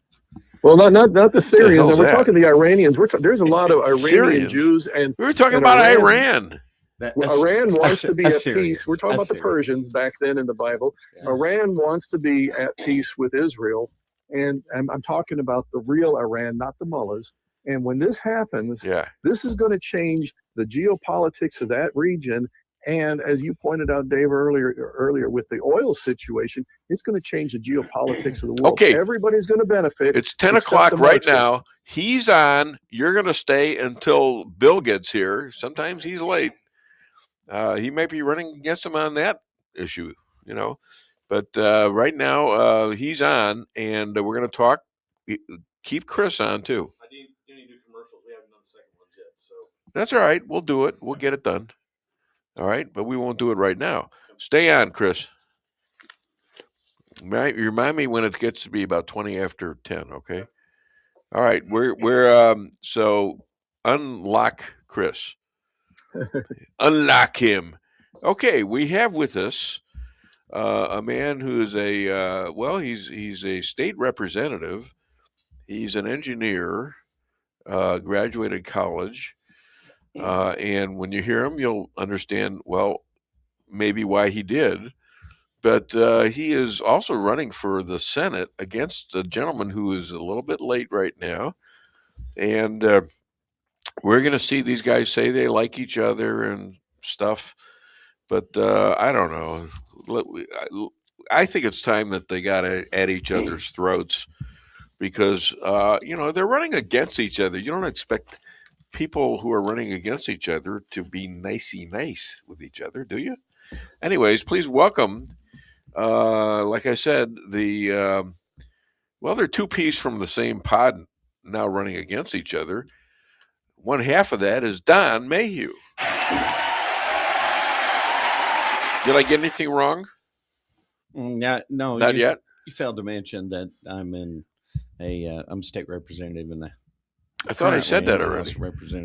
Well, not the Syrians. And we're talking the Iranians. There's a lot of Iranian Syrians. Jews, and we were talking about Iran. Iran wants to be at peace. We're talking about the Persians back then in the Bible. Yeah. Iran wants to be at peace with Israel, and I'm talking about the real Iran, not the mullahs. And when this happens, this is going to change the geopolitics of that region. And as you pointed out, Dave, earlier with the oil situation, it's going to change the geopolitics of the world. Okay. Everybody's going to benefit. It's 10 o'clock right now. He's on. You're going to stay until Bill gets here. Sometimes he's late. He might be running against him on that issue, But right now, he's on, and we're going to talk. Keep Chris on, too. I need to do commercials. We haven't done the second one yet. So that's all right. We'll do it. We'll get it done. All right, but we won't do it right now. Stay on, Chris. Remind me when it gets to be about 20 after 10, okay? All right, we're so unlock Chris. Unlock him. Okay, we have with us a man who's he's a state representative. He's an engineer, graduated college. And when you hear him, you'll understand, maybe why he did. But he is also running for the Senate against a gentleman who is a little bit late right now. And we're going to see these guys say they like each other and stuff. But I don't know. I think it's time that they got at each other's throats because, they're running against each other. You don't expect people who are running against each other to be nice with each other, do you? Anyways, please welcome, like I said, they're two peas from the same pod now running against each other. One half of that is Don Mayhew. Did I get anything wrong? No, not yet. You failed to mention that I'm I'm state representative in the. I thought I said that already.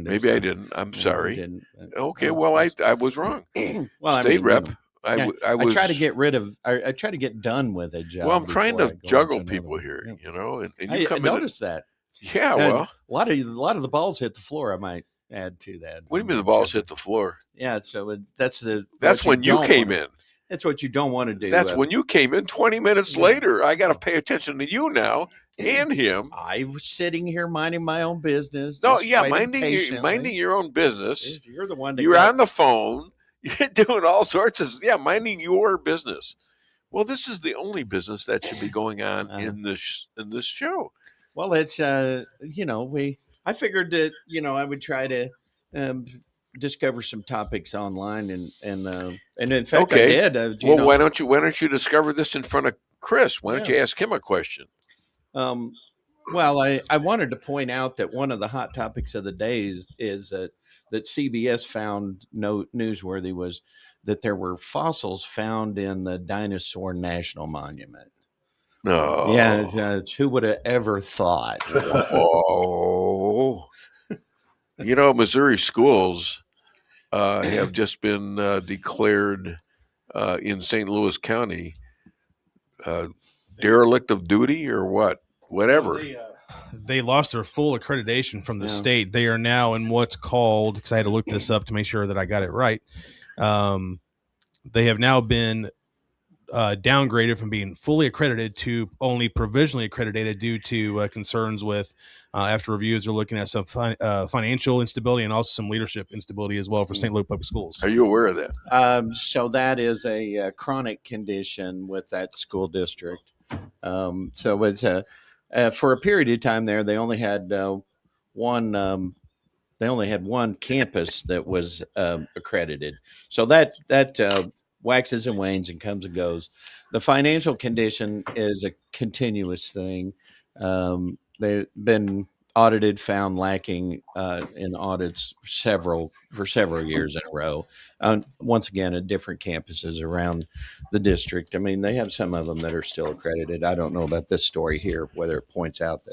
Maybe I didn't. I'm sorry. Didn't. Okay, well, I was wrong. State rep. I try to get rid of. I try to get done with a job. Well, I'm trying to juggle people here, and you come in. I noticed that. Yeah, well, a lot of the balls hit the floor. I might add to that. What do you mean the balls hit the floor? Yeah, so that's when you came in. That's what you don't want to do. That's when you came in 20 minutes later. I got to pay attention to you now and him. I was sitting here minding my own business. No, minding your own business. You're the one. You're on the phone. You're doing all sorts of minding your business. Well, this is the only business that should be going on in this show. Well, it's I figured that I would try to discover some topics online and in fact I did. Why don't you discover this in front of Chris? Why don't you ask him a question? Well, I wanted to point out that one of the hot topics of the day is that CBS found newsworthy was that there were fossils found in the Dinosaur National Monument. No. Yeah, who would have ever thought? Oh. Missouri schools have just been declared in St. Louis County derelict of duty or whatever. They lost their full accreditation from the state. They are now in what's called, because I had to look this up to make sure that I got it right. They have now been downgraded from being fully accredited to only provisionally accredited due to concerns with after reviews, they're looking at some financial instability and also some leadership instability as well for St. Louis Public Schools. Are you aware of that? So that is a chronic condition with that school district. So it's for a period of time there, they only had one They only had one campus that was accredited. So that waxes and wanes and comes and goes. The financial condition is a continuous thing. They've been audited, found lacking in audits for several years in a row. Once again, at different campuses around the district. I mean, they have some of them that are still accredited. I don't know about this story here, whether it points out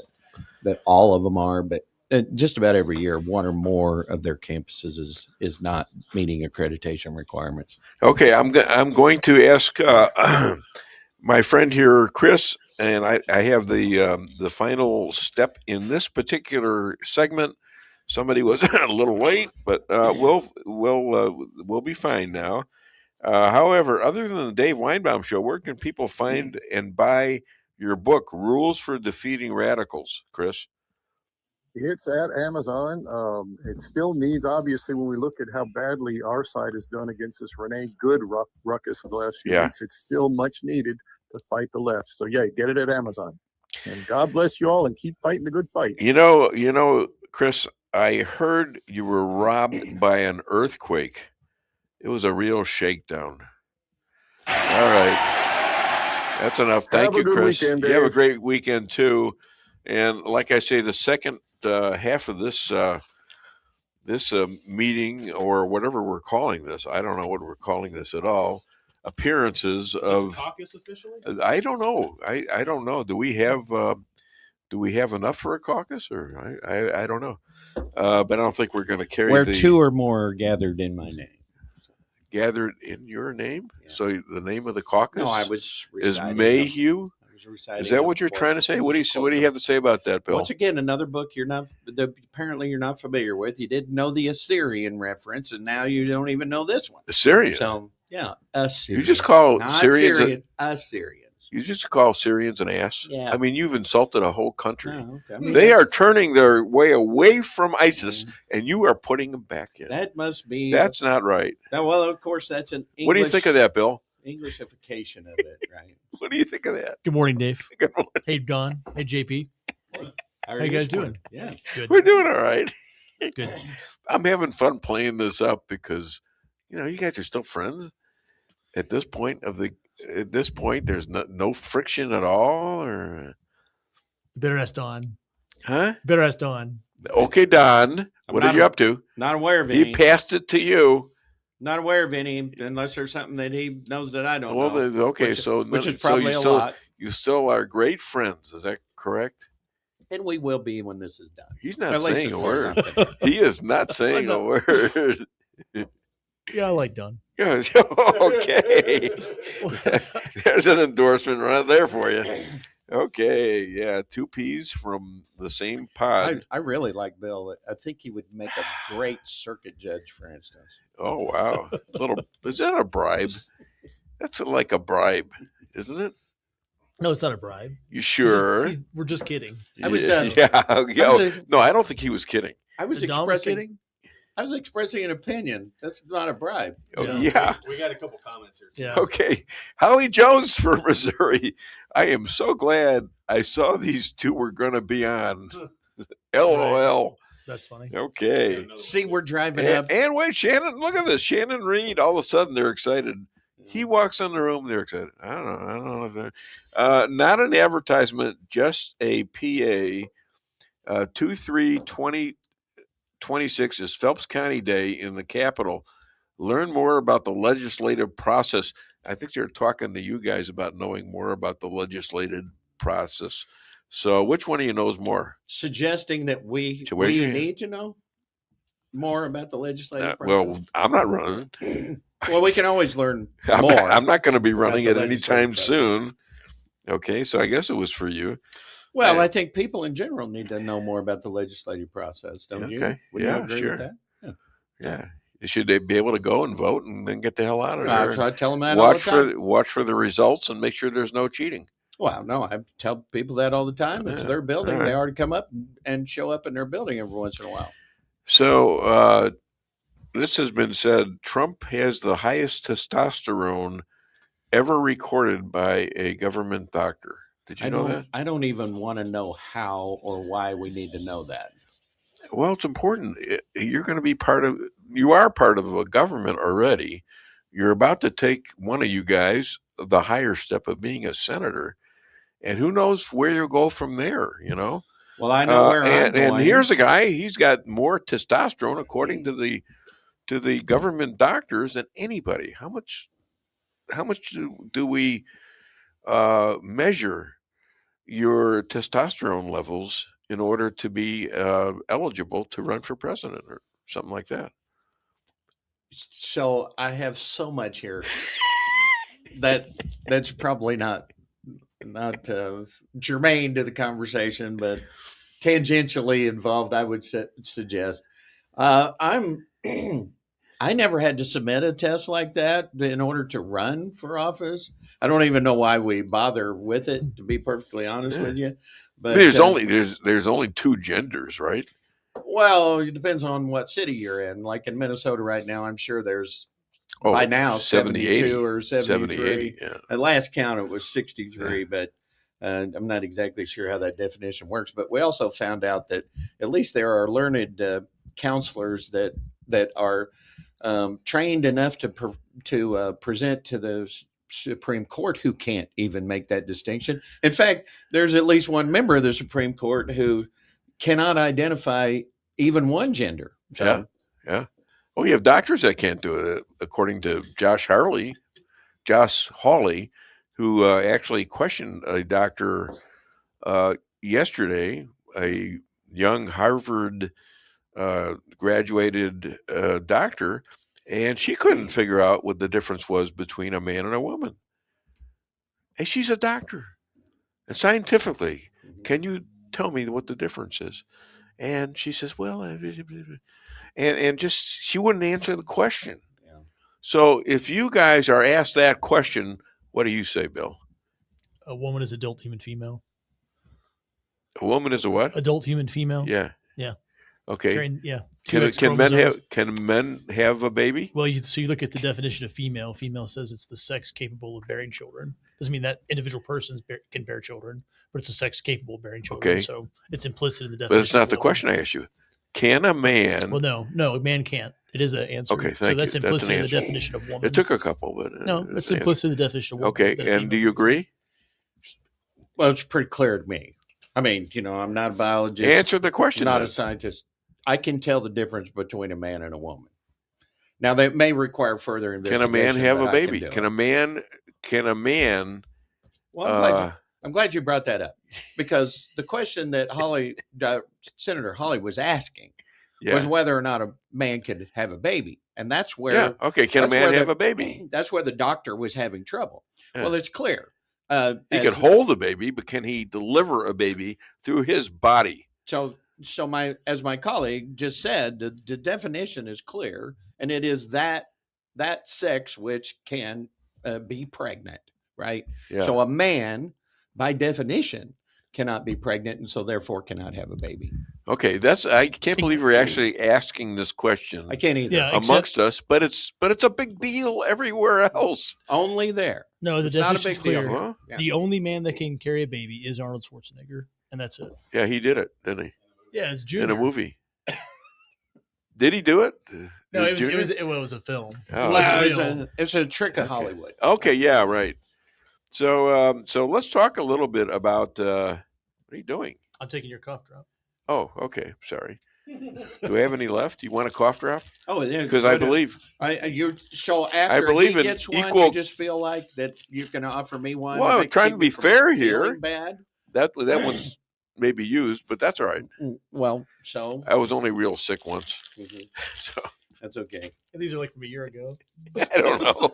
that all of them are, but just about every year, one or more of their campuses is not meeting accreditation requirements. Okay, I'm going to ask my friend here, Chris, and I have the final step in this particular segment. Somebody was a little late, but we'll be fine now. However, other than the Dave Weinbaum Show, where can people find and buy your book, Rules for Defeating Radicals, Chris? It's at Amazon. It still needs, obviously, when we look at how badly our side has done against this Renee Goode ruckus of the last few weeks, it's still much needed to fight the left. So, yeah, get it at Amazon. And God bless you all and keep fighting the good fight. You know, Chris, I heard you were robbed by an earthquake. It was a real shakedown. All right. That's enough. Thank you, Chris. Weekend, you have a great weekend, too. And like I say, the second half of this meeting, or whatever we're calling this, I don't know what we're calling this at all, appearances of caucus officially? I don't know. I don't know. Do we have enough for a caucus, or I don't know. But I don't think we're going to carry where two or more are gathered in my name. Gathered in your name? Yeah. So the name of the caucus? No, I was is Mayhew. Is that what you're trying to say? What do you have to say about that, Bill? Once again, another book apparently you're not familiar with. You didn't know the Assyrian reference, and now you don't even know this one. Assyrian. So yeah, Assyrian. You just call not Syrians Assyrians. You just call Syrians an ass? Yeah. I mean, you've insulted a whole country. Oh, okay. I mean, they are turning their way away from ISIS, and you are putting them back in. That must be. That's not right. Well, of course, that's an English. What do you think of that, Bill? Englishification of it, right? What do you think of that? Good morning, Dave. Good morning. Hey, Don. Hey, JP. How you guys doing? Yeah, good. We're doing all right. Good. I'm having fun playing this up because, you guys are still friends. At this point, there's no friction at all, or you better ask Don. Huh? You better ask Don. Okay, Don. What are you up to? Not aware of any. He passed it to you. Not aware of any, unless there's something that he knows that I don't know. Well, okay, which is probably a lot. You still are great friends. Is that correct? And we will be when this is done. He's not saying a word. He is not saying a word. Yeah, I like Don. Okay. There's an endorsement right there for you. Okay, yeah, two peas from the same pod. I really like Bill. I think he would make a great circuit judge, for instance. Oh, wow. Is that a bribe? That's like a bribe, isn't it? No, it's not a bribe. You sure? We're just kidding. No, I don't think he was kidding. I was kidding. I was expressing an opinion. That's not a bribe. Oh, yeah. We got a couple comments here. Yeah. Okay. Holly Jones for Missouri. I am so glad I saw these two were going to be on. LOL. That's funny. Okay. See, we're driving up. And wait, Shannon, look at this. Shannon Reed, all of a sudden they're excited. He walks in the room, they're excited. I don't know if they're not an advertisement, just a PA. 2/3/2026 is Phelps County Day in the Capitol. Learn more about the legislative process. I think they're talking to you guys about knowing more about the legislative process. So which one of you knows more? Suggesting that we need to know more about the legislative process. Well, I'm not running. Well, we can always learn more. I'm not going to be running it anytime soon. Okay, so I guess it was for you. Well, I think people in general need to know more about the legislative process, don't you? Okay, Would you agree with that? Yeah. Should they be able to go and vote and then get the hell out of there? I tell them that all the time. Watch for the results and make sure there's no cheating. Well, no, I tell people that all the time. It's their building. Right. They already come up and show up in their building every once in a while. So this has been said. Trump has the highest testosterone ever recorded by a government doctor. Did you know that? I don't even want to know how or why we need to know that. Well, it's important. You're going to be you are part of a government already. You're about to take, one of you guys, the higher step of being a senator. And who knows where you'll go from there, you know? Well, I know where I'm going. And here's a guy, he's got more testosterone, according to the government doctors, than anybody. How much do we measure your testosterone levels in order to be eligible to run for president or something like that? So I have so much here that's probably not germane to the conversation, but tangentially involved, I would suggest. I never had to submit a test like that in order to run for office. I don't even know why we bother with it, to be perfectly honest with you. But there's only two genders, right? Well, it depends on what city you're in. Like in Minnesota right now, I'm sure there's by now 72 or 73. 70, yeah. At last count, it was 63, but I'm not exactly sure how that definition works. But we also found out that at least there are learned counselors that are trained enough to present to the Supreme Court who can't even make that distinction. In fact, there's at least one member of the Supreme Court who cannot identify even one gender. So, yeah. Well, you have doctors that can't do it, according to Josh Hawley, who actually questioned a doctor yesterday, a young Harvard graduated doctor, and she couldn't figure out what the difference was between a man and a woman. And she's a doctor. And scientifically, can you tell me what the difference is? And she says, well, and just she wouldn't answer the question. Yeah. So if you guys are asked that question, what do you say, Bill? A woman is adult human female. A woman is a what? Adult human female. Yeah. Yeah. Okay. Yeah. Can men have a baby? Well, so you look at the definition of female. Female says it's the sex capable of bearing children. Doesn't mean that individual persons can bear children, but it's a sex capable of bearing children. Okay. So it's implicit in the definition. But it's not the question I asked you. Can a man? Well, no, a man can't. It is an answer. Okay, so that's implicit in the definition of woman. It took a couple, but no, it's implicit in the definition of woman. Okay, and do you agree? Well, it's pretty clear to me. I mean, I'm not a biologist. Answer the question. I'm not a scientist. I can tell the difference between a man and a woman. Now, that may require further investigation. Can a man have a baby? Can a man? Well, I'm glad you brought that up, because the question that Senator Hawley was asking was whether or not a man could have a baby. And that's where... Yeah, okay, can a man have a baby? That's where the doctor was having trouble. Yeah. Well, it's clear. He can hold a baby, but can he deliver a baby through his body? So as my colleague just said, the definition is clear, and it is that sex which can be pregnant, right? Yeah. So a man, by definition, cannot be pregnant, and so therefore cannot have a baby. Okay, I can't believe we're actually asking this question. I can't either. Amongst us, but it's a big deal everywhere else. Only there. No, the definition is clear. Huh? Yeah. The only man that can carry a baby is Arnold Schwarzenegger, and that's it. Yeah, he did it, didn't he? Yeah, it's Junior. In a movie. Did he do it? No, it was a film. Oh, it's a trick of Hollywood. Okay, yeah, right. So let's talk a little bit about what are you doing? I'm taking your cough drop. Oh, okay. Sorry. Do we have any left? You want a cough drop? Oh, yeah. Because I believe after he gets one, you just feel like that you're going to offer me one. Well, I'm trying to be fair here. Bad. That one's maybe used, but that's all right. Well, so I was only real sick once, so that's okay. And these are like from a year ago. I don't know.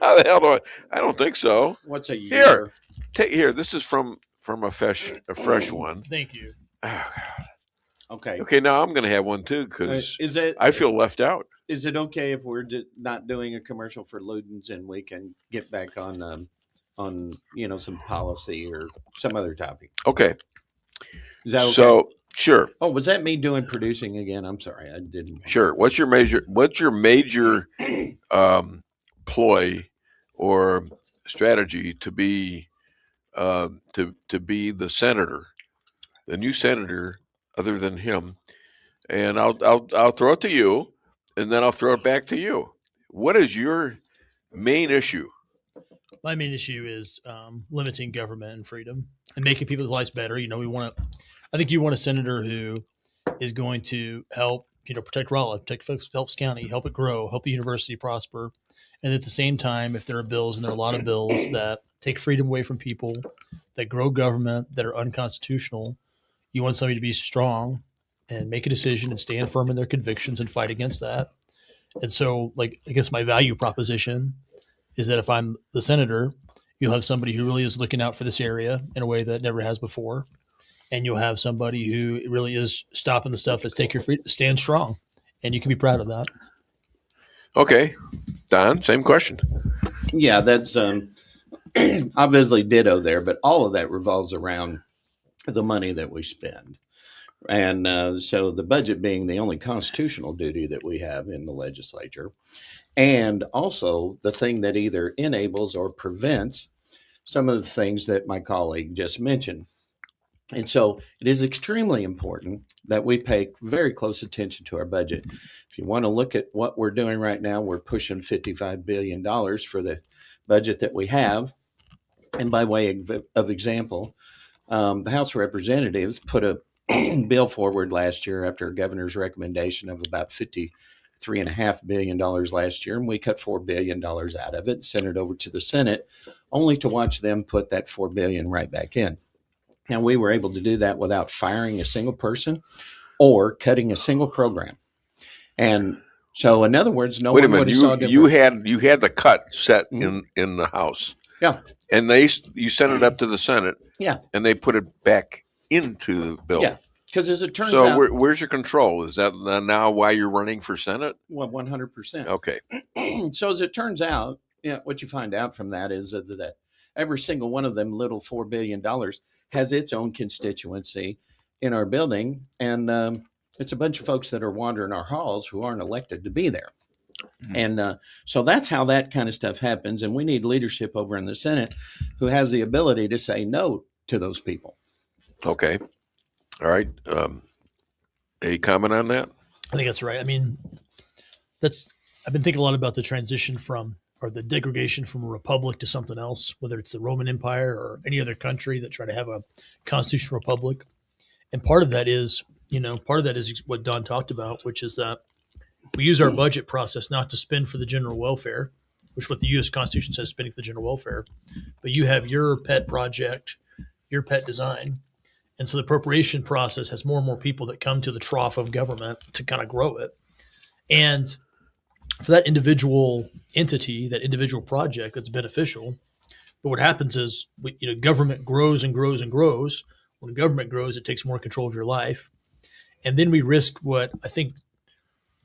How the hell do I don't think so. What's a year? Here. This is from a fresh one. Thank you. Oh, God. Okay. Okay. Now I'm going to have one too because I feel left out. Is it okay if we're not doing a commercial for Ludens and we can get back on some policy or some other topic? Okay. Is that okay? So sure. Oh, was that me doing producing again? I'm sorry, I didn't. Sure. What's your major ploy or strategy to be the senator, the new senator, other than him, and I'll throw it to you, and then I'll throw it back to you. What is your main issue? My main issue is limiting government and freedom and making people's lives better. I think you want a senator who is going to help, protect Rolla, protect Phelps County, help it grow, help the university prosper. And at the same time, if there are bills, and there are a lot of bills that take freedom away from people, that grow government, that are unconstitutional, you want somebody to be strong and make a decision and stand firm in their convictions and fight against that. And so, I guess my value proposition is that if I'm the senator, you'll have somebody who really is looking out for this area in a way that never has before. And you'll have somebody who really is stopping the stuff that's take your freedom, stand strong. And you can be proud of that. Okay. Don, same question. Yeah, that's obviously ditto there, but all of that revolves around the money that we spend. And so the budget being the only constitutional duty that we have in the legislature, and also the thing that either enables or prevents some of the things that my colleague just mentioned. And so it is extremely important that we pay very close attention to our budget. If you want to look at what we're doing right now, we're pushing $55 billion for the budget that we have. And by way of example, the House of Representatives put a bill forward last year after a governor's recommendation of about $53.5 billion last year, and we cut $4 billion out of it, sent it over to the Senate, only to watch them put that $4 billion right back in. And we were able to do that without firing a single person or cutting a single program. And so, in other words, no one would have saw different. You had the cut set in the House. Yeah. And you sent it up to the Senate. Yeah. And they put it back into the bill. Yeah. Because as it turns out. So where's your control? Is that now why you're running for Senate? Well, 100%. Okay. So as it turns out, what you find out from that is that every single one of them little $4 billion has its own constituency in our building. And it's a bunch of folks that are wandering our halls who aren't elected to be there. Mm-hmm. And so that's how that kind of stuff happens. And we need leadership over in the Senate who has the ability to say no to those people. Okay. All right. A comment on that? I think that's right. I mean, I've been thinking a lot about the transition or the degradation from a republic to something else, whether it's the Roman Empire or any other country that try to have a constitutional republic. And part of that is what Don talked about, which is that we use our budget process not to spend for the general welfare, which what the U.S. Constitution says, spending for the general welfare, but you have your pet project, your pet design. And so the appropriation process has more and more people that come to the trough of government to kind of grow it. And for that individual entity, that individual project, that's beneficial. But what happens is, government grows and grows and grows. When government grows, it takes more control of your life. And then we risk what I think,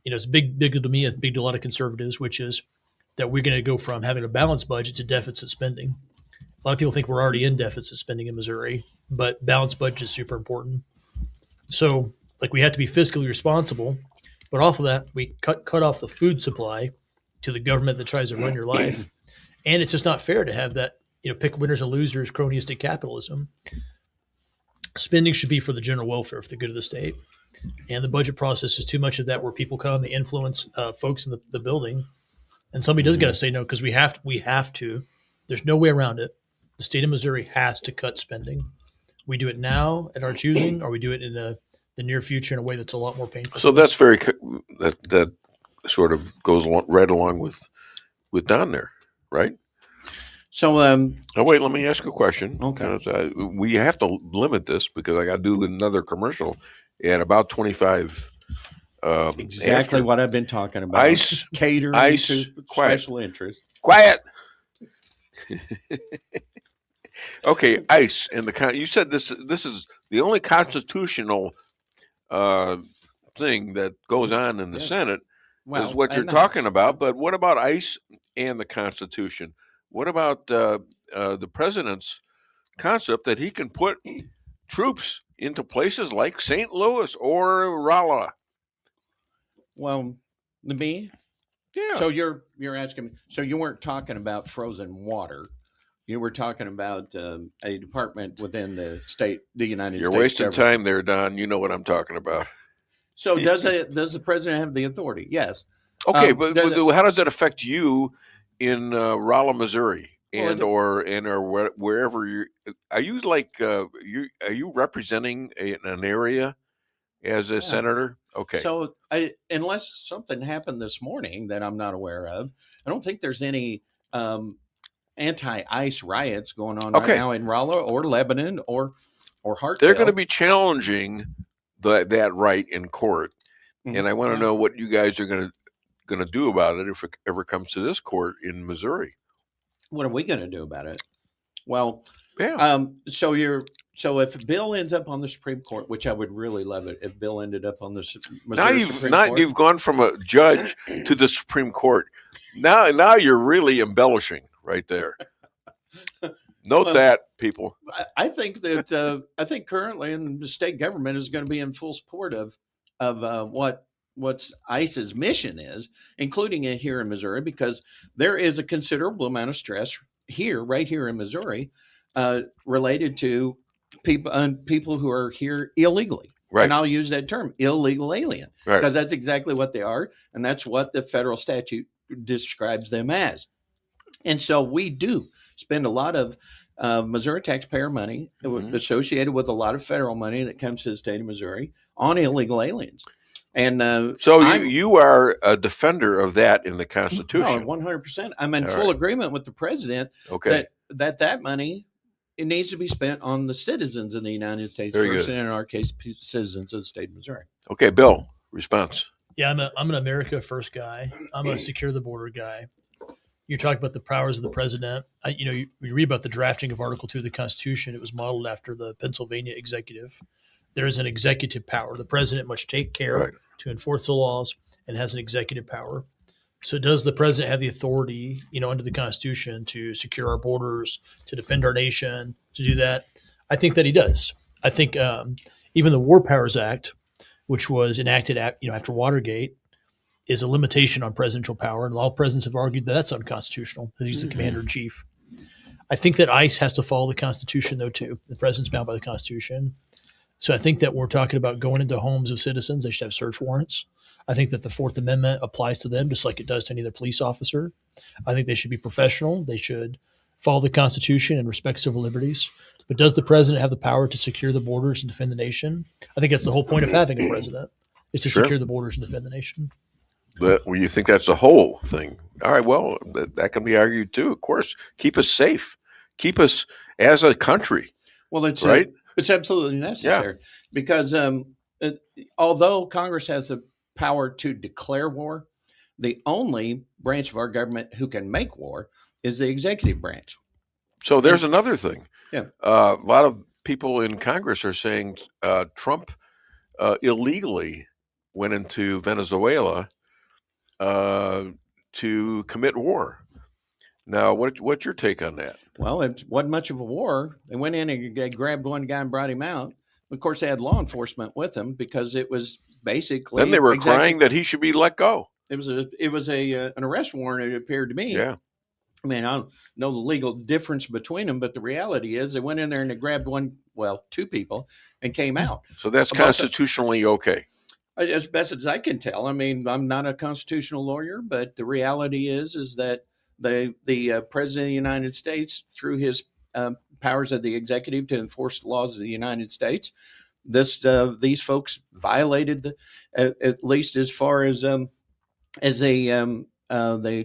it's big to me, big to a lot of conservatives, which is that we're going to go from having a balanced budget to deficit spending. A lot of people think we're already in deficit spending in Missouri, but balanced budget is super important. So we have to be fiscally responsible, but off of that, we cut off the food supply to the government that tries to run your life. And it's just not fair to have that, pick winners and losers, cronyistic capitalism. Spending should be for the general welfare, for the good of the state. And the budget process is too much of that, where people come, they influence folks in the building. And somebody does got to say no, because we have to. There's no way around it. The state of Missouri has to cut spending. We do it now at our choosing, or we do it in the near future in a way that's a lot more painful. So that's that sort of goes right along with Don there, right? So, wait, let me ask a question. Okay. We have to limit this because I got to do another commercial at about 25. Exactly what I've been talking about. ICE, catering to quiet. Special interest. Quiet. Okay, ICE and you said this is the only constitutional thing that goes on in the Senate is what you're talking about. But what about ICE and the Constitution? What about the president's concept that he can put troops into places like St. Louis or Rolla? Well, me? Yeah. So you're asking me. So you weren't talking about frozen water. You were talking about a department within the United States. You're wasting time there, Don. You know what I'm talking about. So does the president have the authority? Yes. Okay, but how does that affect you in Rolla, Missouri, or wherever you are? You are you representing an area as a senator? Okay. So unless something happened this morning that I'm not aware of, I don't think there's any anti-ICE riots going on right now in Rolla or Lebanon or Hartville. They're going to be challenging that right in court, and I want to know what you guys are going to do about it if it ever comes to this court in Missouri. What are we going to do about it? Well, so if a bill ends up on the Supreme Court, which I would really love it if Bill ended up on the Missouri Supreme Court. You've gone from a judge to the Supreme Court. Now you're really embellishing right there. Note that, people. I think that I think currently in the state government is going to be in full support of what's ICE's mission is, including here in Missouri, because there is a considerable amount of stress right here in Missouri, related to people who are here illegally. Right. And I'll use that term, illegal alien, because that's exactly what they are, and that's what the federal statute describes them as. And so we do spend a lot of Missouri taxpayer money associated with a lot of federal money that comes to the state of Missouri on illegal aliens. And so you are a defender of that in the Constitution. No, 100%. I'm in full agreement with the president that money, it needs to be spent on the citizens of the United States first, and in our case, citizens of the state of Missouri. Okay, Bill, response. Yeah, I'm an America First guy. I'm a secure the border guy. You're talking about the powers of the president. You read about the drafting of Article 2 of the Constitution. It was modeled after the Pennsylvania executive. There is an executive power. The president must take care to enforce the laws and has an executive power. So does the president have the authority, under the Constitution to secure our borders, to defend our nation, to do that? I think that he does. I think even the War Powers Act, which was enacted after Watergate, is a limitation on presidential power. And all presidents have argued that that's unconstitutional because he's the commander in chief. I think that ICE has to follow the Constitution, though, too. The president's bound by the Constitution. So I think that when we're talking about going into homes of citizens, they should have search warrants. I think that the Fourth Amendment applies to them just like it does to any other police officer. I think they should be professional. They should follow the Constitution and respect civil liberties. But does the president have the power to secure the borders and defend the nation? I think that's the whole point of having a president, is to secure the borders and defend the nation. You think that's the whole thing? All right, well, that can be argued too, of course. Keep us safe. Keep us as a country. Well, it's absolutely necessary because although Congress has the power to declare war, the only branch of our government who can make war is the executive branch. So there's another thing. Yeah. A lot of people in Congress are saying Trump illegally went into Venezuela to commit war. Now, what's your take on that? Well, it wasn't much of a war. They went in and they grabbed one guy and brought him out. Of course, they had law enforcement with them because it was basically. Then they were crying that he should be let go. It was an arrest warrant. It appeared to me. Yeah. I mean, I don't know the legal difference between them, but the reality is they went in there and they grabbed two people and came out. So that's constitutionally okay. As best as I can tell. I mean, I'm not a constitutional lawyer, but the reality is that the president of the United States, through his powers of the executive to enforce the laws of the United States, these folks violated at least as far as the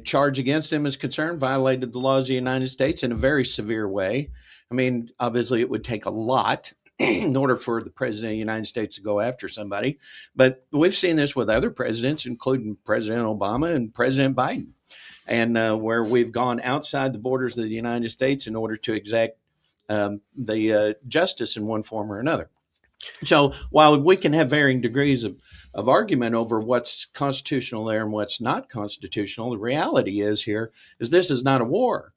charge against him is concerned, violated the laws of the United States in a very severe way. I mean, obviously, it would take a lot in order for the president of the United States to go after somebody. But we've seen this with other presidents, including President Obama and President Biden, and where we've gone outside the borders of the United States in order to exact the justice in one form or another. So while we can have varying degrees of argument over what's constitutional there and what's not constitutional, the reality is this is not a war.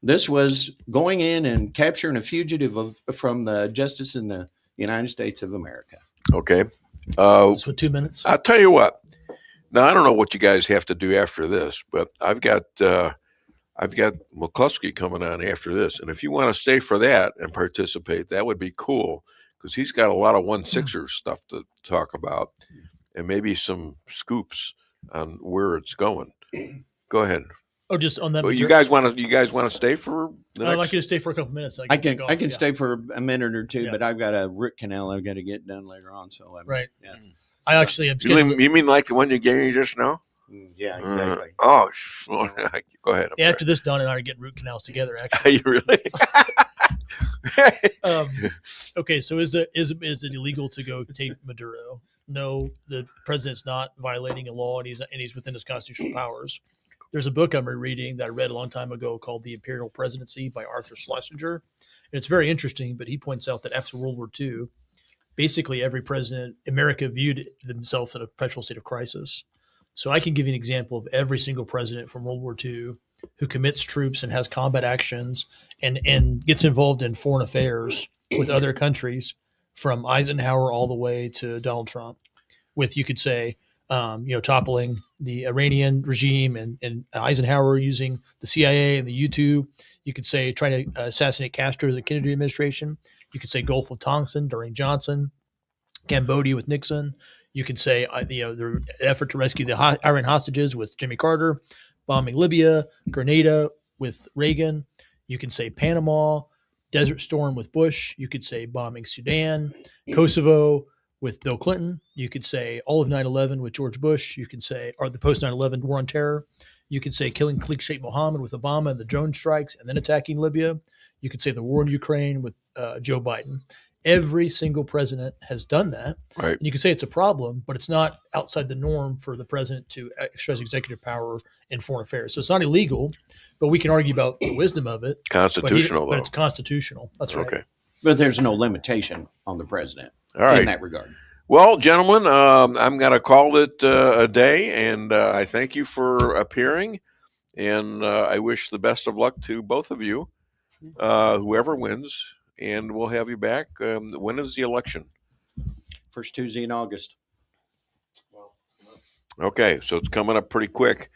This was going in and capturing a fugitive from the justice in the United States of America. Okay. So 2 minutes. I'll tell you what. Now, I don't know what you guys have to do after this, but I've got McCluskey coming on after this. And if you want to stay for that and participate, that would be cool because he's got a lot of 1-6er stuff to talk about. and maybe some scoops on where it's going. Go ahead. Oh, just on that. Well, you guys want to stay for the next? I'd like you to stay for a couple minutes. I can stay for a minute or two, but I've got a root canal I've got to get done later on. So right. Yeah. I actually am. You mean like the one you gave me just now? Yeah, exactly. Go ahead. Yeah, after this, Don and I are getting root canals together. Actually, Are you really? Okay, so is it illegal to go take Maduro? No, the president's not violating a law, and he's within his constitutional powers. There's a book I'm rereading that I read a long time ago called The Imperial Presidency by Arthur Schlesinger. And it's very interesting, but he points out that after World War II, basically every president, America viewed themselves in a perpetual state of crisis. So I can give you an example of every single president from World War II who commits troops and has combat actions and gets involved in foreign affairs with other countries, from Eisenhower all the way to Donald Trump, with, you could say, toppling the Iranian regime and Eisenhower using the CIA and the U-2. You could say trying to assassinate Castro in the Kennedy administration. You could say Gulf of Tonkin during Johnson, Cambodia with Nixon. You could say the effort to rescue the Iran hostages with Jimmy Carter, bombing Libya, Grenada with Reagan. You can say Panama, Desert Storm with Bush. You could say bombing Sudan, Kosovo with Bill Clinton. You could say all of 9/11 with George Bush. You could say, or the post 9/11 war on terror. You could say killing Khalid Sheikh Mohammed with Obama and the drone strikes and then attacking Libya. You could say the war in Ukraine with Joe Biden. Every single president has done that. Right. And you can say it's a problem, but it's not outside the norm for the president to exercise executive power in foreign affairs. So it's not illegal, but we can argue about the wisdom of it. Constitutional, but it's constitutional. That's right. Okay. But there's no limitation on the president in that regard. Well, gentlemen, I'm going to call it a day, and I thank you for appearing, and I wish the best of luck to both of you, whoever wins, and we'll have you back. When is the election? First Tuesday in August. Okay, so it's coming up pretty quick.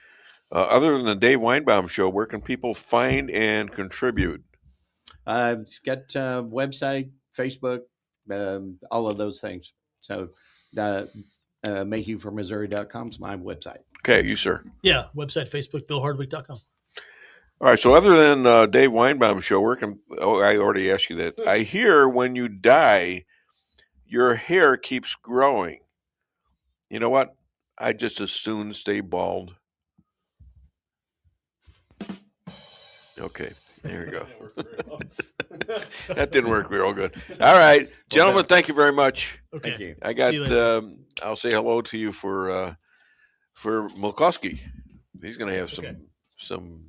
Other than the Dave Weinbaum Show, where can people find and contribute? I've got website, Facebook, all of those things. So makeyoufrommissouri.com is my website. Okay, you, sir. Yeah, website, Facebook, BillHardwick.com. All right, so other than Dave Weinbaum Show, where can I already asked you that. I hear when you die, your hair keeps growing. You know what? I just as soon stay bald. Okay, there you go. That didn't work real good. All right, gentlemen, thank you very much. Okay. Thank you. I got. See you later. I'll say hello to you for Mulkowski. He's going to have some.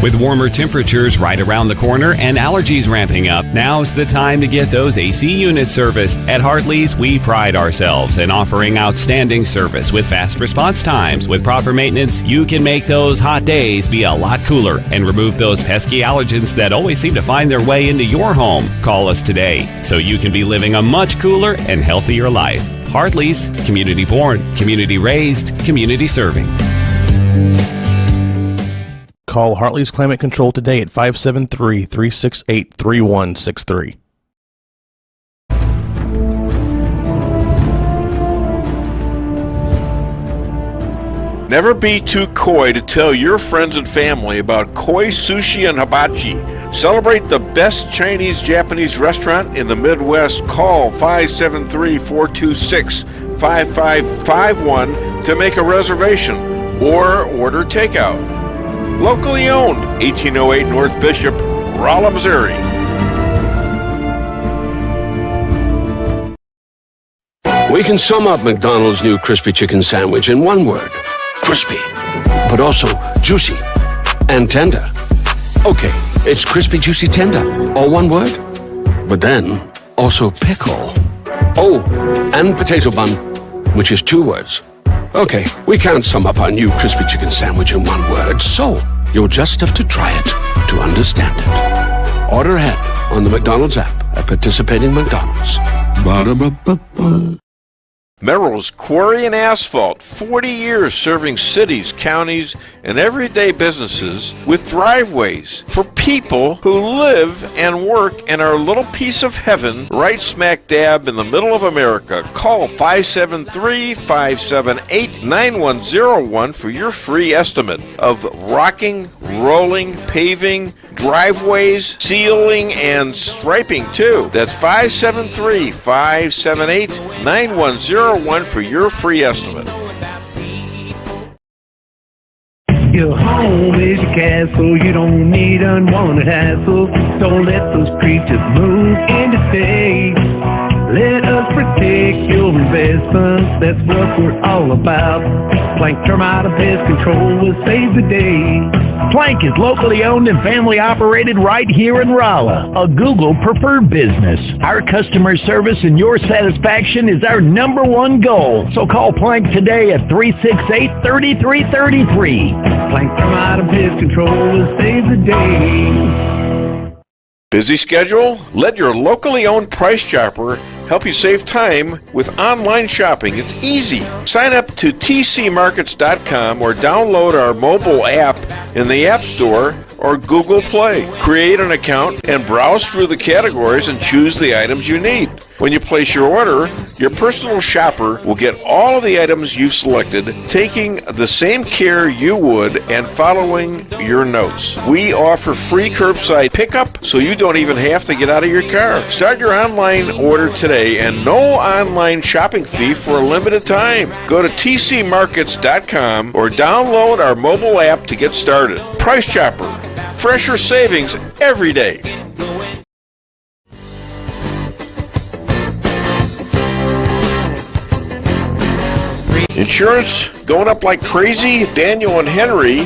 With warmer temperatures right around the corner and allergies ramping up, now's the time to get those AC units serviced. At Hartley's, we pride ourselves in offering outstanding service with fast response times. With proper maintenance, you can make those hot days be a lot cooler and remove those pesky allergens that always seem to find their way into your home. Call us today so you can be living a much cooler and healthier life. Hartley's, community born, community raised, community serving. Call Hartley's Climate Control today at 573-368-3163. Never be too coy to tell your friends and family about Koi Sushi and Hibachi. Celebrate the best Chinese-Japanese restaurant in the Midwest. Call 573-426-5551 to make a reservation or order takeout. Locally owned, 1808 North Bishop, Rolla, Missouri. We can sum up McDonald's new crispy chicken sandwich in one word. Crispy. But also juicy and tender. Okay, it's crispy, juicy, tender. All one word? But then, also pickle. Oh, and potato bun, which is two words. Okay, we can't sum up our new crispy chicken sandwich in one word, so you'll just have to try it to understand it. Order ahead on the McDonald's app at participating McDonald's. Ba-da-ba-ba-ba. Merrill's Quarry and Asphalt, 40 years serving cities, counties, and everyday businesses with driveways for people who live and work in our little piece of heaven right smack dab in the middle of America. Call 573-578-9101 for your free estimate of rocking, rolling, paving, driveways, sealing, and striping too. That's 573-578-9101 for your free estimate. Your home is your castle. You don't need unwanted hassle. Don't let those creatures move in to stay. Let us protect your investments. That's what we're all about. Plank termite and pest control will save the day. Plank is locally owned and family operated right here in Rolla, a Google preferred business. Our customer service and your satisfaction is our number one goal. So call Plank today at 368-3333. Plank termite and pest control will save the day. Busy schedule? Let your locally owned Price Chopper help you save time with online shopping. It's easy. Sign up to tcmarkets.com or download our mobile app in the App Store or Google Play. Create an account and browse through the categories and choose the items you need. When you place your order, your personal shopper will get all of the items you've selected, taking the same care you would and following your notes. We offer free curbside pickup, so you don't even have to get out of your car. Start your online order today and no online shopping fee for a limited time. Go to tcmarkets.com or download our mobile app to get started. Price Chopper. Fresher savings every day. Insurance going up like crazy? Daniel and Henry.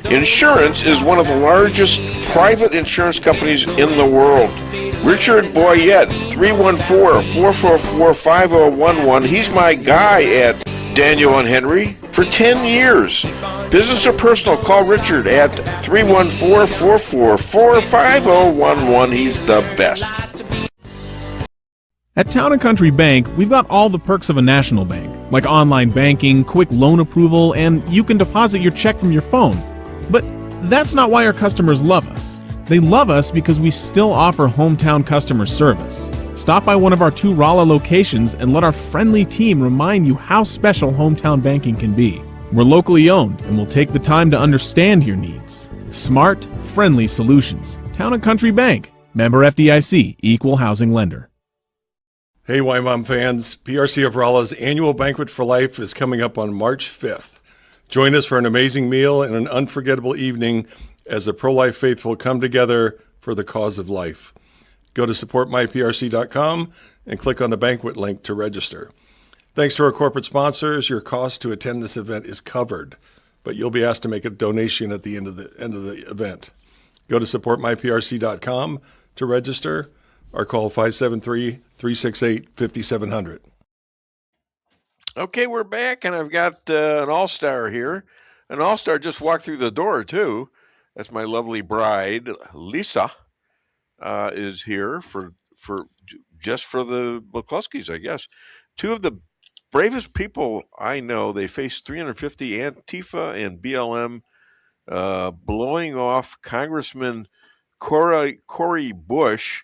Insurance is one of the largest private insurance companies in the world. Richard Boyette, 314-444-5011. He's my guy at Daniel and Henry for 10 years. Business or personal, call Richard at 314-444-5011. He's the best. At Town & Country Bank, we've got all the perks of a national bank, like online banking, quick loan approval, and you can deposit your check from your phone. But that's not why our customers love us. They love us because we still offer hometown customer service. Stop by one of our 2 Rolla locations and let our friendly team remind you how special hometown banking can be. We're locally owned and will take the time to understand your needs. Smart, friendly solutions. Town & Country Bank. Member FDIC. Equal housing lender. Hey, Weinbaum fans. PRC of Rolla's annual Banquet for Life is coming up on March 5th. Join us for an amazing meal and an unforgettable evening as the pro-life faithful come together for the cause of life. Go to supportmyprc.com and click on the banquet link to register. Thanks to our corporate sponsors, your cost to attend this event is covered, but you'll be asked to make a donation at the end of the event. Go to supportmyprc.com to register or call 573-368-5700. Okay, we're back, and I've got an all-star here. An all-star just walked through the door, too. That's my lovely bride, Lisa, is here for the McCluskeys, I guess. 2 of the bravest people I know. They faced 350 Antifa and BLM, blowing off Congressman Cori Bush,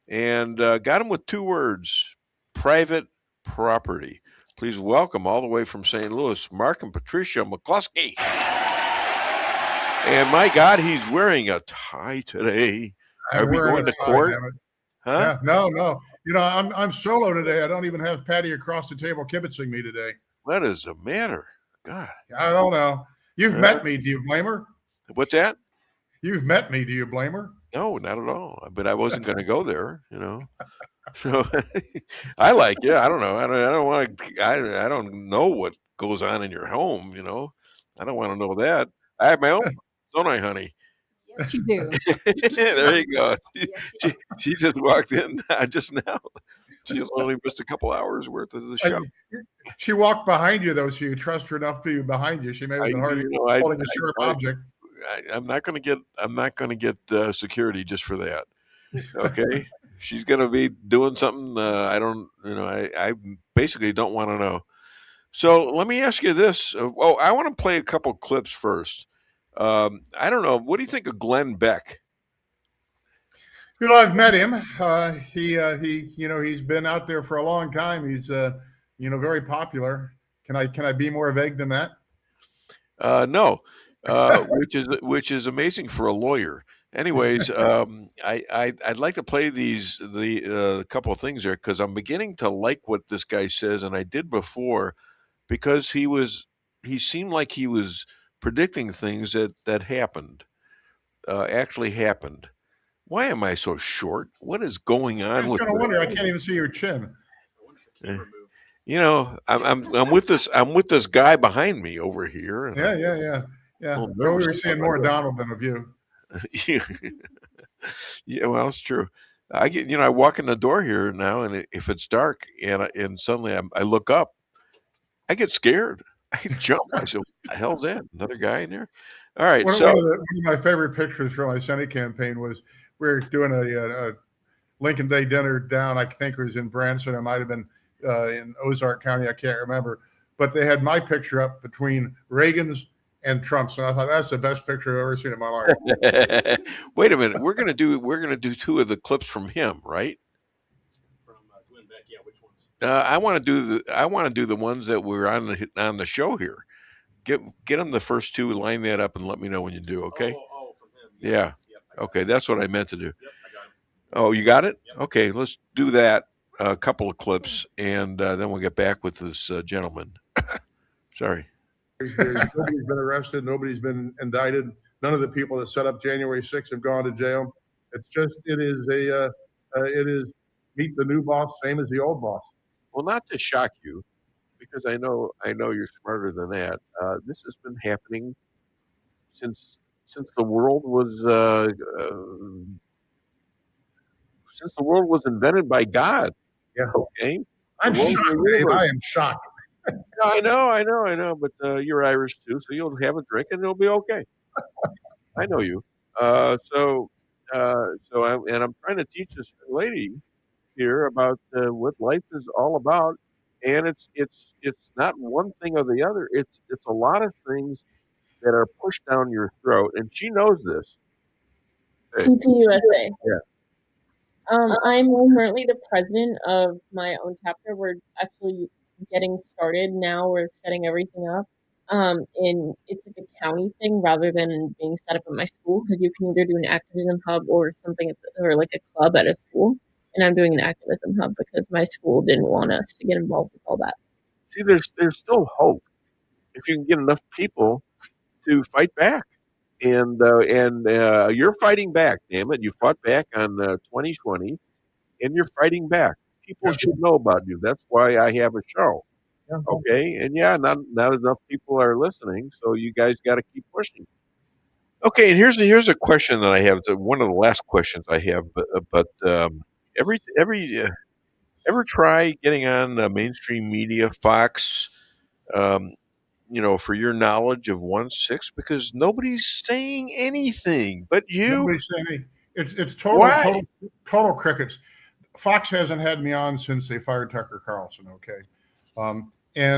and got him with 2 words: private property. Please welcome, all the way from St. Louis, Mark and Patricia McCluskey. And my God, he's wearing a tie today. Are we going to court? Huh? Yeah, no. You know, I'm solo today. I don't even have Patty across the table kibitzing me today. What is the matter? God. I don't know. You've met me. Do you blame her? What's that? You've met me. Do you blame her? No, not at all. But I wasn't going to go there, you know. So I like, I don't know. I don't want to. I don't know what goes on in your home, you know. I don't want to know that. I have my own, don't I, honey? Yes, you do. There you go. She just walked in just now. She only missed a couple hours worth of the show. She walked behind you, though, so you trust her enough to be behind you. She may have been holding a sharp object. I'm not going to get security just for that. Okay. she's going to be doing something. I basically don't want to know. So let me ask you this. I want to play a couple clips first. I don't know. What do you think of Glenn Beck? I've met him. He's been out there for a long time. He's, very popular. Can I be more vague than that? No, which is amazing for a lawyer. Anyways, I'd like to play the couple of things there because I'm beginning to like what this guy says, and I did before because he seemed like he was predicting things that happened, actually happened. Why am I so short? What is going on? I was going to wonder. I can't even see your chin. I'm with this guy behind me over here. Yeah. We were seeing more Donald than of you. Yeah, well, it's true. I walk in the door here now, and if it's dark, and suddenly I look up, I get scared. I jump. I said, "What the hell's that? Another guy in there?" All right. One of my favorite pictures from my Senate campaign was we were doing a Lincoln Day dinner down. I think it was in Branson. It might have been in Ozark County. I can't remember. But they had my picture up between Reagan's and Trump's, and I thought that's the best picture I've ever seen in my life. Wait a minute. We're gonna do two of the clips from him, right? From Glenn Beck. Yeah, which ones? I want to do the ones that were on the show here. Get them the first two, line that up, and let me know when you do. Okay. Oh, from him. Yeah. Okay, that's what I meant to do. Yep, I got it. Oh, you got it? Yep. Okay, let's do that. A couple of clips, and then we'll get back with this gentleman. Sorry. Nobody's been arrested. Nobody's been indicted. None of the people that set up January 6th have gone to jail. It is meet the new boss, same as the old boss. Well, not to shock you, because I know you're smarter than that. This has been happening since the world was invented by God. Yeah. Okay. I'm shocked, Dave. I am shocked. I know. But you're Irish too, so you'll have a drink and it'll be okay. I know you. I'm trying to teach this lady here about what life is all about, and it's not one thing or the other. It's a lot of things that are pushed down your throat, and she knows this. TTUSA. Yeah. I'm currently the president of my own chapter. We're actually getting started now. We're setting everything up. And it's like a county thing rather than being set up at my school, because you can either do an activism hub or something, or like a club at a school. And I'm doing an activism hub because my school didn't want us to get involved with all that. See, there's still hope if you can get enough people to fight back. And you're fighting back, damn it. You fought back on 2020, and you're fighting back. People should know about you. That's why I have a show. Yeah. Okay? And not enough people are listening, so you guys got to keep pushing. Okay, and here's a question that I have. One of the last questions I have, but ever try getting on mainstream media, Fox, for your knowledge of 1-6, because nobody's saying anything but you. Nobody's saying anything. It's total crickets. Fox hasn't had me on since they fired Tucker Carlson. Okay.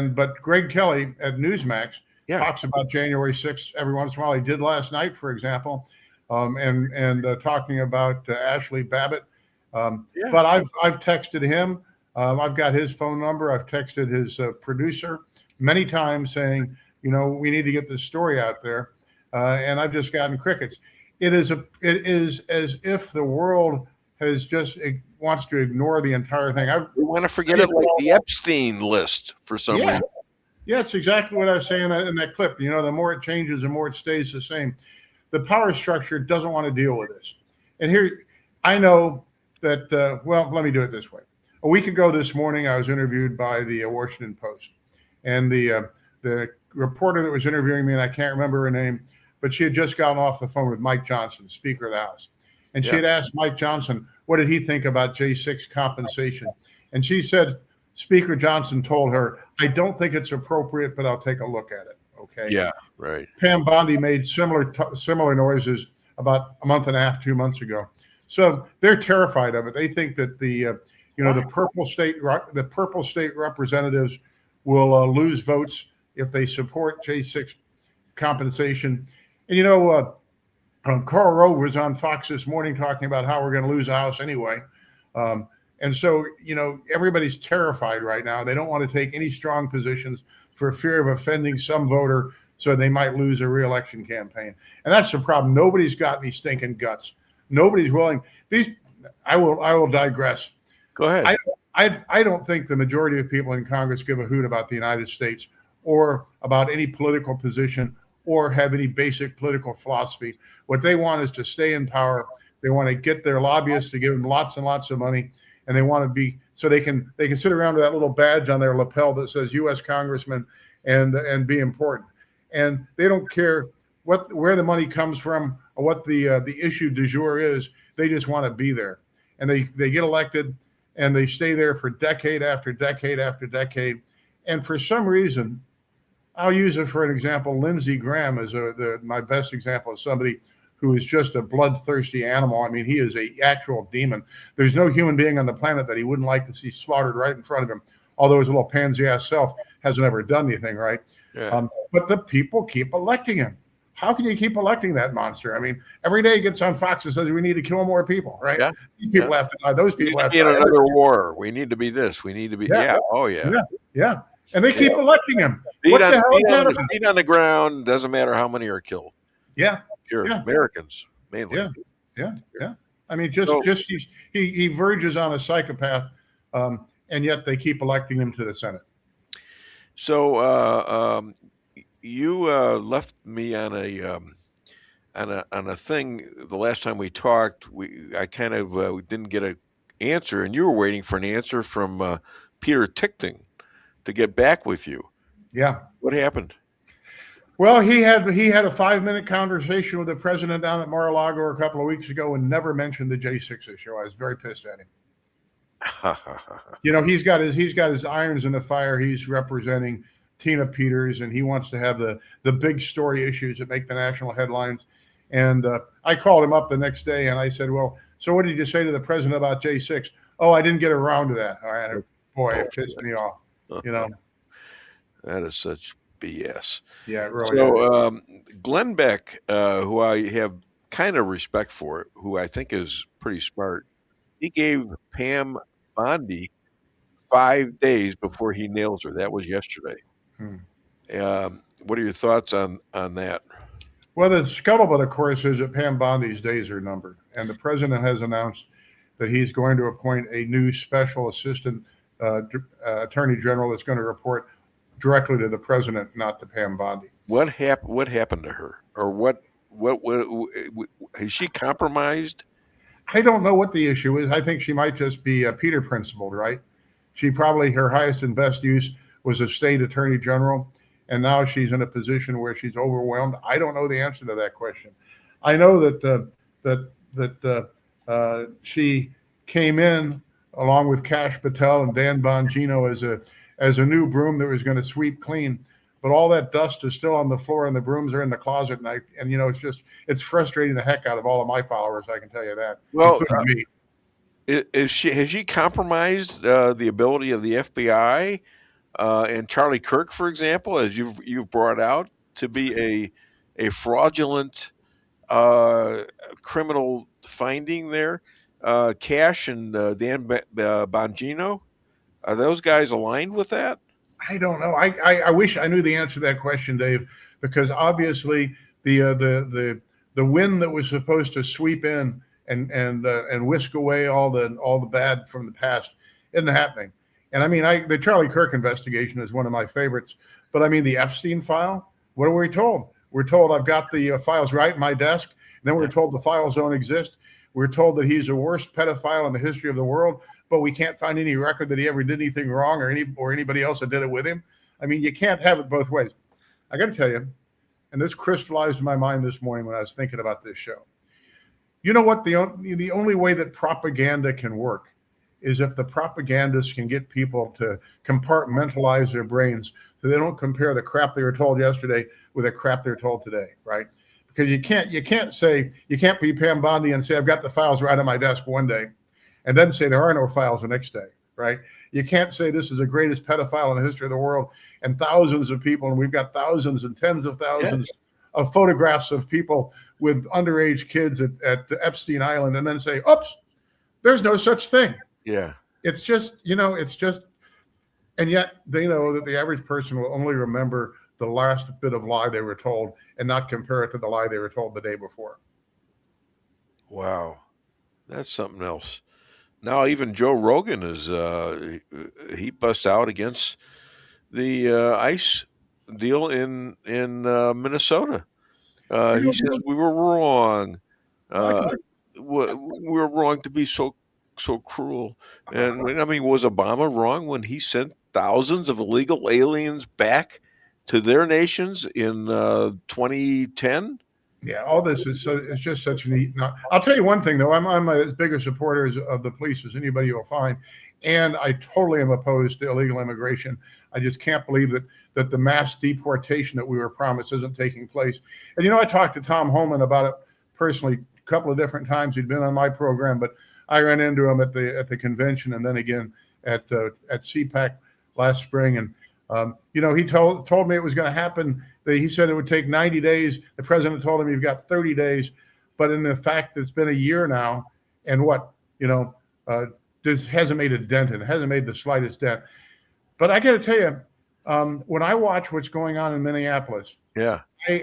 But Greg Kelly at Newsmax talks about January 6th every once in a while. He did last night, for example, and talking about Ashley Babbitt. But I've texted him. I've got his phone number. I've texted his producer many times saying, we need to get this story out there. And I've just gotten crickets. It is as if the world wants to ignore the entire thing. We want to forget it, like the Epstein list for some reason. Yeah, it's exactly what I was saying in that clip. The more it changes, the more it stays the same. The power structure doesn't want to deal with this. And here, I know that, let me do it this way. A week ago this morning, I was interviewed by the Washington Post. And the reporter that was interviewing me, and I can't remember her name, but she had just gotten off the phone with Mike Johnson, Speaker of the House. And she had asked Mike Johnson, what did he think about J6 compensation? And she said, Speaker Johnson told her, I don't think it's appropriate, but I'll take a look at it. Okay. Yeah, right. Pam Bondi made similar noises about a month and a half, 2 months ago. So they're terrified of it. They think that the purple state representatives will lose votes if they support J6 compensation. And Karl Rove was on Fox this morning talking about how we're going to lose the House anyway. And so, everybody's terrified right now. They don't want to take any strong positions for fear of offending some voter, so they might lose a re-election campaign. And that's the problem. Nobody's got any stinking guts. Nobody's willing. I will digress. Go ahead. I don't think the majority of people in Congress give a hoot about the United States or about any political position or have any basic political philosophy. What they want is to stay in power. They want to get their lobbyists to give them lots and lots of money, and they want to be so they can sit around with that little badge on their lapel that says U.S. Congressman and be important. And they don't care where the money comes from or what the issue du jour is. They just want to be there, and they get elected and they stay there for decade after decade after decade. And for some reason, I'll use it for an example. Lindsey Graham is my best example of somebody who is just a bloodthirsty animal. I mean, he is an actual demon. There's no human being on the planet that he wouldn't like to see slaughtered right in front of him, although his little pansy-ass self hasn't ever done anything right. Yeah. But the people keep electing him. How can you keep electing that monster? I mean, every day he gets on Fox and says we need to kill more people, right? Yeah. These people have to die. Those people have to die. Another war. We need to be this. We need to be. Yeah. Oh, yeah. Yeah. And they keep electing him. Feet What the hell is that on, about? feet on the ground. Doesn't matter how many are killed. Yeah. You're Yeah. Americans mainly. Yeah. I mean, he verges on a psychopath, and yet they keep electing him to the Senate. So you left me on a thing the last time we talked. I kind of didn't get an answer, and you were waiting for an answer from Peter Tichting to get back with you. Yeah. What happened? Well, he had a 5-minute conversation with the president down at Mar-a-Lago a couple of weeks ago and never mentioned the J6 issue. I was very pissed at him. He's got his irons in the fire. He's representing Tina Peters, and he wants to have the big story issues that make the national headlines. And I called him up the next day and I said, well, so what did you say to the president about J6? Oh, I didn't get around to that. All right. Boy, it pissed me off. That is such BS. Yeah, it really is. So Glenn Beck, who I have kind of respect for, who I think is pretty smart, he gave Pam Bondi 5 days before he nails her. That was yesterday. What are your thoughts on that? Well, the scuttlebutt, of course, is that Pam Bondi's days are numbered, and the president has announced that he's going to appoint a new special assistant attorney general that's going to report directly to the president, not to Pam Bondi. What happened to her, or what is she compromised? I don't know what the issue is. I think she might just be Peter principled, right? She probably, her highest and best use was a state attorney general, and now she's in a position where she's overwhelmed. I don't know the answer to that question. I know that she came in along with Kash Patel and Dan Bongino as a new broom that was going to sweep clean, but all that dust is still on the floor and the brooms are in the closet. And it's frustrating the heck out of all of my followers. I can tell you that. Well, including me. has she compromised the ability of the FBI and Charlie Kirk, for example, as you've brought out, to be a fraudulent criminal finding there? Kash and Dan Bongino, are those guys aligned with that? I don't know. I wish I knew the answer to that question, Dave, because obviously the wind that was supposed to sweep in and whisk away all the bad from the past isn't happening. And I mean, the Charlie Kirk investigation is one of my favorites. But I mean, the Epstein file. What are we told? We're told I've got the files right in my desk. And then we're told the files don't exist. We're told that he's the worst pedophile in the history of the world, but we can't find any record that he ever did anything wrong or anybody else that did it with him. I mean, you can't have it both ways. I got to tell you, and this crystallized in my mind this morning when I was thinking about this show. You know what? The only way that propaganda can work is if the propagandists can get people to compartmentalize their brains so they don't compare the crap they were told yesterday with the crap they're told today, right? because you can't be Pam Bondi and say I've got the files right on my desk one day, and then say there are no files the next day, right? You can't say this is the greatest pedophile in the history of the world and thousands of people, and we've got thousands and tens of thousands of photographs of people with underage kids at Epstein Island, and then say, oops, there's no such thing. Yeah. It's just, and yet they know that the average person will only remember the last bit of lie they were told and not compare it to the lie they were told the day before. Wow. That's something else. Now even Joe Rogan is, he busts out against the ICE deal in Minnesota. He says we were wrong. We were wrong to be so cruel. And I mean, was Obama wrong when he sent thousands of illegal aliens back to their nations in 2010? Yeah, all this is it's just such a neat. Now, I'll tell you one thing though. I'm as big a supporter of the police as anybody you'll find, and I totally am opposed to illegal immigration. I just can't believe that the mass deportation that we were promised isn't taking place. And I talked to Tom Homan about it personally a couple of different times. He'd been on my program, but I ran into him at the convention and then again at CPAC last spring. And he told me it was going to happen. He said it would take 90 days. The president told him you've got 30 days. But in the fact it's been a year now, and this hasn't made a dent in it, hasn't made the slightest dent. But I got to tell you, when I watch what's going on in Minneapolis,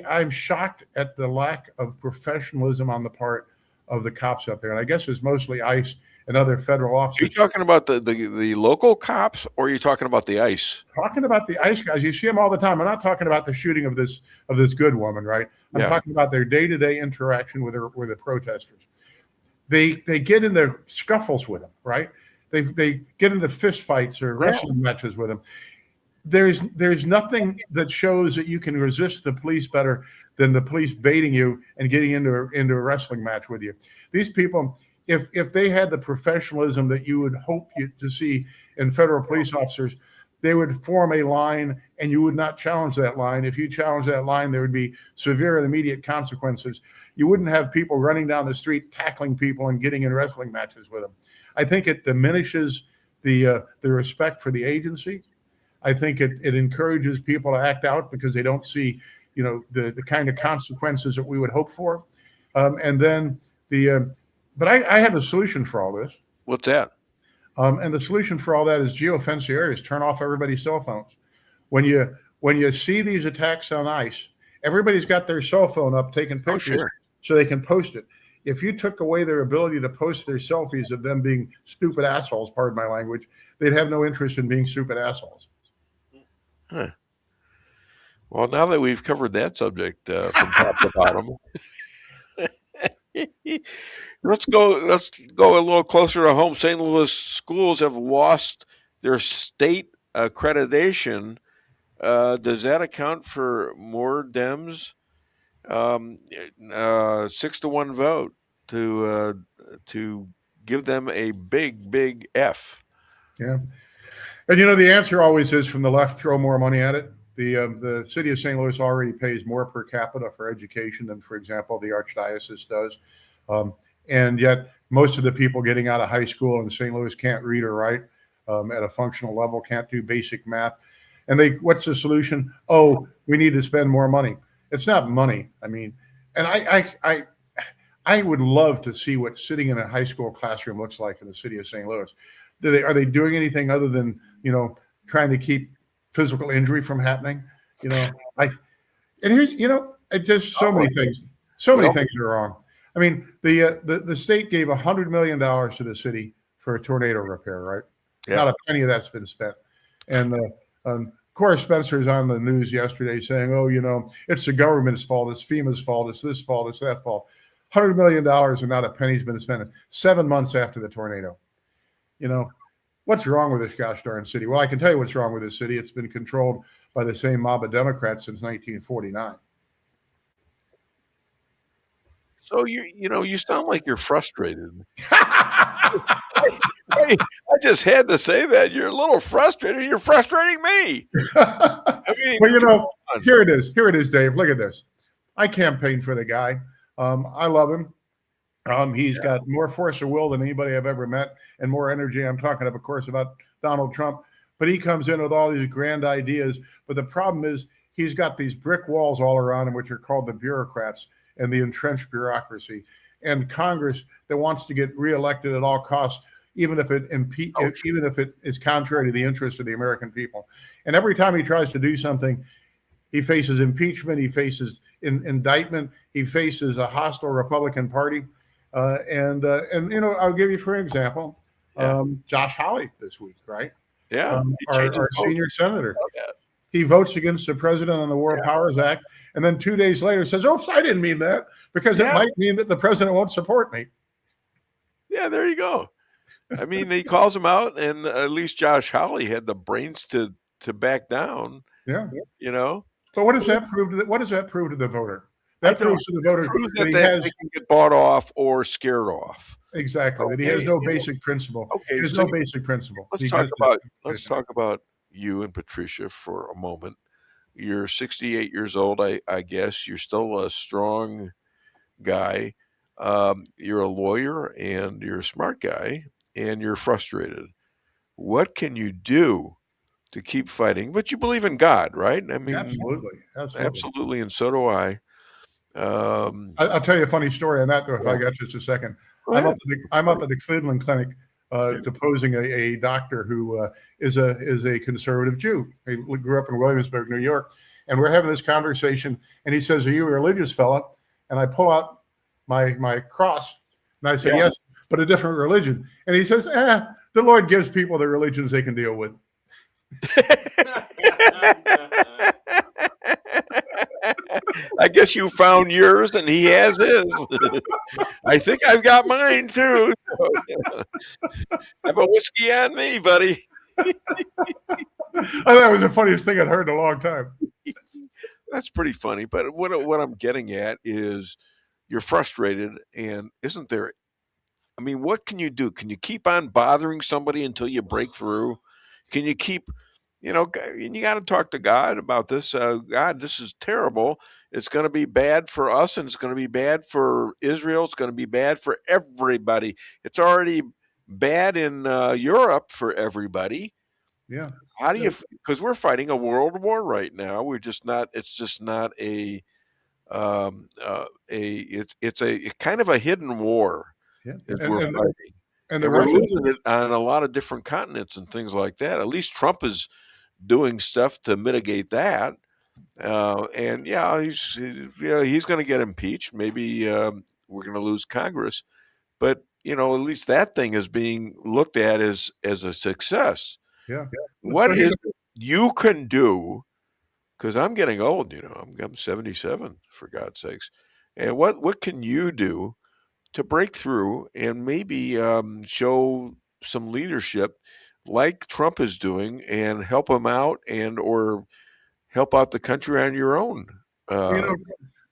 I'm shocked at the lack of professionalism on the part of the cops up there. And I guess it's mostly ICE and other federal officers. Are you talking about the local cops, or are you talking about the ICE? Talking about the ICE guys. You see them all the time. I'm not talking about the shooting of this Goode woman, right? I'm talking about their day-to-day interaction with the protesters. They get into scuffles with them, right? They get into fist fights or wrestling matches with them. There's nothing that shows that you can resist the police better than the police baiting you and getting into a wrestling match with you. These people, if they had the professionalism that you would hope to see in federal police officers, they would form a line and you would not challenge that line. If you challenge that line, there would be severe and immediate consequences. You wouldn't have people running down the street, tackling people and getting in wrestling matches with them. I think it diminishes the respect for the agency. I think it encourages people to act out because they don't see, the kind of consequences that we would hope for. But I have a solution for all this. What's that? And the solution for all that is geofence areas. Turn off everybody's cell phones. When you see these attacks on ICE, everybody's got their cell phone up taking pictures so they can post it. If you took away their ability to post their selfies of them being stupid assholes, pardon my language, they'd have no interest in being stupid assholes. Huh. Well, now that we've covered that subject from top to bottom, let's go a little closer to home. St. Louis schools have lost their state accreditation. Does that account for more Dems? 6-1 vote to give them a big F. Yeah. And the answer always is from the left, throw more money at it. The city of St. Louis already pays more per capita for education than, for example, the Archdiocese does. And yet most of the people getting out of high school in St. Louis can't read or write at a functional level, can't do basic math. And what's the solution? Oh, we need to spend more money. It's not money. I mean, and I would love to see what sitting in a high school classroom looks like in the city of St. Louis. Are they doing anything other than, trying to keep physical injury from happening? Just so many things. So many things are wrong. I mean, the state gave $100 million to the city for a tornado repair, right? Yeah. Not a penny of that's been spent. And Cora Spencer's on the news yesterday saying, oh, it's the government's fault, it's FEMA's fault, it's this fault, it's that fault. $100 million and not a penny's been spent 7 months after the tornado. What's wrong with this gosh darn city? Well, I can tell you what's wrong with this city. It's been controlled by the same mob of Democrats since 1949. So you sound like you're frustrated. I just had to say that you're a little frustrated. You're frustrating me. I mean, well, here it is. Here it is, Dave. Look at this. I campaigned for the guy. I love him. He's got more force of will than anybody I've ever met and more energy. I'm talking, of course, about Donald Trump. But he comes in with all these grand ideas. But the problem is he's got these brick walls all around him, which are called the bureaucrats and the entrenched bureaucracy, and Congress that wants to get reelected at all costs, even if it even if it is contrary to the interests of the American people. And every time he tries to do something, he faces impeachment, he faces indictment, he faces a hostile Republican Party. And you know, I'll give you for example, Josh Hawley this week, right? Yeah, our senior senator. He votes against the president on the War Powers Act, and then 2 days later says, "Oops, I didn't mean that," because it might mean that the president won't support me. Yeah, there you go. I mean, he calls him out, and at least Josh Hawley had the brains to back down. Yeah, you know. But what does that prove to what does that prove to the voter? That proves to the voter that they can get bought off or scared off. Exactly. That he has no basic principle. Okay, there's no basic principle. Let's talk about you and Patricia for a moment. You're 68 years old, I guess. You're still a strong guy. You're a lawyer and you're a smart guy and you're frustrated. What can you do to keep fighting? But you believe in God, right? I mean, absolutely, and so do I. I'll tell you a funny story on that, though, if I got just a second. I'm up at the Cleveland Clinic deposing a doctor who is a conservative Jew. He grew up in Williamsburg, New York, and we're having this conversation. And he says, "Are you a religious fella?" And I pull out my cross, and I say, "Yes, but a different religion." And he says, "The Lord gives people the religions they can deal with." I guess you found yours and he has his. I think I've got mine too. Have a whiskey on me, buddy. I thought it was the funniest thing I'd heard in a long time. That's pretty funny. But what I'm getting at is you're frustrated, and isn't there? I mean, what can you do? Can you keep on bothering somebody until you break through? Can you keep, you know, and you got to talk to God about this. God, this is terrible. It's going to be bad for us, and it's going to be bad for Israel. It's going to be bad for everybody. It's already bad in Europe for everybody. Yeah. How do you? Because we're fighting a world war right now. We're just not. It's just not a. It's a kind of a hidden war. Yeah. We're fighting. And we're losing it on a lot of different continents and things like that. At least Trump is doing stuff to mitigate that. And he's going to get impeached. Maybe we're going to lose Congress, but at least that thing is being looked at as a success. Yeah. What is it you can do? Because I'm getting old. I'm 77 for God's sakes. And what can you do to break through and maybe show some leadership like Trump is doing and help him out or help out the country on your own?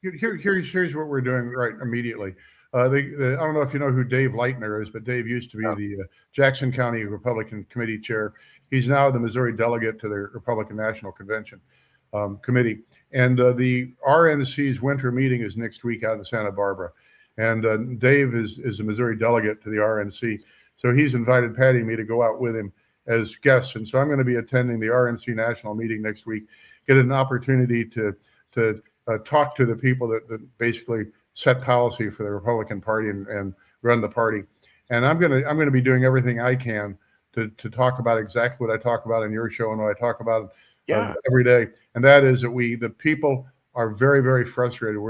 Here's what we're doing right immediately. I don't know if you know who Dave Leitner is, but Dave used to be the Jackson County Republican Committee chair. He's now the Missouri delegate to the Republican National Convention Committee. And the RNC's winter meeting is next week out in Santa Barbara. And Dave is a Missouri delegate to the RNC. So he's invited Patty and me to go out with him as guests. And so I'm going to be attending the RNC national meeting next week, get an opportunity to talk to the people that basically set policy for the Republican Party and run the party. And I'm going to be doing everything I can to talk about exactly what I talk about in your show and what I talk about every day. And that is that the people are very, very frustrated.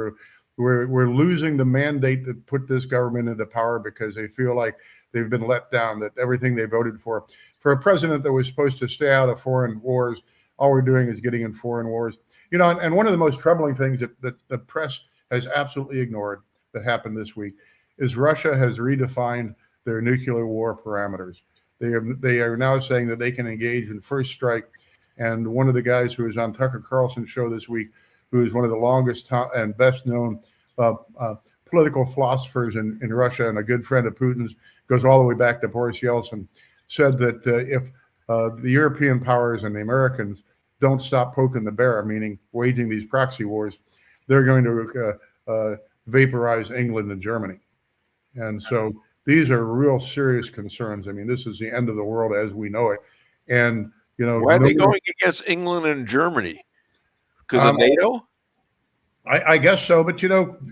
We're losing the mandate to put this government into power because they feel like they've been let down, that everything they voted for a president that was supposed to stay out of foreign wars, all we're doing is getting in foreign wars. And one of the most troubling things that the press has absolutely ignored that happened this week is Russia has redefined their nuclear war parameters. They are now saying that they can engage in first strike. And one of the guys who was on Tucker Carlson's show this week, who is one of the longest and best known political philosophers in Russia and a good friend of Putin's, goes all the way back to Boris Yeltsin, said that if the European powers and the Americans don't stop poking the bear, meaning waging these proxy wars, they're going to vaporize England and Germany. And so these are real serious concerns. I mean, this is the end of the world as we know it. And, why are they going against England and Germany? Because of NATO? I guess so. But,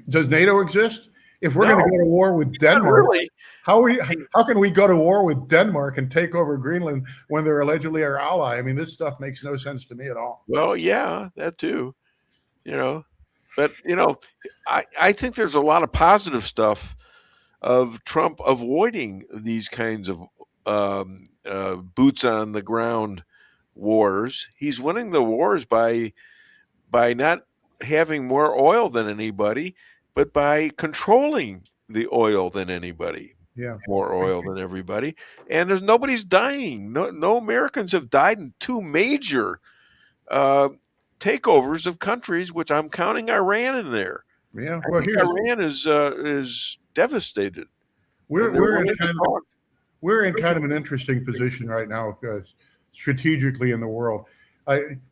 does NATO exist? If we're going to go to war with Denmark, how can we go to war with Denmark and take over Greenland when they're allegedly our ally? I mean, this stuff makes no sense to me at all. Well, yeah, that too. But I think there's a lot of positive stuff of Trump avoiding these kinds of boots on the ground wars. He's winning the wars by not having more oil than anybody, but by controlling the oil than anybody. Yeah, more oil than everybody, and nobody's dying. No Americans have died in two major takeovers of countries, which I'm counting Iran in there. Yeah, well, Iran is devastated. We're in kind of an interesting position right now, strategically in the world.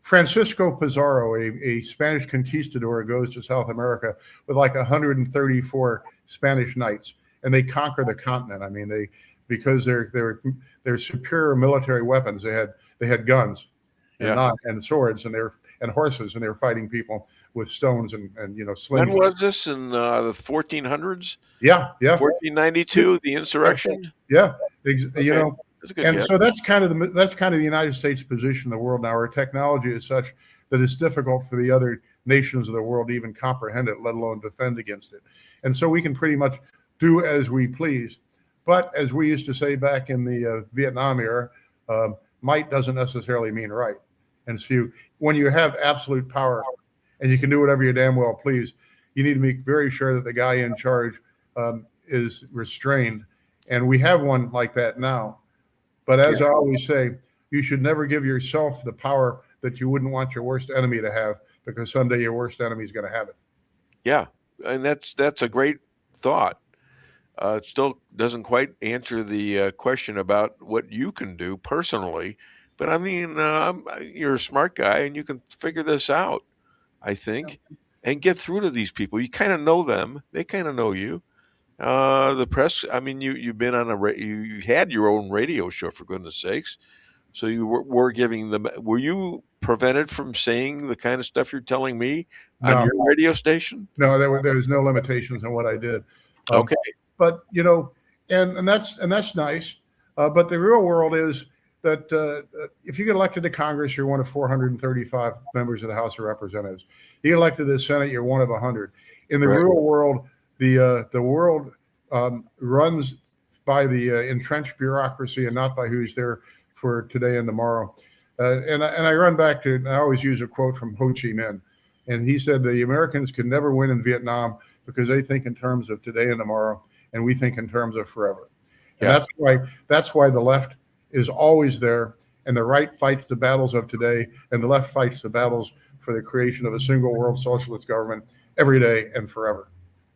Francisco Pizarro, a Spanish conquistador, goes to South America with like 134 Spanish knights, and they conquer the continent. I mean, because they're superior military weapons. They had guns and swords and horses, and they were fighting people with stones and slings. When was this, in the 1400s? Yeah. 1492, the insurrection. Yeah, Okay. So that's kind of the United States position in the world now. Our technology is such that it's difficult for the other nations of the world to even comprehend it, let alone defend against it. And so we can pretty much do as we please. But as we used to say back in the Vietnam era, might doesn't necessarily mean right. And so when you have absolute power and you can do whatever you damn well please, you need to be very sure that the guy in charge is restrained. And we have one like that now. But as I always say, you should never give yourself the power that you wouldn't want your worst enemy to have, because someday your worst enemy is going to have it. Yeah, and that's a great thought. It still doesn't quite answer the question about what you can do personally. But I mean, you're a smart guy, and you can figure this out, I think, and get through to these people. You kind of know them; they kind of know you. The press. I mean, you've been on you had your own radio show, for goodness sakes. So you were giving them. Were you prevented from saying the kind of stuff you're telling me on your radio station? No, there was no limitations on what I did. Okay, but and that's nice. But the real world is that if you get elected to Congress, you're one of 435 members of the House of Representatives. You get elected to the Senate, you're one of 100. In the real world, the world runs by the entrenched bureaucracy and not by who's there for today and tomorrow. And I run back to, I always use a quote from Ho Chi Minh, and he said the Americans could never win in Vietnam because they think in terms of today and tomorrow, and we think in terms of forever. And that's why the left is always there, and the right fights the battles of today, and the left fights the battles for the creation of a single world socialist government every day and forever.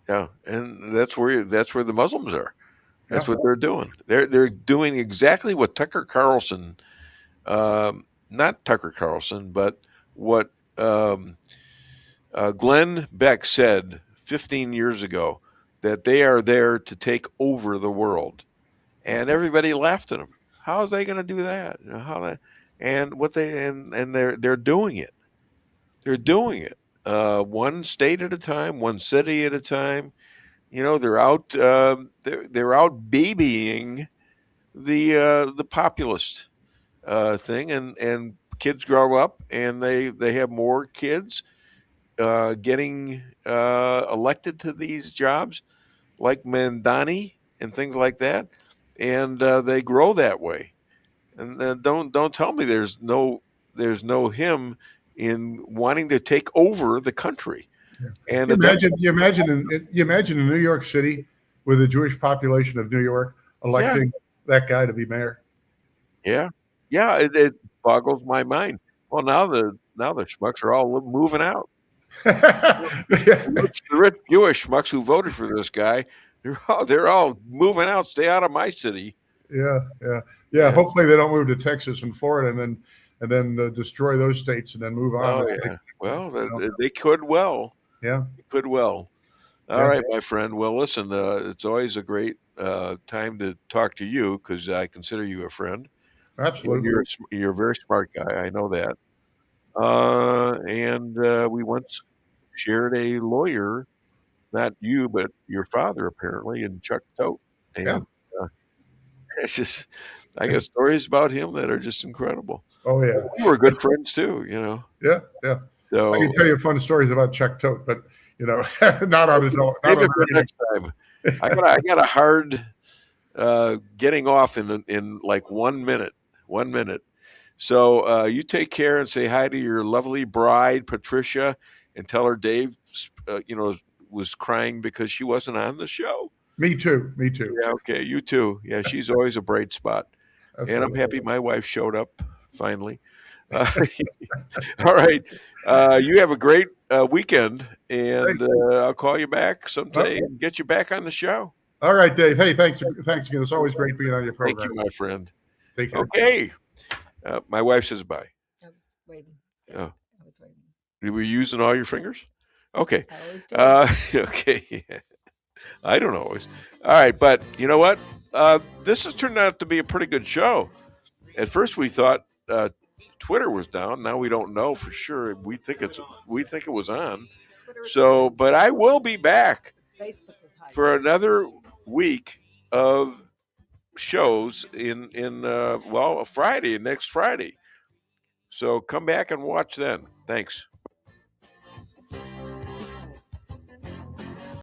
Yeah, and that's where the Muslims are. That's what they're doing. They're doing exactly what Tucker Carlson, not Tucker Carlson, but what Glenn Beck said 15 years ago, that they are there to take over the world, and everybody laughed at him. How are they going to do that? They're doing it. They're doing it. One state at a time, one city at a time. They're out. They're out babying the populist thing, and kids grow up and they have more kids getting elected to these jobs, like Mandani and things like that, and they grow that way. And don't tell me there's no him in wanting to take over the country. Yeah. And you imagine in New York City, with the Jewish population of New York, electing that guy to be mayor. Yeah, it boggles my mind. Well, now the schmucks are all moving out. The rich Jewish schmucks who voted for this guy, they're all moving out. Stay out of my city. Yeah. Hopefully they don't move to Texas and Florida and then destroy those states and then move on. Oh, yeah. Well, they could well. Yeah. Could well. All Yeah. right, my friend. Well, listen, it's always a great time to talk to you because I consider you a friend. Absolutely. You're a very smart guy. I know that. And we once shared a lawyer, not you, but your father, apparently, in Chuck Tote. And Yeah. it's just, I got stories about him that are just incredible. Oh, yeah. We were good friends, too, you know. Yeah, yeah. So I can tell you fun stories about Chuck Tote, but, you know, not on his own. Save it for next time. I got a hard getting off in like 1 minute. 1 minute. So you take care and say hi to your lovely bride, Patricia, and tell her Dave, was crying because she wasn't on the show. Me too. Me too. Yeah, okay. You too. Yeah, she's always a bright spot. And I'm happy my wife showed up finally. All right. You have a great weekend, and I'll call you back someday and get you back on the show. All right, Dave. Hey, thanks again. It's always great being on your program. Thank you, my friend. Take care. Okay. My wife says bye. I was waving. Oh. I was waving. You were using all your fingers? Okay. I always do. Okay. I don't always. All right, but you know what? This has turned out to be a pretty good show. At first, we thought Twitter was down. Now we don't know for sure. We think it was on. So, but I will be back for another week of shows in Friday, next Friday. So come back and watch then. Thanks.